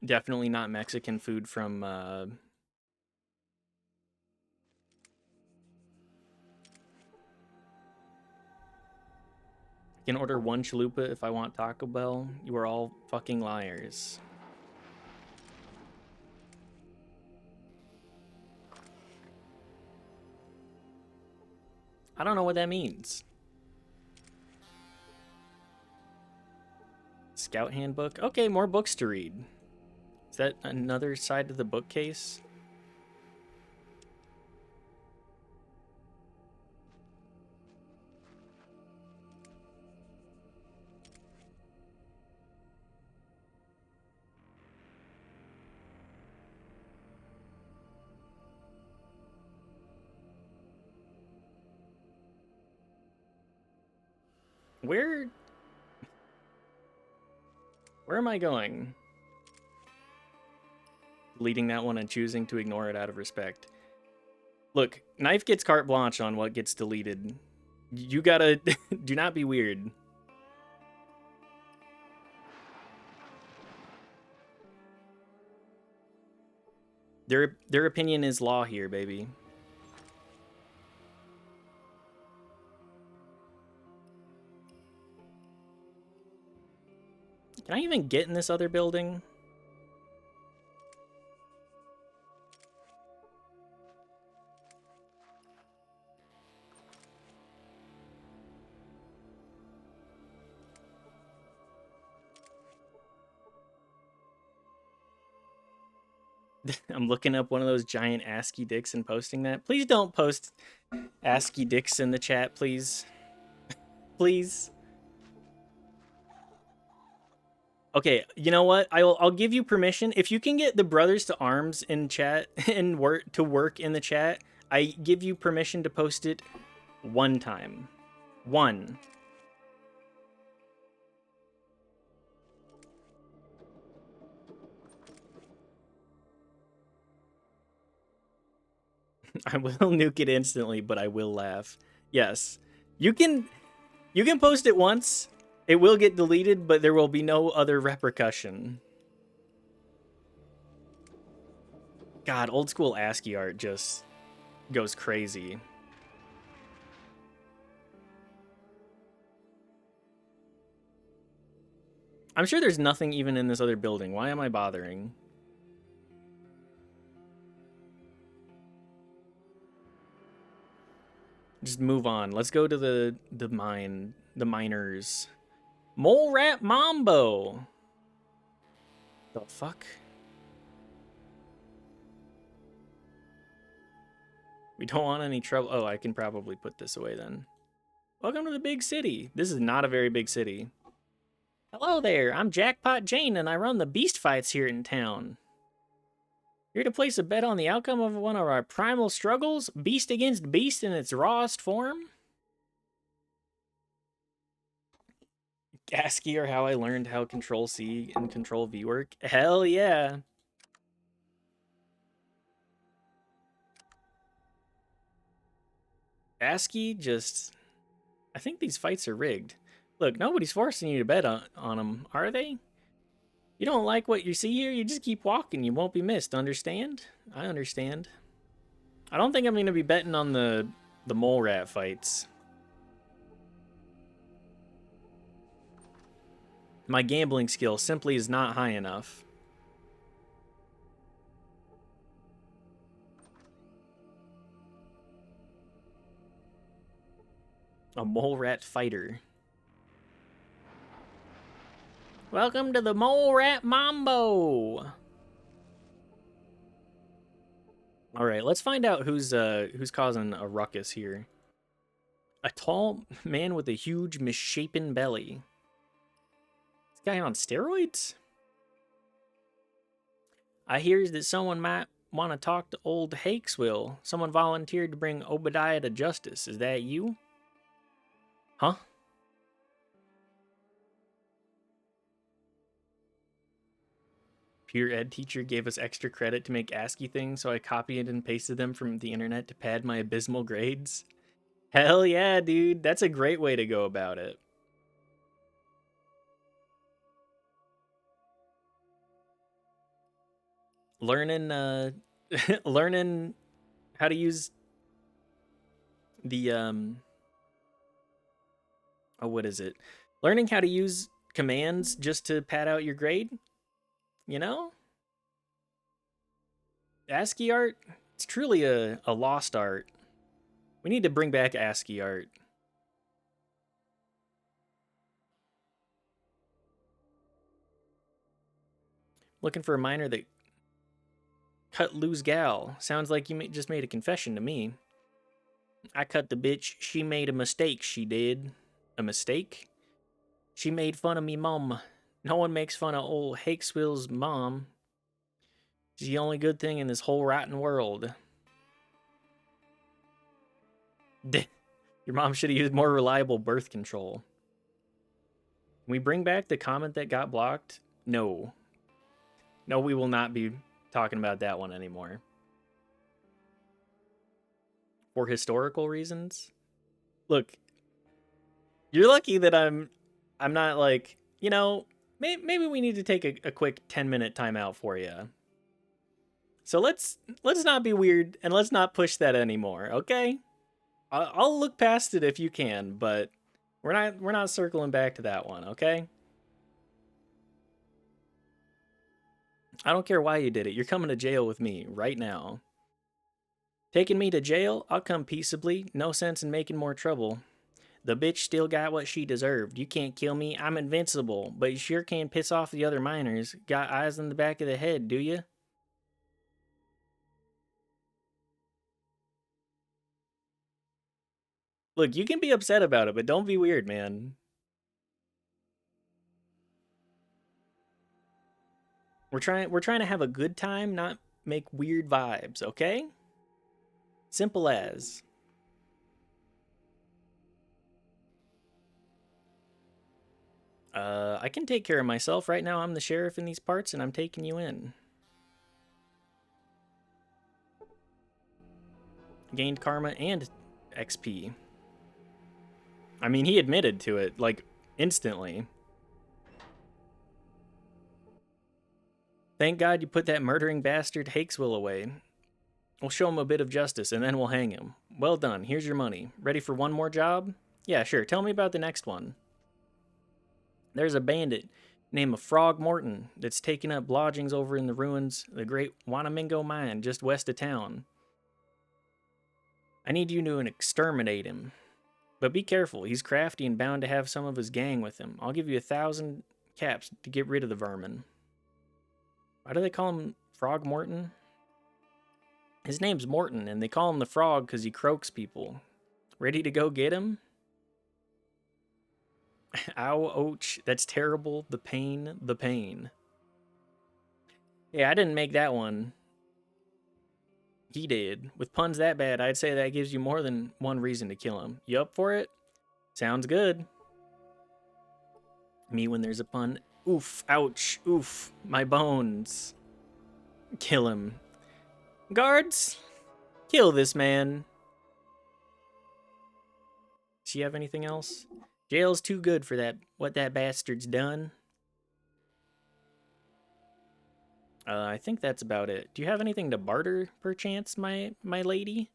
definitely not Mexican food from can order one chalupa if I want Taco Bell. You are all fucking liars. I don't know what that means. Scout handbook. Okay, more books to read. Is that another side of the bookcase? Where am I going? Deleting that one and choosing to ignore it out of respect. Look, Knife gets carte blanche on what gets deleted. You gotta... do not be weird. Their opinion is law here, baby. Can I even get in this other building? I'm looking up one of those giant ASCII dicks and posting that. Please don't post ASCII dicks in the chat, please. Please. Okay, you know what? I'll give you permission. If you can get the Brothers to Arms in chat and work in the chat, I give you permission to post it one time. One. I will nuke it instantly, but I will laugh. Yes. You can post it once. It will get deleted, but there will be no other repercussion. God, old school ASCII art just goes crazy. I'm sure there's nothing even in this other building. Why am I bothering? Just move on. Let's go to the miners. Mole Rat Mambo. The fuck? We don't want any trouble. Oh, I can probably put this away then. Welcome to the big city. This is not a very big city. Hello there, I'm Jackpot Jane and I run the beast fights here in town. Here to place a bet on the outcome of one of our primal struggles, beast against beast in its rawest form? ASCII or how I learned how Control-C and Control-V work? Hell yeah. ASCII just... I think these fights are rigged. Look, nobody's forcing you to bet on them, are they? You don't like what you see here, you just keep walking, you won't be missed, understand? I understand. I don't think I'm going to be betting on the mole rat fights. My gambling skill simply is not high enough. A mole rat fighter. Welcome to the Mole Rat Mambo. All right, let's find out who's causing a ruckus here. A tall man with a huge misshapen belly. This guy on steroids? I hears that someone might want to talk to old Hakeswill. Someone volunteered to bring Obadiah to justice. Is that you? Huh? Pure ed teacher gave us extra credit to make ASCII things, so I copied and pasted them from the internet to pad my abysmal grades. Hell yeah, dude. That's a great way to go about it. Learning learning how to use the Oh, what is it? Learning how to use commands just to pad out your grade? You know? ASCII art? It's truly a lost art. We need to bring back ASCII art. Looking for a miner that cut loose gal. Sounds like you just made a confession to me. I cut the bitch. She made a mistake, she did. A mistake? She made fun of me mom. No one makes fun of old Hakeswill's mom. She's the only good thing in this whole rotten world. Your mom should have used more reliable birth control. Can we bring back the comment that got blocked? No. No, we will not be talking about that one anymore. For historical reasons? Look, you're lucky that I'm not like, you know, maybe we need to take a quick 10-minute timeout for you. So let's not be weird and let's not push that anymore, okay? I'll look past it if you can, but we're not circling back to that one, okay? I don't care why you did it. You're coming to jail with me right now. Taking me to jail? I'll come peaceably. No sense in making more trouble. The bitch still got what she deserved. You can't kill me. I'm invincible, but you sure can piss off the other miners. Got eyes in the back of the head, do you? Look, you can be upset about it, but don't be weird, man. We're trying to have a good time, not make weird vibes, okay? Simple as. I can take care of myself. Right now I'm the sheriff in these parts and I'm taking you in. Gained karma and XP. I mean, he admitted to it, like, instantly. Thank God you put that murdering bastard Hakeswill away. We'll show him a bit of justice, and then we'll hang him. Well done, here's your money. Ready for one more job? Yeah, sure, tell me about the next one. There's a bandit named Frog Morton that's taking up lodgings over in the ruins of the great Wanamingo mine just west of town. I need you to exterminate him. But be careful, he's crafty and bound to have some of his gang with him. I'll give you 1,000 caps to get rid of the vermin. Why do they call him Frog Morton? His name's Morton, and they call him the Frog because he croaks people. Ready to go get him? Ow, ouch, that's terrible. The pain, the pain. Yeah, I didn't make that one. He did. With puns that bad, I'd say that gives you more than one reason to kill him. You up for it? Sounds good. Me when there's a pun. Oof, ouch, oof, my bones. Kill him. Guards, kill this man. Does she have anything else? Jail's too good for that. What that bastard's done. I think that's about it. Do you have anything to barter, perchance, my lady?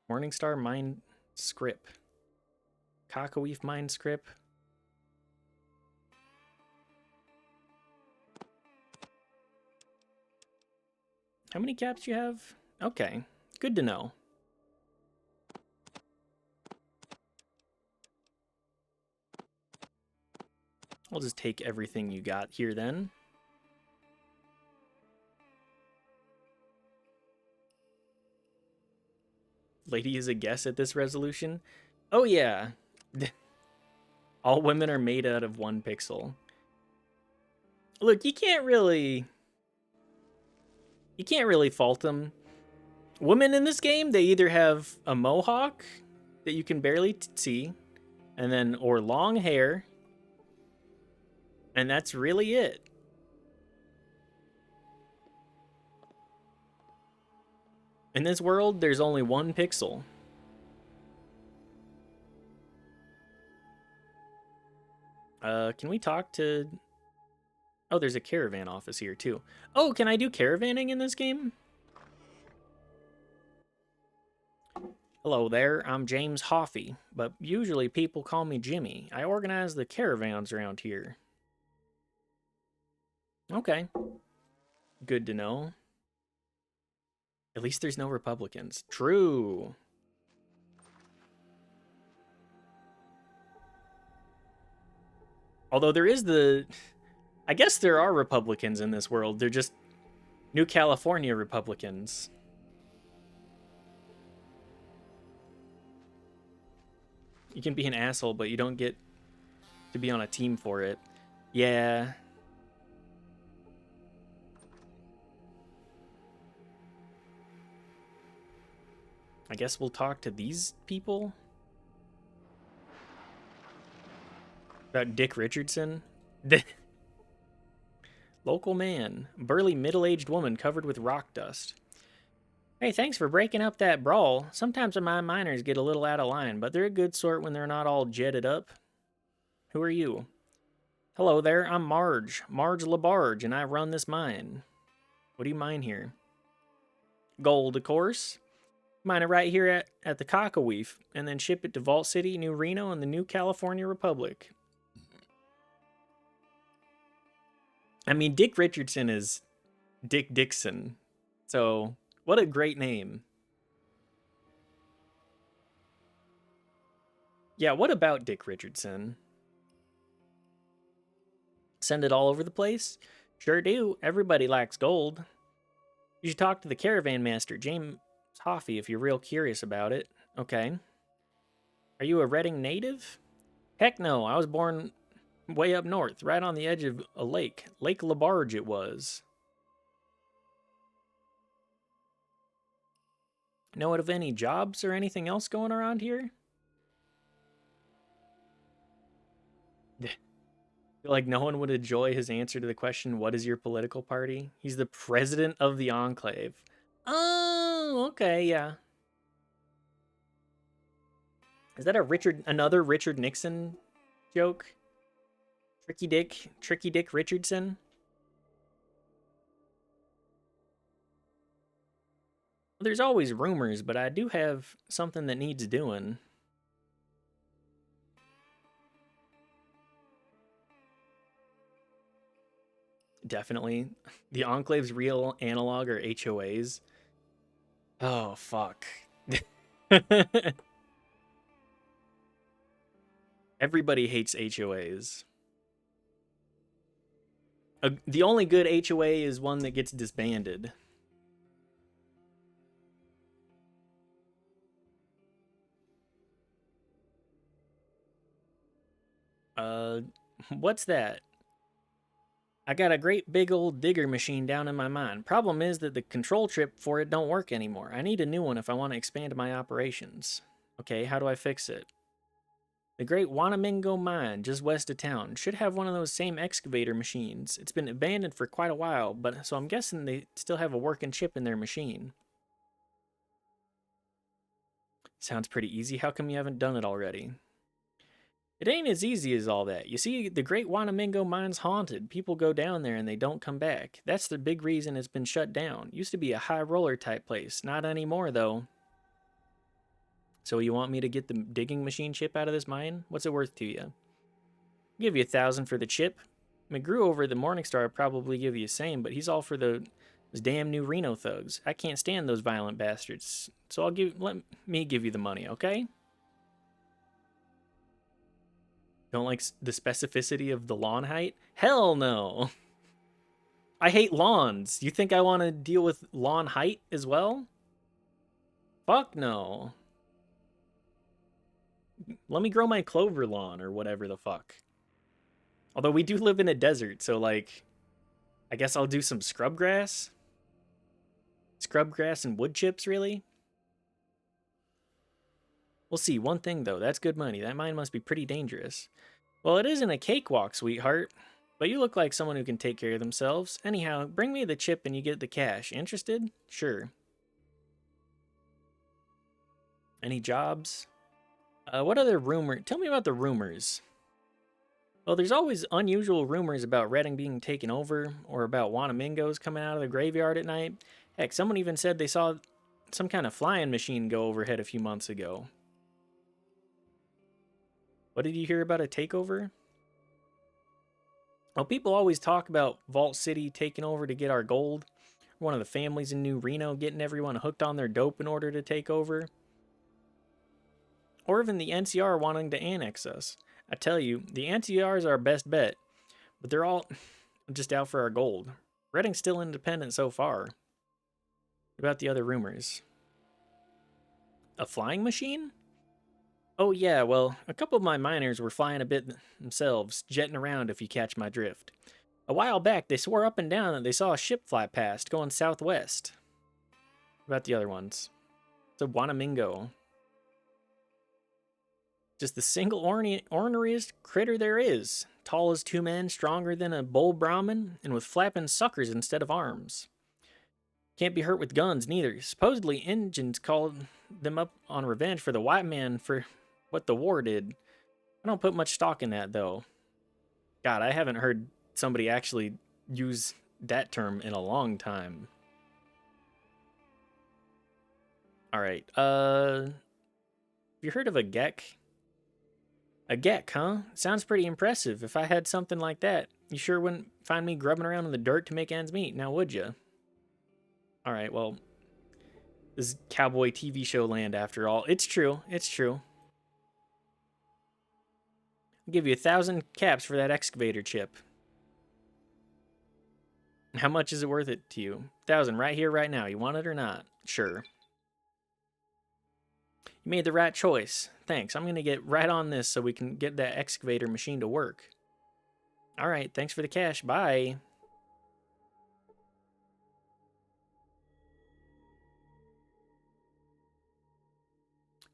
Morningstar Mine Script. Cockaweef Mine Script. How many caps do you have? Okay, good to know. I'll just take everything you got here then. Lady is a guess at this resolution? Oh yeah. All women are made out of 1 pixel. Look, you can't really fault them. Women in this game, they either have a mohawk that you can barely see, and then or long hair, and that's really it. In this world, there's only 1 pixel. Can we talk to... Oh, there's a caravan office here, too. Oh, can I do caravanning in this game? Hello there, I'm James Hoffy, but usually people call me Jimmy. I organize the caravans around here. Okay, good to know. At least there's no Republicans. True. Although there is the. I guess there are Republicans in this world. They're just New California Republicans. You can be an asshole, but you don't get to be on a team for it. Yeah. I guess we'll talk to these people about Dick Richardson. Local man, burly middle-aged woman covered with rock dust. Hey, thanks for breaking up that brawl. Sometimes my miners get a little out of line, but they're a good sort when they're not all jetted up. Who are you? Hello there, I'm Marge LeBarge, and I run this mine. What do you mine here? Gold, of course. Mine it right here at the Cockawreef, and then ship it to Vault City, New Reno, and the New California Republic. I mean, Dick Richardson is Dick Dixon, so what a great name. Yeah, what about Dick Richardson? Send it all over the place? Sure do. Everybody likes gold. You should talk to the caravan master, James Hoffy, if you're real curious about it. Okay. Are you a Reading native? Heck no, I was born way up north, right on the edge of a lake. Lake LeBarge it was. Know of any jobs or anything else going around here? Like no one would enjoy his answer to the question, what is your political party? He's the president of the enclave. Oh, okay, yeah. Is that another Richard Nixon joke? Tricky Dick Richardson? There's always rumors, but I do have something that needs doing. Definitely. The Enclave's real analog are HOAs. Oh, fuck. Everybody hates HOAs. The only good HOA is one that gets disbanded. Uh, what's that? I got a great big old digger machine down in my mine. Problem is that the control trip for it don't work anymore. I need a new one if I want to expand my operations. Okay, how do I fix it? The Great Wanamingo Mine, just west of town, should have one of those same excavator machines. It's been abandoned for quite a while, but so I'm guessing they still have a working chip in their machine. Sounds pretty easy. How come you haven't done it already? It ain't as easy as all that. You see, the Great Wanamingo Mine's haunted. People go down there and they don't come back. That's the big reason it's been shut down. Used to be a high roller type place. Not anymore, though. So you want me to get the digging machine chip out of this mine? What's it worth to you? I'll give you 1,000 for the chip. McGrew over at the Morningstar would probably give you the same, but he's all for those damn New Reno thugs. I can't stand those violent bastards. So let me give you the money, okay? Don't like the specificity of the lawn height? Hell no. I hate lawns. You think I want to deal with lawn height as well? Fuck no. Let me grow my clover lawn or whatever the fuck. Although we do live in a desert, so like, I guess I'll do some scrub grass. Scrub grass and wood chips, really? We'll see. One thing though, that's good money. That mine must be pretty dangerous. Well, it isn't a cakewalk, sweetheart. But you look like someone who can take care of themselves. Anyhow, bring me the chip and you get the cash. Interested? Sure. Any jobs? What other rumor? Tell me about the rumors. Well, there's always unusual rumors about Reading being taken over, or about Wanamingos coming out of the graveyard at night. Heck, someone even said they saw some kind of flying machine go overhead a few months ago. What did you hear about a takeover? Well, people always talk about Vault City taking over to get our gold. One of the families in New Reno getting everyone hooked on their dope in order to take over. Or even the NCR wanting to annex us. I tell you, the NCR is our best bet, but they're all just out for our gold. Redding's still independent so far. What about the other rumors? A flying machine? Oh yeah, well, a couple of my miners were flying a bit themselves, jetting around if you catch my drift. A while back, they swore up and down that they saw a ship fly past, going southwest. What about the other ones? It's a Wanamingo. Just the single orneriest critter there is. Tall as two men, stronger than a bull Brahmin, and with flapping suckers instead of arms. Can't be hurt with guns, neither. Supposedly, Indians called them up on revenge for the white man for what the war did. I don't put much stock in that, though. God, I haven't heard somebody actually use that term in a long time. Alright, have you heard of a Gek? A Gek, huh? Sounds pretty impressive. If I had something like that, you sure wouldn't find me grubbing around in the dirt to make ends meet, now would you? Alright, well, this is cowboy TV show land after all. It's true, it's true. I'll give you 1,000 caps for that excavator chip. How much is it worth it to you? 1,000 right here, right now. You want it or not? Sure. You made the right choice. Thanks. I'm going to get right on this so we can get that excavator machine to work. All right. Thanks for the cash. Bye.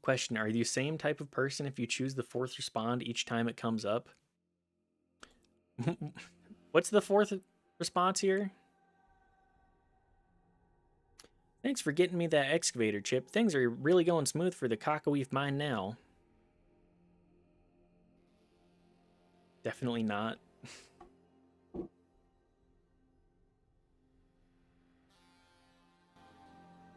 Question, are you the same type of person if you choose the fourth respond each time it comes up? What's the fourth response here? Thanks for getting me that excavator chip. Things are really going smooth for the Cockawheef mine now. Definitely not.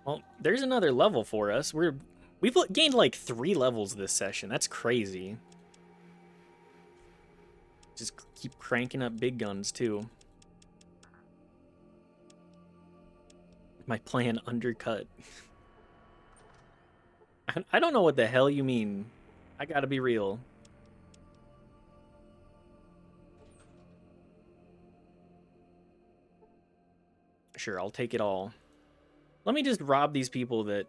Well, there's another level for us. We've gained like 3 levels this session. That's crazy. Just keep cranking up big guns too. My plan undercut. I don't know what the hell you mean. I gotta be real. Sure, I'll take it all. Let me just rob these people that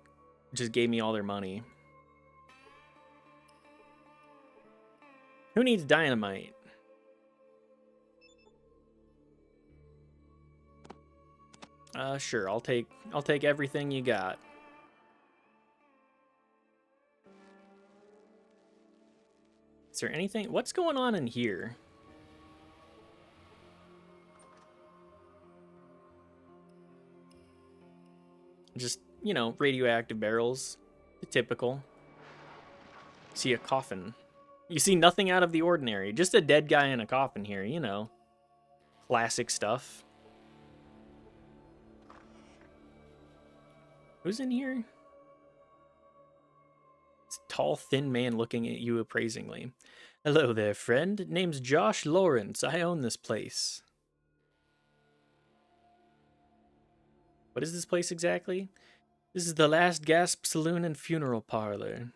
just gave me all their money. Who needs dynamite? Sure, I'll take everything you got. Is there anything? What's going on in here? Just, you know, radioactive barrels. The typical. See a coffin. You see nothing out of the ordinary. Just a dead guy in a coffin here, you know. Classic stuff. Who's in here? It's a tall, thin man looking at you appraisingly. Hello there, friend. Name's Josh Lawrence. I own this place. What is this place exactly? This is the Last Gasp Saloon and Funeral Parlor.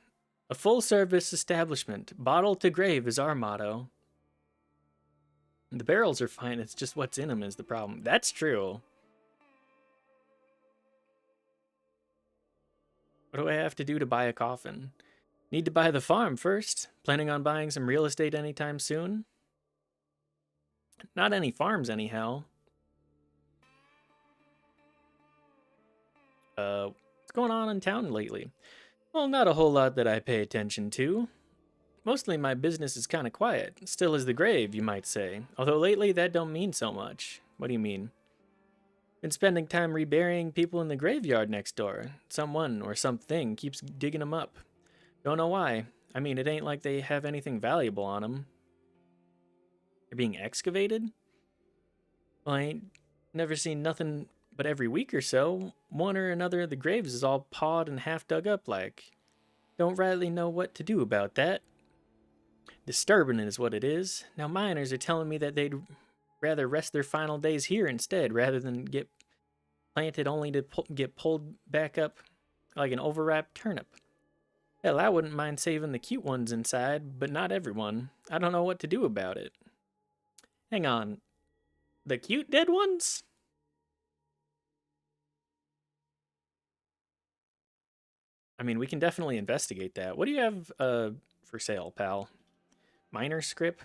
A full-service establishment. Bottle to grave is our motto. The barrels are fine. It's just what's in them is the problem. That's true. What do I have to do to buy a coffin? Need to buy the farm first. Planning on buying some real estate anytime soon? Not any farms, anyhow. What's going on in town lately? Well, not a whole lot that I pay attention to. Mostly my business is kind of quiet. Still as the grave, you might say. Although lately that don't mean so much. What do you mean? Been spending time reburying people in the graveyard next door. Someone or something keeps digging them up. Don't know why. I mean, it ain't like they have anything valuable on them. They're being excavated? Well, I ain't never seen nothing But every week or so, one or another of the graves is all pawed and half dug up like. Don't rightly know what to do about that. Disturbing is what it is. Now miners are telling me that they'd rather rest their final days here instead rather than get planted only to get pulled back up like an overripe turnip. Hell, I wouldn't mind saving the cute ones inside, but not everyone. I don't know what to do about it. Hang on. The cute dead ones? I mean, we can definitely investigate that. What do you have for sale, pal? Miner script?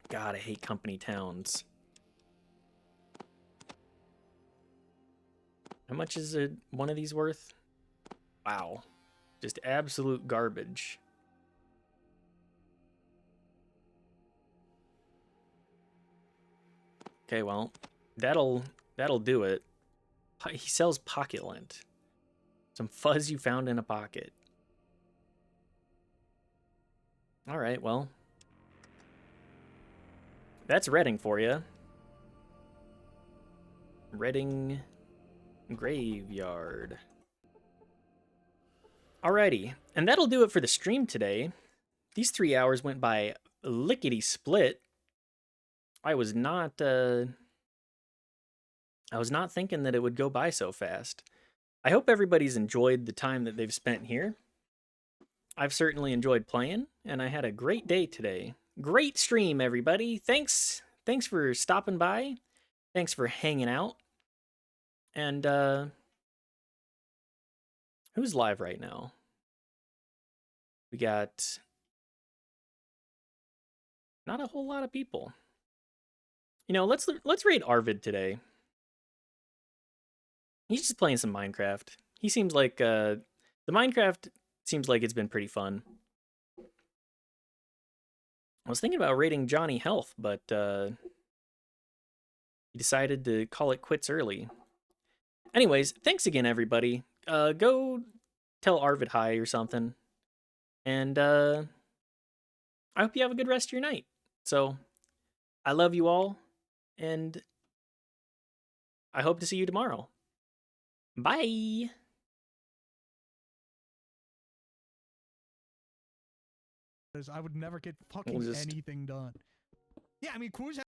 God, I hate company towns. How much is one of these worth? Wow. Just absolute garbage. Okay, well, that'll do it. He sells pocket lint. Some fuzz you found in a pocket. All right, well. That's Reading for you. Reading Graveyard. Alrighty, and that'll do it for the stream today. These 3 hours went by lickety split. I was not thinking that it would go by so fast. I hope everybody's enjoyed the time that they've spent here. I've certainly enjoyed playing, and I had a great day today. Great stream, everybody. Thanks for stopping by. Thanks for hanging out. And who's live right now? We got not a whole lot of people. You know, let's raid Arvid today. He's just playing some Minecraft. He seems like the Minecraft seems like it's been pretty fun. I was thinking about raiding Johnny Health, but he decided to call it quits early. Anyways, thanks again, everybody. Go tell Arvid hi or something. And I hope you have a good rest of your night. So, I love you all, and I hope to see you tomorrow. Bye! I would never get fucking anything done. Yeah, I mean, Cruz